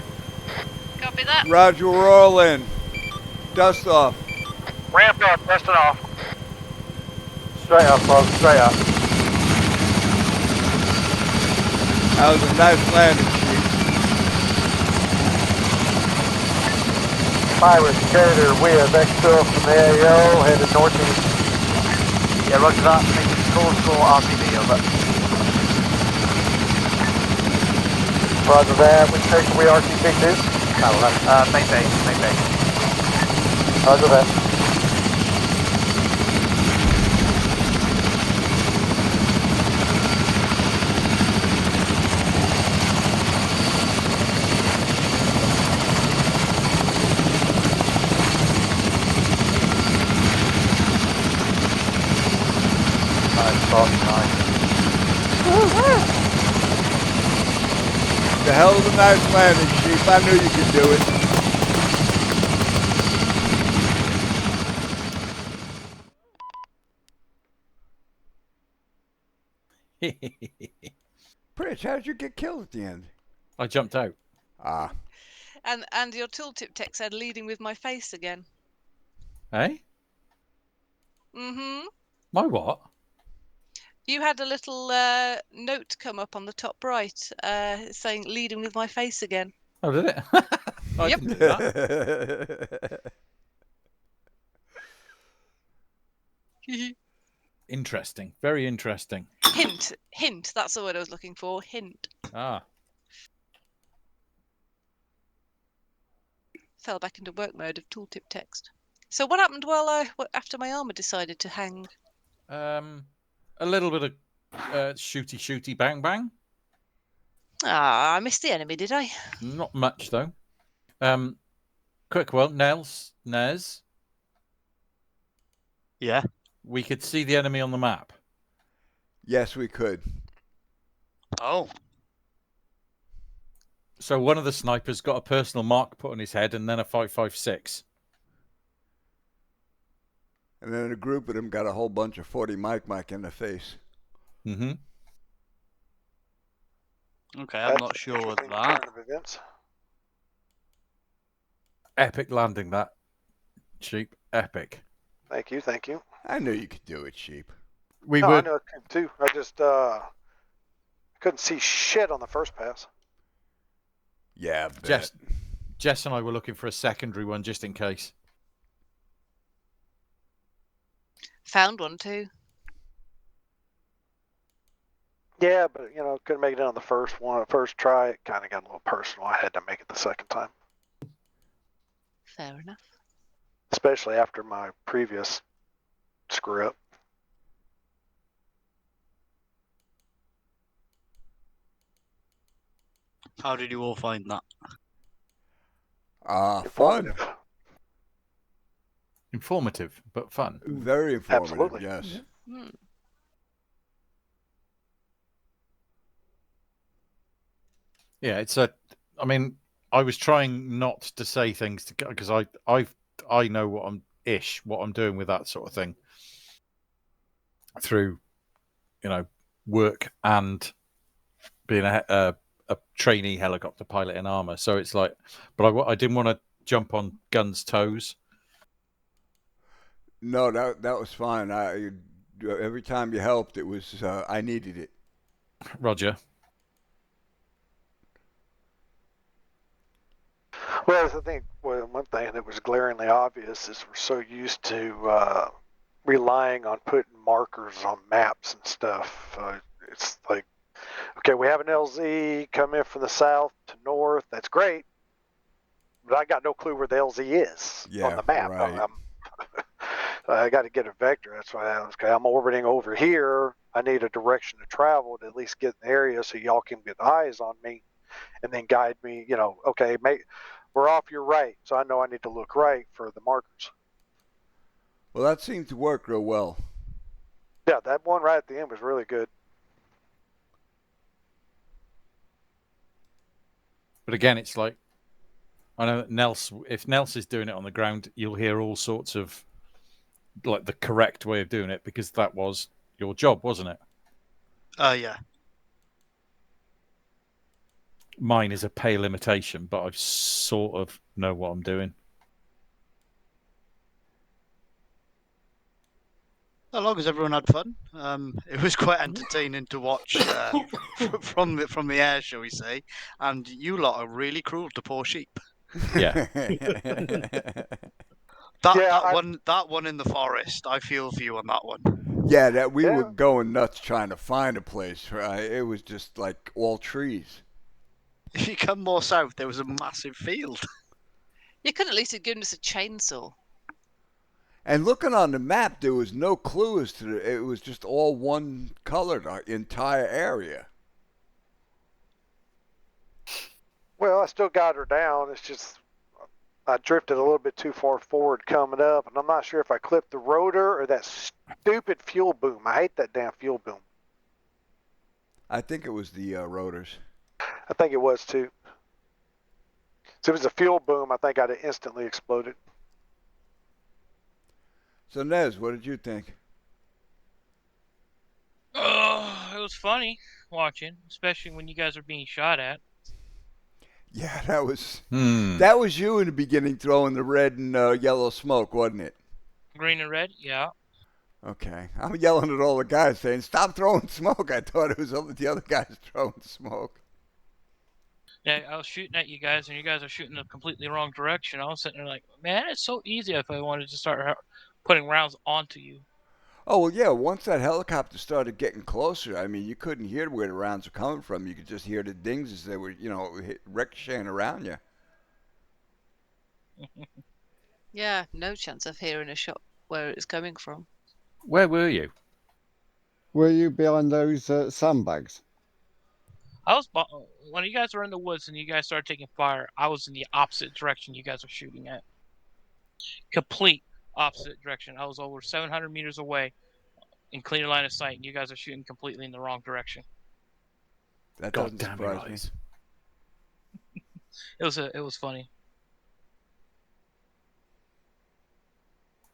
Copy that. Roger, we're all in. Dust off. Ramp up, dust it off. Straight up, folks, straight up. That was a nice landing, Chief. Pirates Gator, we have exfil from the AO, headed northeast. Yeah, roger that. Making course for RTB, over. Roger that, which station we RTB to? Main base. Roger that. The hell of a nice landing, Chief. I knew you could do it. Pritch, how did you get killed at the end? I jumped out. Ah. And your tooltip tech said leading with my face again. Eh? Mm-hmm. My what? You had a little note come up on the top right saying leading with my face again. Oh, did it? I Yep. didn't do that. Interesting. Very interesting. Hint. That's the word I was looking for. Hint. Ah. Fell back into work mode of tooltip text. So what happened while after my armor decided to hang? A little bit of shooty, bang, bang. Ah, I missed the enemy, did I? Not much though. Quick one, Nez. Yeah. We could see the enemy on the map. Yes, we could. Oh. So one of the snipers got a personal mark put on his head and then a 5.56. And then a group of them got a whole bunch of 40 Mike in the face. Mm-hmm. Okay, I'm not sure with that. Epic landing that. Sheep. Epic. Thank you. I knew you could do it, Sheep. I know I could too. I just couldn't see shit on the first pass. Yeah, I bet. Jess and I were looking for a secondary one just in case. Found one too. Yeah, but couldn't make it on the first try. It kind of got a little personal. I had to make it the second time. Fair enough. Especially after my previous screw up. How did you all find that? Fun. Informative, but fun. Very informative, Absolutely. Yes. Hmm. Yeah, I mean, I was trying not to say things because I know what I'm doing with that sort of thing through, work and being a trainee helicopter pilot in armor. So it's like, but I didn't want to jump on Gun's toes. No, that was fine. Every time you helped, it was I needed it. Roger. Well, I think one thing that was glaringly obvious is we're so used to relying on putting markers on maps and stuff. It's like, okay, we have an LZ come in from the south to north. That's great, but I got no clue where the LZ is on the map. Right. I got to get a vector. That's why I'm orbiting over here. I need a direction to travel to at least get in the area so y'all can get eyes on me and then guide me. Okay, we're off your right, so I know I need to look right for the markers. Well, that seemed to work real well. Yeah, that one right at the end was really good. But again, it's like, I know that if Nels is doing it on the ground, you'll hear all sorts of, like, the correct way of doing it, because that was your job, wasn't it? Yeah. Mine is a pale imitation, but I sort of know what I'm doing. As long as everyone had fun, it was quite entertaining to watch from the air, shall we say? And you lot are really cruel to poor sheep. Yeah. That one in the forest, I feel for you on that one. Yeah, that we were going nuts trying to find a place. Right? It was just like all trees. If you come more south, there was a massive field. You could at least have given us a chainsaw. And looking on the map, there was no clue as to it was just all one colored entire area. Well, I still got her down. It's just I drifted a little bit too far forward coming up, and I'm not sure if I clipped the rotor or that stupid fuel boom. I hate that damn fuel boom. I think it was the rotors. I think it was too. So if it was a fuel boom, I think I'd have instantly exploded. So Nez, what did you think? It was funny watching, especially when you guys are being shot at. Yeah, that was you in the beginning throwing the red and yellow smoke, wasn't it? Green and red, yeah. Okay. I'm yelling at all the guys saying, stop throwing smoke. I thought it was over the other guys throwing smoke. Yeah, I was shooting at you guys, and you guys are shooting the completely wrong direction. I was sitting there like, man, it's so easy if I wanted to start putting rounds onto you. Oh, well, yeah, once that helicopter started getting closer, I mean, you couldn't hear where the rounds were coming from. You could just hear the dings as they were, ricocheting around you. Yeah, no chance of hearing a shot where it's coming from. Where were you? Were you behind those sandbags? I was when you guys were in the woods and you guys started taking fire. I was in the opposite direction you guys were shooting at. Complete opposite direction. I was over 700 meters away in clear line of sight, and you guys are shooting completely in the wrong direction. That doesn't surprise me. It was funny.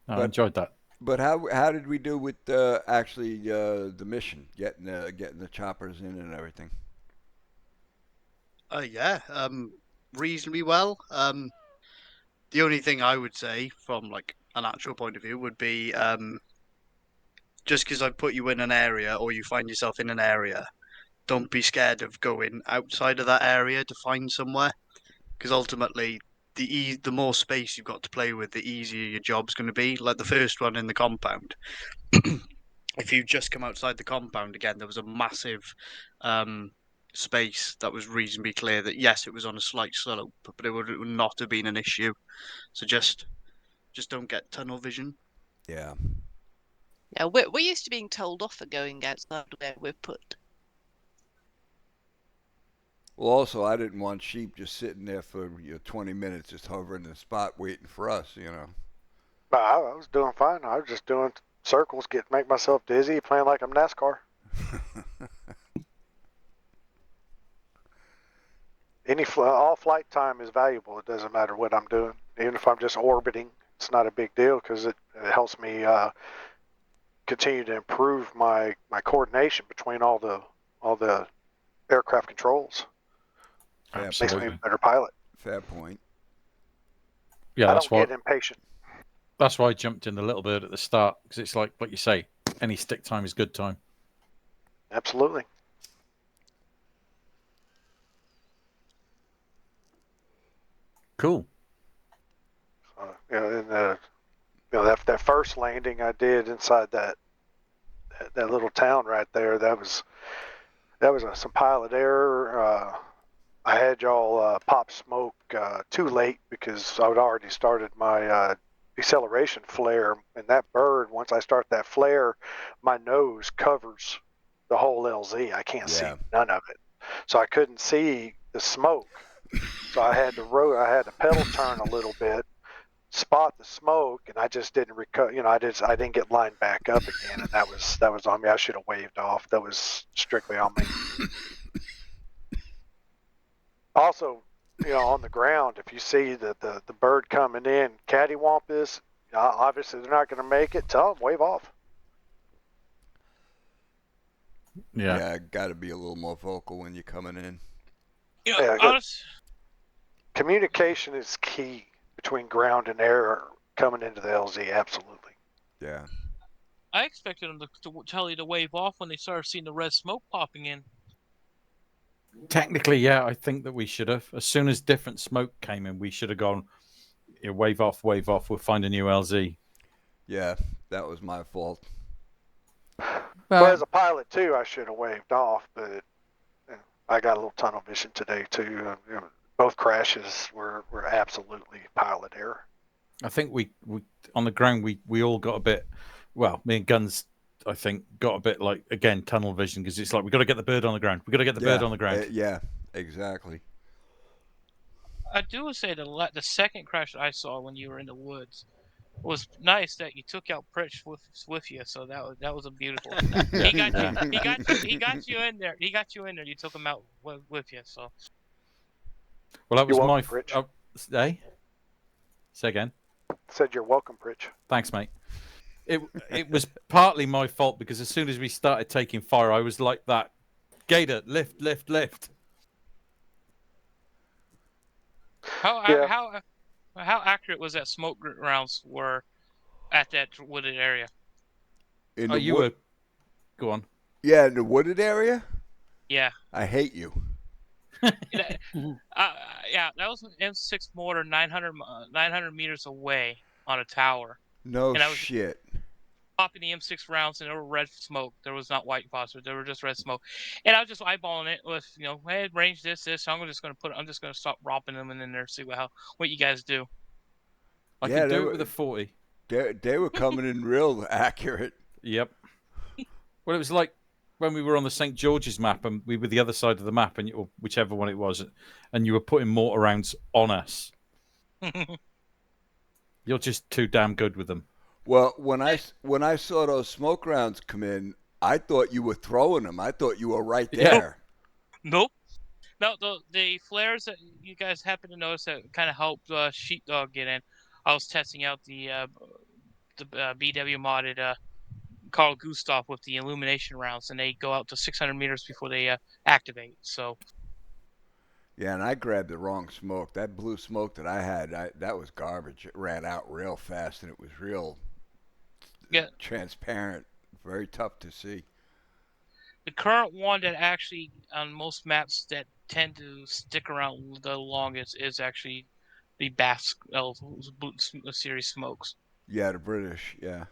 I enjoyed that. But how did we do with actually the mission, getting the choppers in and everything? Yeah, reasonably well. The only thing I would say from like an actual point of view would be just because I've put you in an area or you find yourself in an area, don't be scared of going outside of that area to find somewhere, because ultimately the more space you've got to play with, the easier your job's going to be. Like the first one in the compound, if you just come outside the compound again, there was a massive space that was reasonably clear that yes, it was on a slight slope, but it would not have been an issue. So just don't get tunnel vision. Yeah. Yeah, we're used to being told off for going outside where we're put. Well, also, I didn't want sheep just sitting there for 20 minutes, just hovering in the spot waiting for us, But I was doing fine. I was just doing circles, make myself dizzy, playing like I'm NASCAR. All flight time is valuable. It doesn't matter what I'm doing. Even if I'm just orbiting, it's not a big deal because it helps me continue to improve my coordination between all the aircraft controls. Makes me a better pilot. Fair point. Yeah, I don't get impatient. That's why I jumped in the Little Bird at the start, because it's like you say, any stick time is good time. Absolutely. Cool. That first landing I did inside that little town right there, that was some pilot error. I had y'all pop smoke too late because I had already started my deceleration flare, and that bird, once I start that flare, my nose covers the whole LZ. I can't see none of it. So I couldn't see the smoke. So I had to pedal turn a little bit, spot the smoke, and I just didn't I didn't get lined back up again, and that was on me. I should have waved off. That was strictly on me. Also, on the ground, if you see the bird coming in, cattywampus, obviously they're not going to make it. Tell them, wave off. Yeah, got to be a little more vocal when you're coming in. Communication is key between ground and air coming into the LZ. Absolutely. Yeah. I expected them to tell you to wave off when they started seeing the red smoke popping in. Technically, yeah, I think that we should have. As soon as different smoke came in, we should have gone, wave off, we'll find a new LZ. Yeah, that was my fault. Well, as a pilot, too, I should have waved off, but I got a little tunnel vision today, too. Both crashes were absolutely pilot error. I think we on the ground, we all got a bit, well, me and Guns, I think, got a bit like, again, tunnel vision, because it's like, we've got to get the bird on the ground. We've got to get the bird on the ground. Yeah, exactly. I do say the second crash that I saw when you were in the woods was nice that you took out Pritch with you, so that was a beautiful. He got you in there. He got you in there. You took him out with you. So. Well, that was my. Pritch. Say again. Said you're welcome, Pritch. Thanks, mate. It was partly my fault because as soon as we started taking fire, I was like that. Gator, lift. How accurate was that smoke rounds were at that wooded area? Go on. Yeah, in the wooded area? Yeah. I hate you. Yeah, that was an M6 mortar 900 meters away on a tower. No and I was shit. Popping the M6 rounds and there were red smoke. There was not white phosphor. There were just red smoke. And I was just eyeballing it with, hey, range this. So I'm just going to stop ropping them and then there see what you guys do. I can do it with a 40. They were coming in real accurate. Yep. Well, it was like when we were on the St. George's map and we were the other side of the map, or whichever one it was, and you were putting mortar rounds on us. You're just too damn good with them. Well, when I saw those smoke rounds come in, I thought you were throwing them. I thought you were right there. Nope. No, the flares that you guys happen to notice that kind of helped Sheepdog get in. I was testing out the BW modded Carl Gustav with the illumination rounds, and they go out to 600 meters before they activate. So. Yeah, and I grabbed the wrong smoke. That blue smoke that I had, that was garbage. It ran out real fast, and it was real transparent. Very tough to see. The current one that actually, on most maps that tend to stick around the longest is actually the Basque series smokes. Yeah, the British, yeah.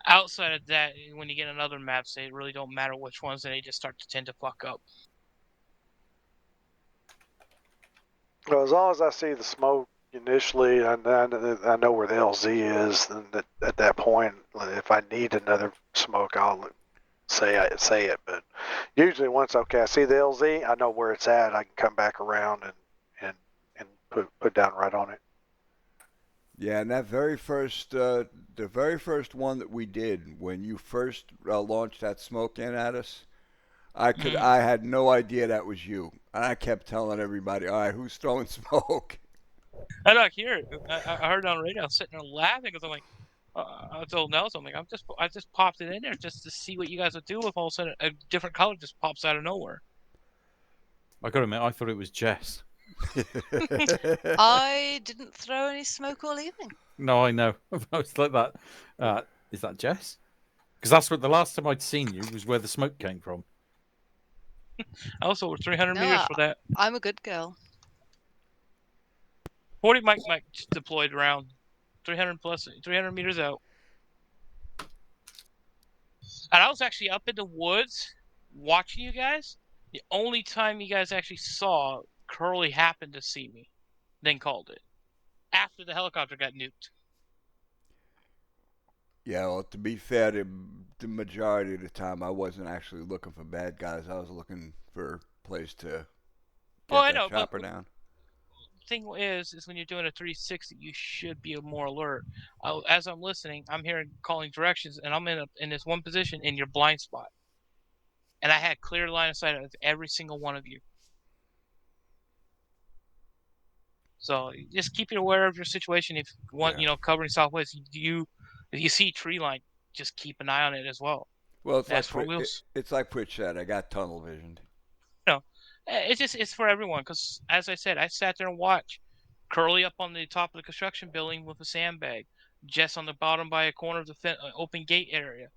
Outside of that, when you get on other maps, they really don't matter which ones, and they just start to tend to fuck up. Well, as long as I see the smoke initially, I know where the LZ is, and at that point, if I need another smoke, I'll say it. But usually, once I see the LZ, I know where it's at. I can come back around and put down right on it. Yeah, and that the very first one that we did when you first launched that smoke in at us, I had no idea that was you, and I kept telling everybody, "All right, who's throwing smoke?" I don't hear it. I heard it on the radio. I was sitting there laughing because I'm like, I told Nelson, I'm like, I just popped it in there just to see what you guys would do if all of a sudden a different color just pops out of nowhere. I gotta admit, I thought it was Jess. I didn't throw any smoke all evening. No, I know. I was like that. Is that Jess? Because that's what the last time I'd seen you was where the smoke came from. I also was 300 meters for that. I'm a good girl. 40 Mike deployed around 300 meters out. And I was actually up in the woods watching you guys. The only time you guys actually saw Curly happened to see me, then called it. After the helicopter got nuked. Yeah, well, to be fair, the majority of the time I wasn't actually looking for bad guys. I was looking for a place to get I that know, but chopper down. thing is when you're doing a 360, you should be more alert. As I'm listening, I'm hearing calling directions, and I'm in this one position in your blind spot, and I had clear line of sight of every single one of you. So just keep you aware of your situation. If you want, covering Southwest, if you see tree line, just keep an eye on it as well. Well, it's That's like for wheels. it's like Pritch said. I got tunnel visioned. No, it's for everyone. Because as I said, I sat there and watched Curly up on the top of the construction building with a sandbag, Jess on the bottom by a corner of the open gate area.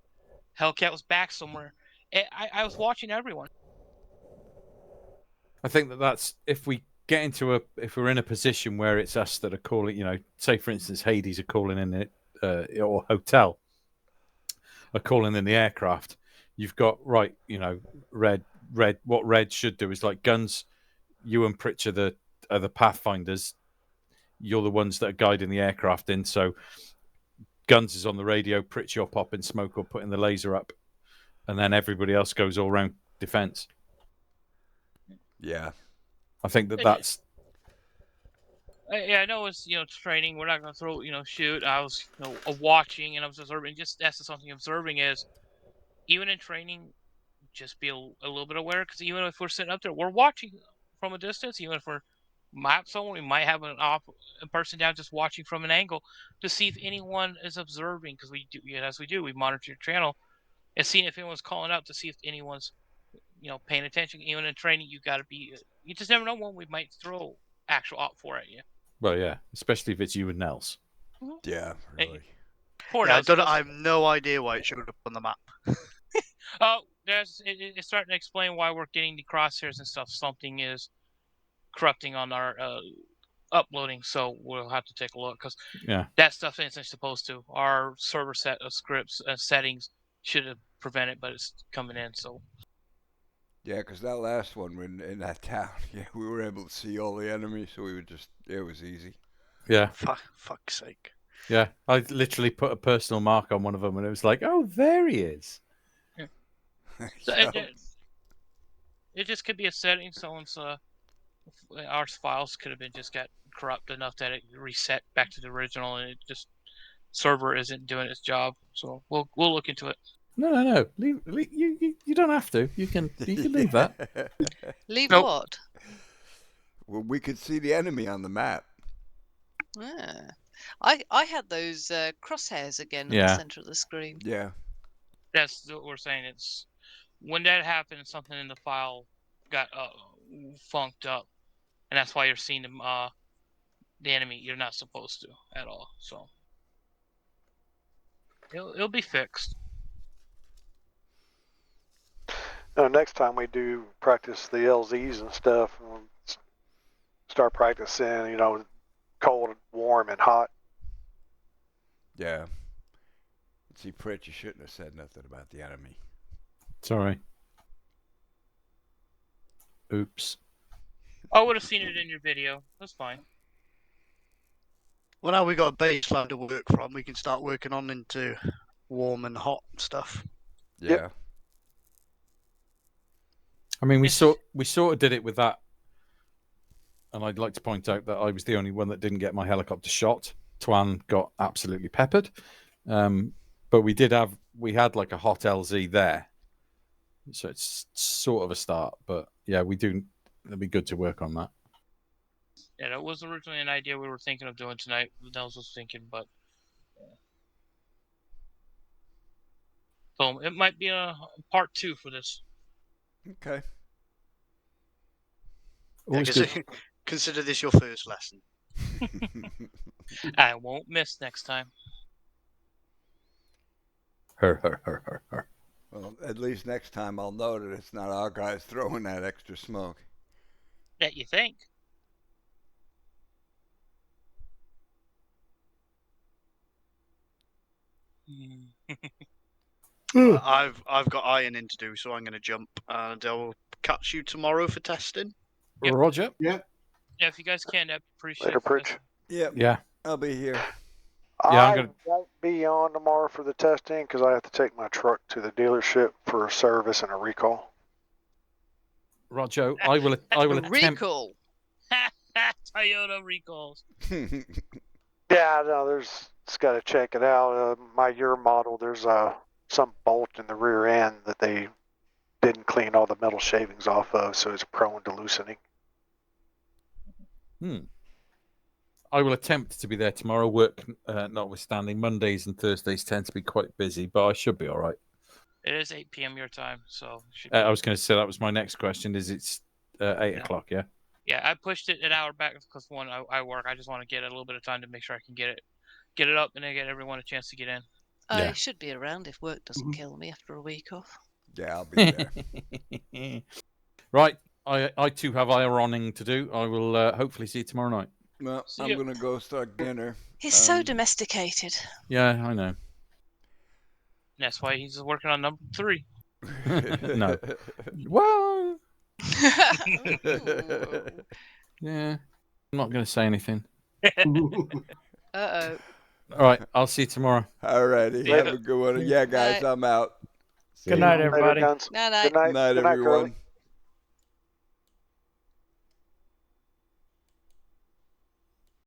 Hellcat was back somewhere. I was watching everyone. I think that's if we get into if we're in a position where it's us that are calling, say for instance Hades are calling in it, or Hotel are calling in the aircraft. You've got Red. What Red should do is like Guns. You and Pritch are the pathfinders. You're the ones that are guiding the aircraft in. So Guns is on the radio. Pritch, you're popping smoke or putting the laser up, and then everybody else goes all round defense. Yeah, I think that's. Yeah, I know it's training. We're not going to throw shoot. I was watching and I was observing. Just that's something observing is even in training, just be a little bit aware because even if we're sitting up there, we're watching from a distance. Even if we're map someone, we might have a person down just watching from an angle to see if anyone is observing because we do we monitor your channel and seeing if anyone's calling out to see if anyone's paying attention. Even in training, you got to be. You just never know when we might throw actual OPFOR at you. Well, yeah, especially if it's you and Nels. Yeah, really. I don't. I have no idea why it showed up on the map. Oh, it's starting to explain why we're getting the crosshairs and stuff. Something is corrupting on our uploading, so we'll have to take a look because that stuff isn't supposed to. Our server set of scripts settings should have prevented, but it's coming in. So. Yeah, because that last one in that town, we were able to see all the enemies, so it was easy. Yeah. Fuck's sake. Yeah, I literally put a personal mark on one of them, and it was like, oh, there he is. Yeah. So it just could be a setting. Someone's our files could have been just got corrupt enough that it reset back to the original, and it just server isn't doing its job. So we'll look into it. No. Leave, you don't have to. You can leave that. Leave what? Well, we could see the enemy on the map. Yeah. I had those crosshairs again in the center of the screen. Yeah. That's what we're saying. It's when that happened, something in the file got funked up, and that's why you're seeing the enemy. You're not supposed to at all. So it'll be fixed. Next time we do practice the LZs and stuff, we'll start practicing, cold, warm, and hot. Yeah. See, Pritch, you shouldn't have said nothing about the enemy. Sorry. Oops. I would have seen it in your video. That's fine. Well, now we got a baseline to work from. We can start working on into warm and hot stuff. Yeah. Yep. I mean, we sort of did it with that, and I'd like to point out that I was the only one that didn't get my helicopter shot. Twan got absolutely peppered, but we had like a hot LZ there, so it's sort of a start. But yeah, it'd be good to work on that. Yeah, that was originally an idea we were thinking of doing tonight. Nels was thinking, but so it might be a part 2 for this. Okay. Consider this your first lesson. I won't miss next time. Well, at least next time I'll know that it's not our guys throwing that extra smoke. That you think? I've got ironing to do, so I'm going to jump, and I'll catch you tomorrow for testing. Yep. Roger. Yeah. Yeah, if you guys can, I'd appreciate Later, it. Pritch. Yep. Yeah. I'll be here. I won't be on tomorrow for the testing because I have to take my truck to the dealership for a service and a recall. Roger, I will attempt. Recall. Toyota recalls. Yeah, no, just got to check it out. My year model, there's some bolt in the rear end that they didn't clean all the metal shavings off of, so it's prone to loosening. I will attempt to be there tomorrow. Work notwithstanding, Mondays and Thursdays tend to be quite busy, but I should be all right. It is 8 p.m. your time, so. I was going to say that was my next question. Is it's 8 o'clock? Yeah. Yeah, I pushed it an hour back because one, I work. I just want to get a little bit of time to make sure I can get it up, and then get everyone a chance to get in. I should be around if work doesn't kill me after a week off. Yeah, I'll be there. Right, I too have ironing to do. I will hopefully see you tomorrow night. Well, See I'm ya. gonna go start dinner. He's so domesticated. Yeah, I know. That's why he's working on number 3. No. Well. Yeah, I'm not going to say anything. Uh-oh. All right, I'll see you tomorrow. All righty, have a good one. Yeah, guys, Night. I'm out. Good night, everybody. Later, guns. Night-night. Good night. Night, Good night, everyone. Curly.